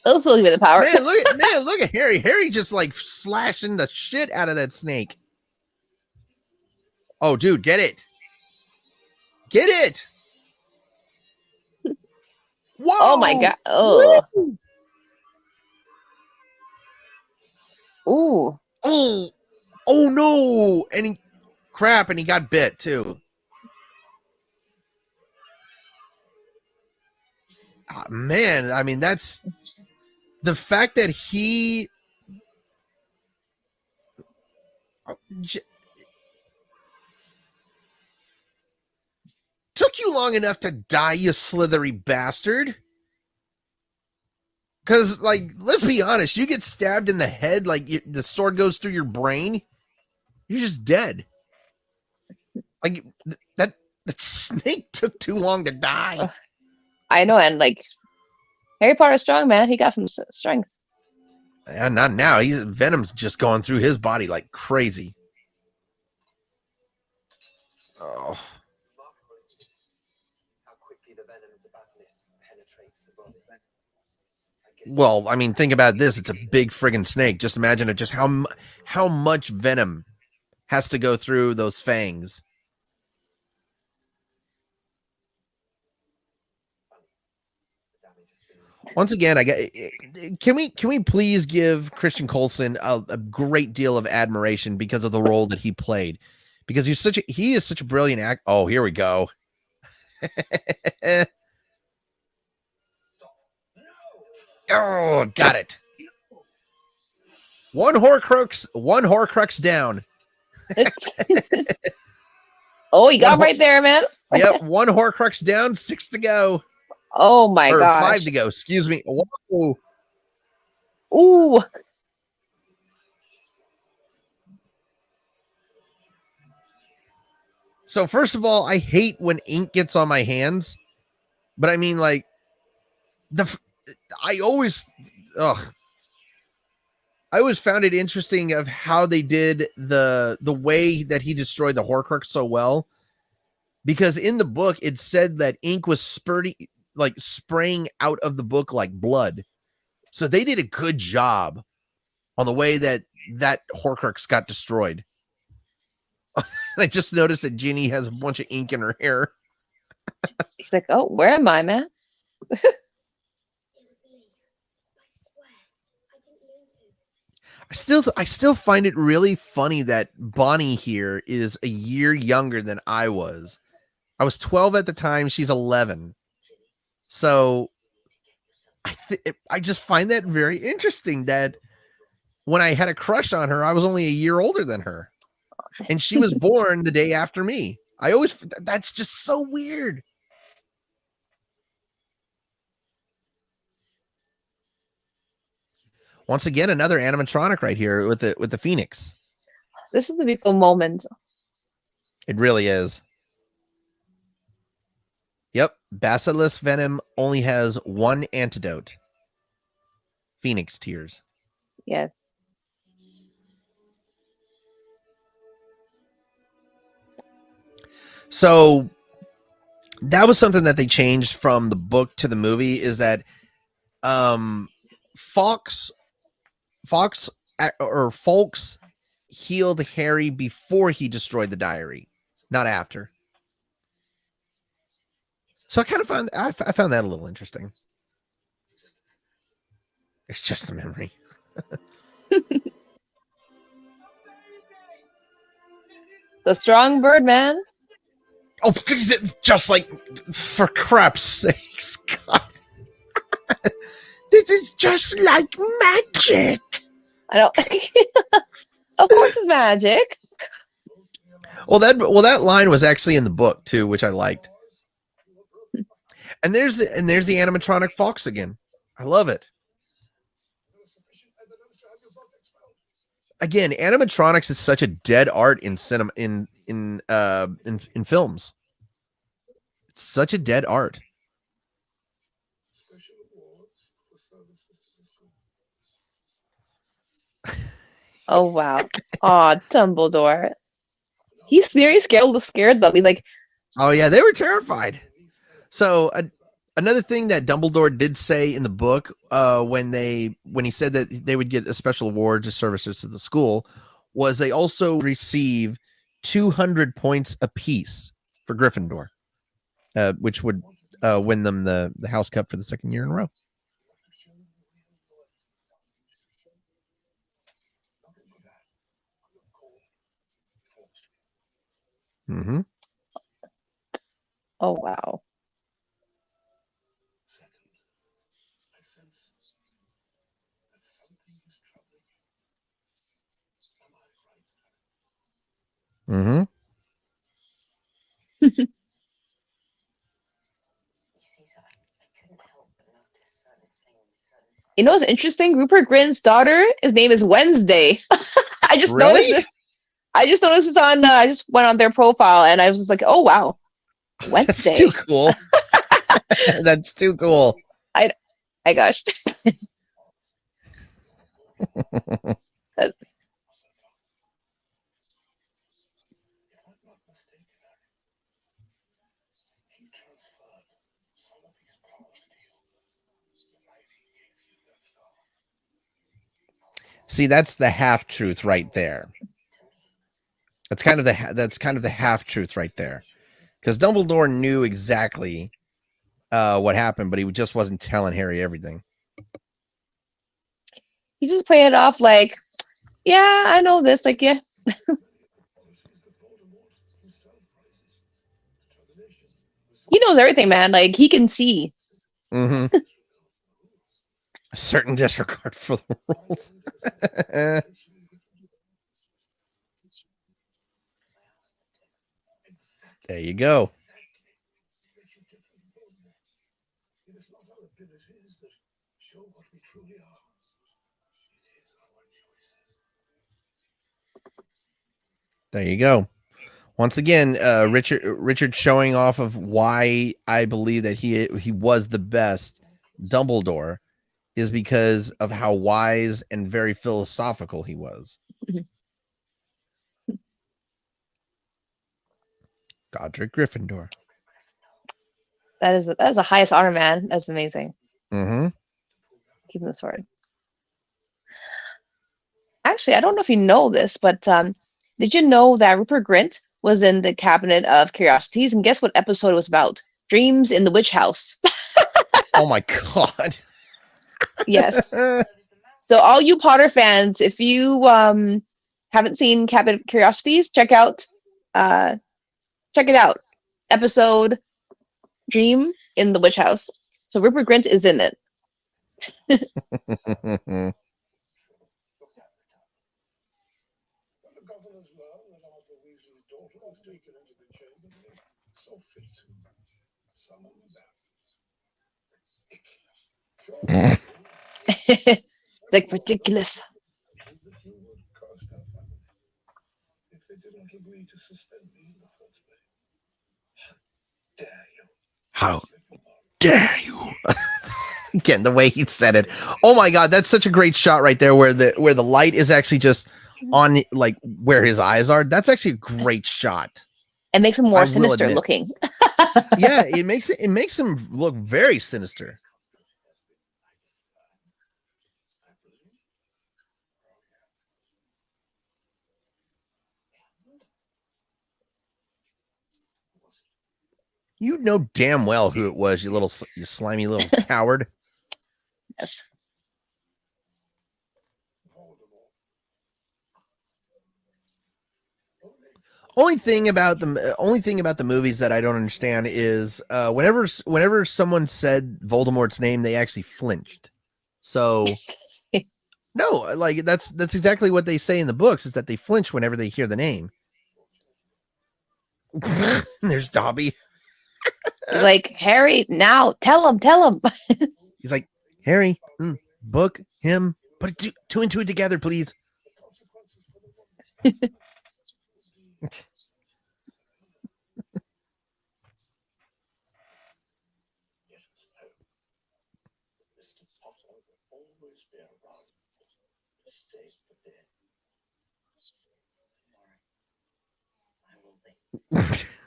Also give it the power. Man, look at Harry. Harry just like slashing the shit out of that snake. Oh, dude, get it. Get it. Whoa. Oh my God. Oh. Ooh. Oh no. And he got bit too. Man, I mean, that's the fact that he took you long enough to die, you slithery bastard. Because, like, let's be honest, you get stabbed in the head, like the sword goes through your brain, you're just dead. Like, that snake took too long to die. I know, and like Harry Potter's strong, man. He got some strength. And not now. Venom's just going through his body like crazy. Oh. How quickly the venom of the basilisk penetrates the body. Well, I mean, think about this. It's a big friggin' snake. Just imagine just how much venom has to go through those fangs. Once again, can we please give Christian Coulson a great deal of admiration because of the role that he played, because he is such a brilliant actor. Oh, here we go. Oh, got it. One Horcrux down. Oh, you got him right there, man. Yep, one Horcrux down, 6 to go. Oh my god. 5 to go, excuse me. Whoa. Ooh. So first of all, I hate when ink gets on my hands, but I mean, like, I always found it interesting of how they did the way that he destroyed the Horcrux so well, because in the book it said that ink was spraying out of the book like blood. So they did a good job on the way that Horcrux got destroyed. I just noticed that Ginny has a bunch of ink in her hair. He's like, oh, where am I, man? It was me. I swear, I didn't mean to. I still find it really funny that Bonnie here is a year younger than I was. I was 12 at the time. She's 11. So I just find that very interesting that when I had a crush on her, I was only a year older than her. And she was born the day after me. That's just so weird. Once again, another animatronic right here with the Phoenix. This is a beautiful moment. It really is. Yep. Basilisk venom only has one antidote. Phoenix tears. Yes. So that was something that they changed from the book to the movie, is that Folks healed Harry before he destroyed the diary, not after. So I kind of found that a little interesting. It's just a memory. The strong bird, man. Oh, just like, for crap's sakes, God. This is just like magic. I don't. Of course, it's magic. Well, that line was actually in the book too, which I liked. And there's the animatronic fox again. I love it. Again, animatronics is such a dead art in cinema, in films. It's such a dead art. Oh wow. Oh, Dumbledore. He's very scared though. He's like, oh yeah, they were terrified. So another thing that Dumbledore did say in the book, when he said that they would get a special award to services to the school, was they also receive 200 points apiece for Gryffindor, which would win them the House Cup for the second year in a row. Mm-hmm. oh wow. Mm-hmm. You see, so I couldn't help but notice certain things. You know what's interesting? Rupert Grint's daughter, his name is Wednesday. I just Really? noticed this. I just noticed this on. I just went on their profile and I was just like, oh wow, Wednesday. That's too cool. That's too cool. My gosh. See, that's the half truth right there. That's kind of the half truth right there, because Dumbledore knew exactly what happened, but he just wasn't telling Harry everything. He just played it off like, yeah, I know this. Like, yeah. He knows everything, man. Like, he can see. Mm-hmm. A certain disregard for the rules. There you go. There you go. Once again, Richard showing off of why I believe that he was the best Dumbledore is because of how wise and very philosophical he was. Godric Gryffindor. That is the highest honor, man. That's amazing. Mm-hmm. Keeping the sword. Actually, I don't know if you know this, but did you know that Rupert Grint was in the Cabinet of Curiosities? And guess what episode it was about? Dreams in the Witch House. Oh my God. Yes. So all you Potter fans, if you haven't seen Cabinet of Curiosities, check it out. Episode Dream in the Witch House. So Rupert Grint is in it. When the governors learned that Arthur Weasley's daughter was taken into the chamber, they saw fit to summon me back. Ridiculous. Like ridiculous. That you would curse their family if they did not agree to suspend me in the first place. Dare you? How dare you? Again, the way he said it. Oh my god, that's such a great shot right there where the light is actually just on like where his eyes are. That's actually a great shot. It makes him more sinister looking. Yeah, it makes him look very sinister. You know damn well who it was, you slimy little coward. Yes. Only thing about the movies that I don't understand is whenever someone said Voldemort's name, they actually flinched. So no, like that's exactly what they say in the books, is that they flinch whenever they hear the name. There's Dobby. He's like, Harry, now tell him. He's like, Harry, book him, put two and two together, please.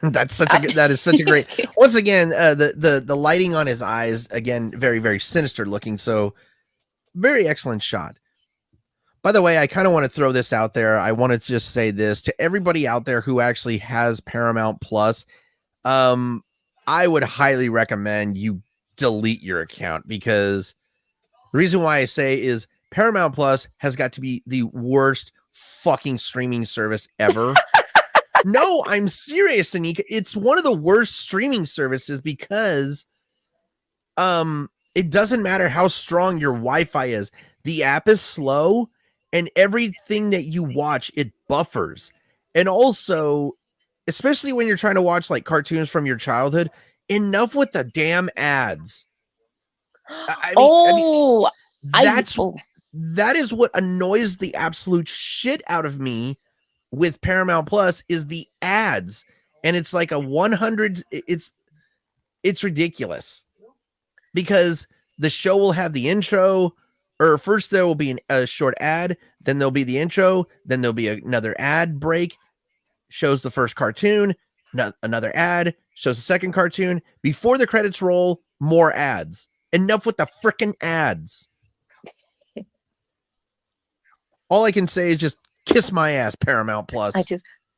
That is such a great. Once again, the lighting on his eyes, again, very, very sinister looking. So very excellent shot. By the way, I kind of want to throw this out there. I want to just say this to everybody out there who actually has Paramount Plus. I would highly recommend you delete your account, because the reason why I say is Paramount Plus has got to be the worst fucking streaming service ever. No, I'm serious, Anika. It's one of the worst streaming services because it doesn't matter how strong your Wi-Fi is. The app is slow, and everything that you watch, it buffers. And also, especially when you're trying to watch like cartoons from your childhood, enough with the damn ads. That is what annoys the absolute shit out of me with Paramount Plus, is the ads. And it's like a 100, it's ridiculous, because the show will have the intro, or first there will be a short ad, then there'll be the intro, then there'll be another ad break, shows the first cartoon, another ad, shows the second cartoon. Before the credits roll, more ads. Enough with the freaking ads. All I can say is just kiss my ass, Paramount Plus.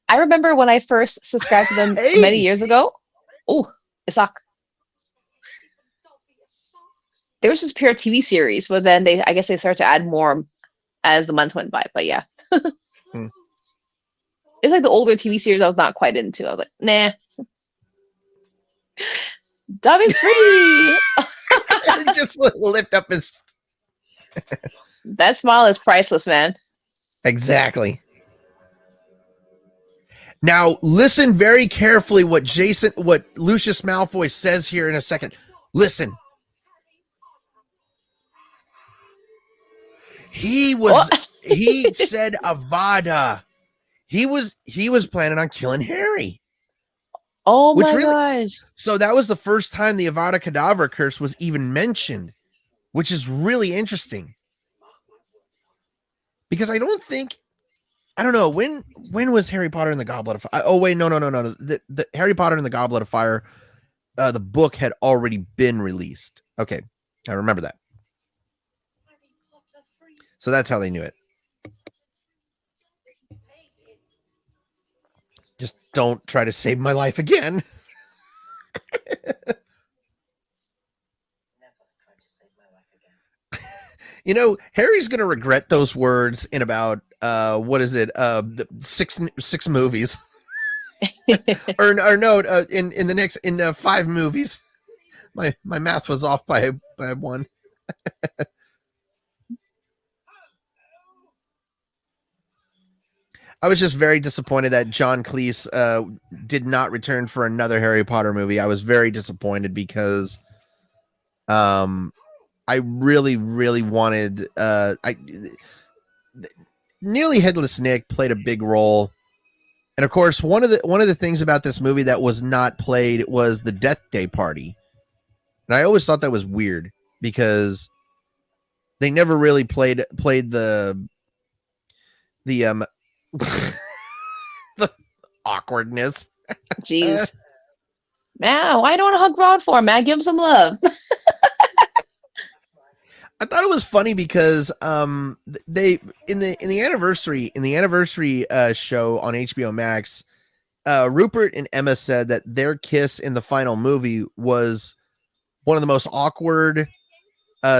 I remember when I first subscribed to them many years ago. Oh, Isaac. There was just pure TV series, but then I guess they started to add more as the months went by. But yeah. It's like the older TV series I was not quite into. I was like, nah. Dobby's free. Just lift up his. That smile is priceless, man. Exactly. Now listen very carefully what Lucius Malfoy says here in a second. Listen. He said Avada. He was planning on killing Harry. Oh my gosh. So that was the first time the Avada Kedavra curse was even mentioned, which is really interesting. Because I don't know, when was Harry Potter and the Goblet of Fire? Oh wait, no. The Harry Potter and the Goblet of Fire, the book had already been released. Okay, I remember that. So that's how they knew it. Just don't try to save my life again. You know, Harry's gonna regret those words in about what is it? Six movies, or no, in the next 5 movies. My math was off by one. I was just very disappointed that John Cleese did not return for another Harry Potter movie. I was very disappointed because I really, really wanted Nearly Headless Nick played a big role. And of course, one of the things about this movie that was not played was the Death Day party. And I always thought that was weird because they never really played the the awkwardness. Jeez. Man, why don't I hug Rod for, man? Give him some love. I thought it was funny because they in the anniversary show on HBO Max, Rupert and Emma said that their kiss in the final movie was one of the most awkward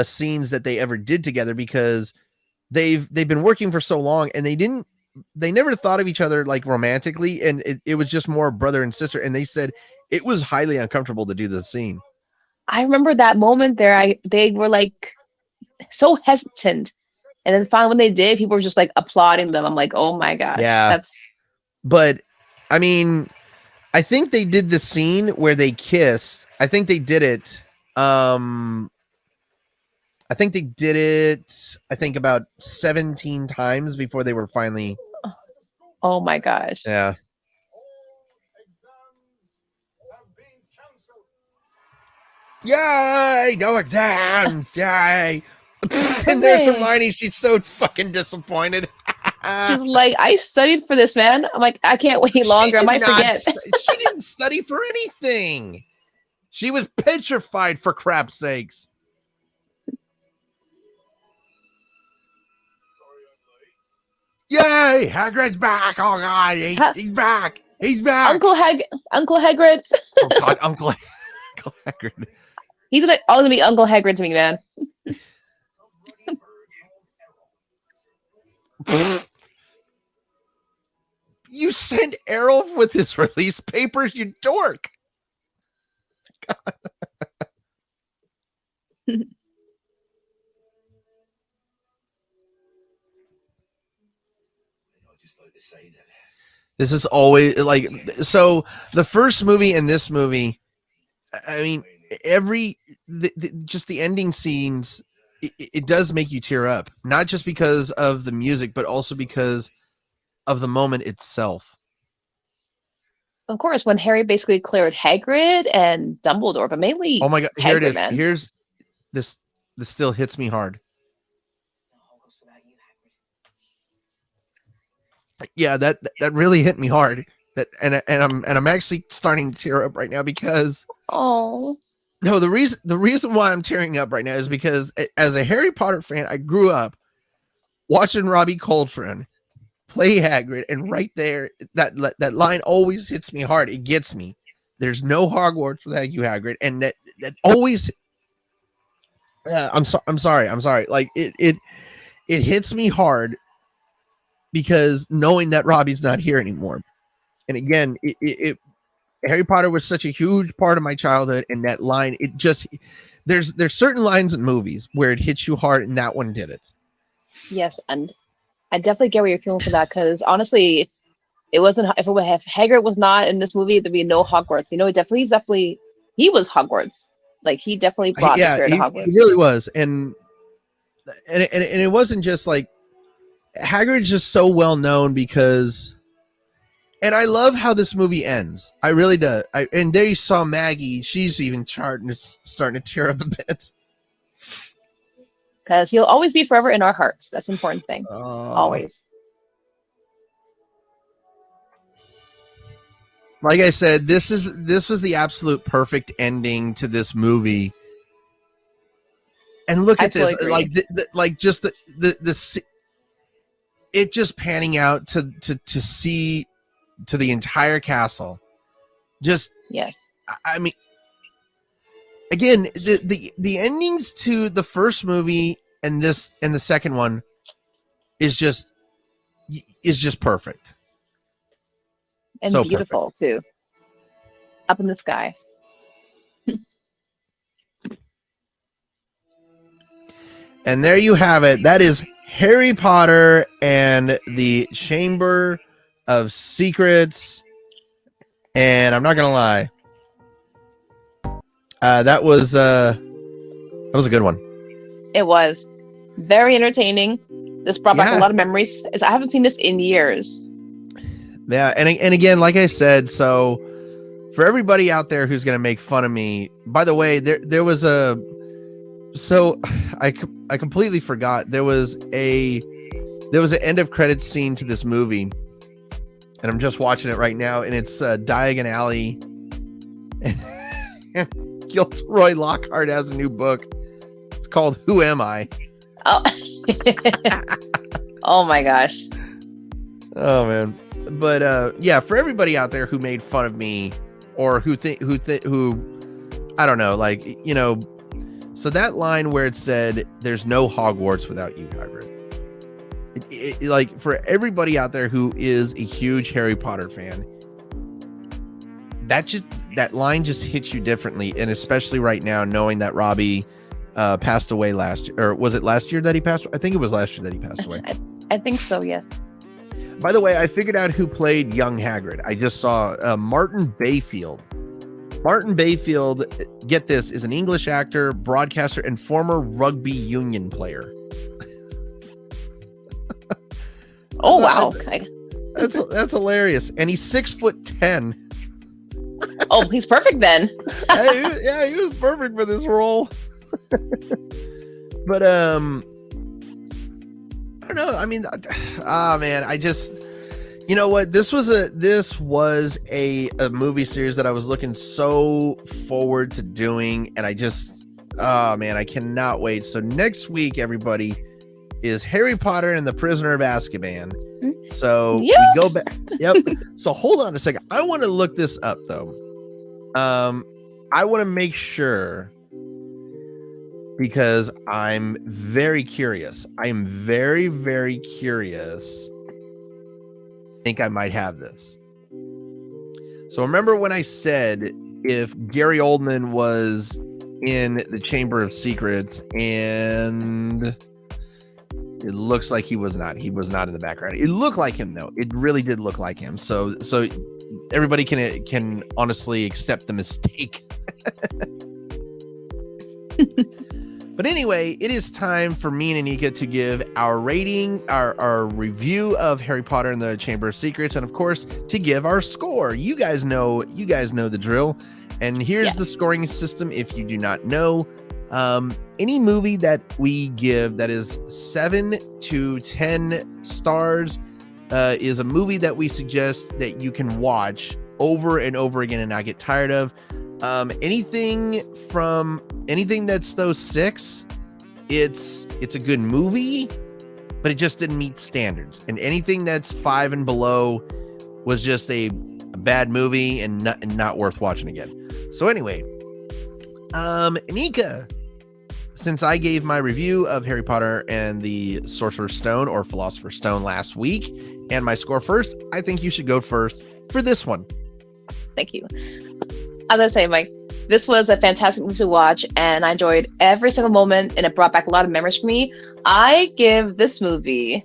scenes that they ever did together because they've been working for so long and they never thought of each other like romantically, and it was just more brother and sister, and they said it was highly uncomfortable to do the scene. I remember that moment there. They were like so hesitant, and then finally when they did, people were just like applauding them. I'm like, oh my gosh. Yeah. But I mean, I think they did the scene where they kissed. I think they did it. I think about 17 times before they were finally. Oh my gosh. Yeah. Yay! No exams! Yay! And there's Hermione. She's so fucking disappointed. She's like, I studied for this, man. I'm like, I can't wait longer. I might forget. She didn't study for anything. She was petrified, for crap's sakes. Yay! Hagrid's back! Oh god, he's back! He's back! Uncle Hagrid. Oh god, Uncle Hagrid. He's gonna be Uncle Hagrid to me, man. You sent Errol with his release papers, you dork. God. This is always like, so the first movie and this movie, I mean, just the ending scenes, it does make you tear up, not just because of the music, but also because of the moment itself. Of course, when Harry basically cleared Hagrid and Dumbledore, but mainly oh my god, Hagrid, here it is. man. Here's this still hits me hard. Yeah, that really hit me hard. That and I'm actually starting to tear up right now because oh no, the reason why I'm tearing up right now is because as a Harry Potter fan, I grew up watching Robbie Coltrane play Hagrid, and right there, that line always hits me hard. It gets me. There's no Hogwarts without you, Hagrid, and that always. I'm sorry. Like it hits me hard because knowing that Robbie's not here anymore, and again, Harry Potter was such a huge part of my childhood, and that line, it just there's certain lines in movies where it hits you hard, and that one did it. Yes, and I definitely get what you're feeling for that, because honestly, if Hagrid was not in this movie, there'd be no Hogwarts. You know, definitely he was Hogwarts. Like, he definitely brought the spirit of Hogwarts. He really was, and it wasn't just like Hagrid's just so well known because. And I love how this movie ends. I really do. And there you saw Maggie. She's even starting to tear up a bit. Because he'll always be forever in our hearts. That's the important thing. Always. Like I said, this was the absolute perfect ending to this movie. And look at this, like just the it just panning out to see. To the entire castle. Just yes. I mean, again, the endings to the first movie and the second one is just perfect. And So beautiful too. Up in the sky. And there you have it. That is Harry Potter and the Chamber of Secrets. And I'm not gonna lie, that was a good one. It was very entertaining. This brought back a Yeah. lot of memories. I haven't seen this in years. Yeah, and again, like I said, so for everybody out there who's gonna make fun of me, by the way, there was a. So I completely forgot there was an end of credits scene to this movie, and I'm just watching it right now, and it's Diagon Alley, and Gilderoy Lockhart has a new book. It's called Who Am I? Oh, oh my gosh. Oh man, but yeah, for everybody out there who made fun of me or who I don't know, like, you know. So that line where it said, "There's no Hogwarts without you, Hagrid." Like, for everybody out there who is a huge Harry Potter fan, that line just hits you differently, and especially right now, knowing that Robbie passed away last year, or was it last year that he passed? I think it was last year that he passed away. I think so. Yes. By the way, I figured out who played young Hagrid. I just saw Martin Bayfield. Martin Bayfield, get this, is an English actor, broadcaster, and former rugby union player. Oh wow! That's hilarious, and he's 6'10". Oh, he's perfect then. Yeah, he was perfect for this role. But I don't know. I mean, man, I just. You know what? This was a movie series that I was looking so forward to doing, and I just, man, I cannot wait. So next week, everybody, is Harry Potter and the Prisoner of Azkaban. So yeah. We go back. Yep. So hold on a second. I want to look this up though. I want to make sure, because I'm very curious. I am very, very curious. Think I might have this. So remember when I said if Gary Oldman was in the Chamber of Secrets, and it looks like he was not in the background. It looked like him though. It really did look like him. So everybody can honestly accept the mistake. But anyway, it is time for me and Inika to give our rating, our review of Harry Potter and the Chamber of Secrets, and of course, to give our score. You guys know the drill. And here's the scoring system if you do not know. Any movie that we give that is 7 to 10 stars is a movie that we suggest that you can watch over and over again and not get tired of. Anything that's those 6, it's a good movie, but it just didn't meet standards. And anything that's 5 and below was just a bad movie and not worth watching again. So anyway, Inika, since I gave my review of Harry Potter and the Sorcerer's Stone or Philosopher's Stone last week and my score first, I think you should go first for this one. Thank you. As I say, Mike, this was a fantastic movie to watch, and I enjoyed every single moment, and it brought back a lot of memories for me. I give this movie,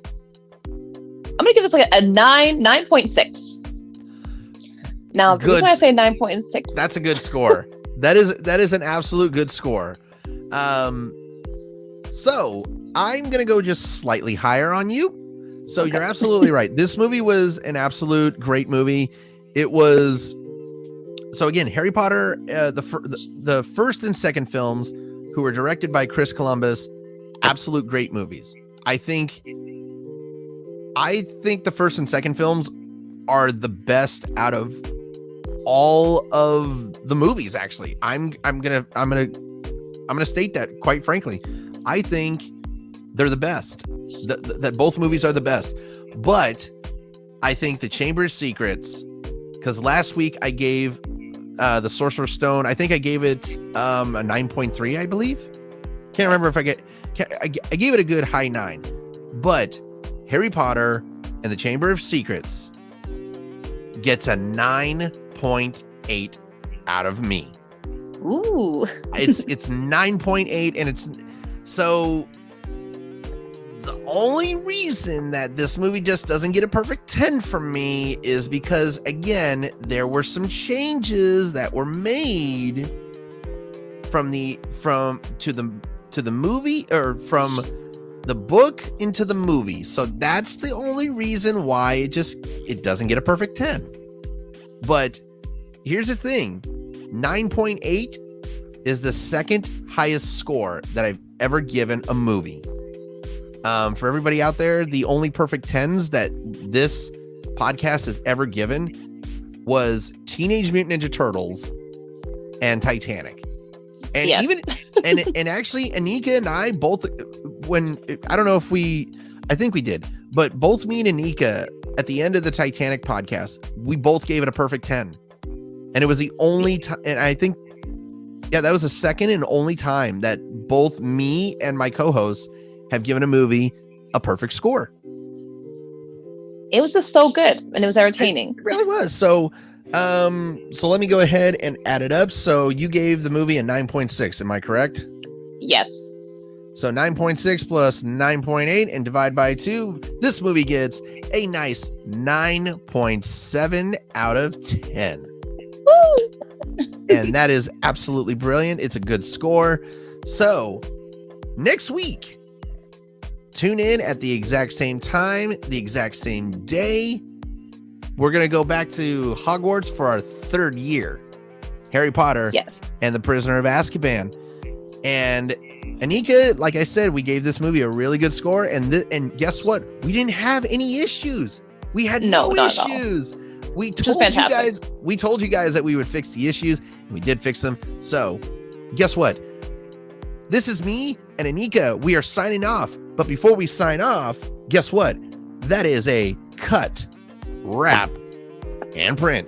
I'm going to give this like a 9.6. Now, the reason I say 9.6. That's a good score. That is an absolute good score. So I'm going to go just slightly higher on you. So You're absolutely right. This movie was an absolute great movie. It was. So again, Harry Potter, the first and second films, who were directed by Chris Columbus, absolute great movies. I think the first and second films are the best out of all of the movies. Actually, I'm gonna state that quite frankly. I think they're the best. That both movies are the best. But I think the Chamber of Secrets, because last week I gave the Sorcerer's Stone, I think I gave it a 9.3, I believe. Can't remember if I get. I gave it a good high 9. But Harry Potter and the Chamber of Secrets gets a 9.8 out of me. Ooh. It's 9.8, and it's so the only reason that this movie just doesn't get a perfect 10 from me is because, again, there were some changes that were made from the movie, or from the book into the movie. So that's the only reason why it doesn't get a perfect 10. But here's the thing. 9.8 is the second highest score that I've ever given a movie. For everybody out there, the only perfect 10s that this podcast has ever given was Teenage Mutant Ninja Turtles and Titanic. And Yes. and actually Inika and I both, I think we did, but both me and Inika at the end of the Titanic podcast, we both gave it a perfect 10. And it was the only time, and I think, that was the second and only time that both me and my co-hosts have given a movie a perfect score. It was just so good, and it was entertaining. It really was. So let me go ahead and add it up. So you gave the movie a 9.6, am I correct? Yes. So 9.6 plus 9.8 and divide by 2. This movie gets a nice 9.7 out of 10. Woo! And that is absolutely brilliant. It's a good score. So next week, tune in at the exact same time, the exact same day. We're going to go back to Hogwarts for our 3rd year. Harry Potter and the Prisoner of Azkaban. And Inika, like I said, we gave this movie a really good score. And guess what? We didn't have any issues. We had no issues. We told you guys that we would fix the issues, and we did fix them. So guess what? This is me and Inika. We are signing off. But before we sign off, guess what? That is a cut, wrap, and print.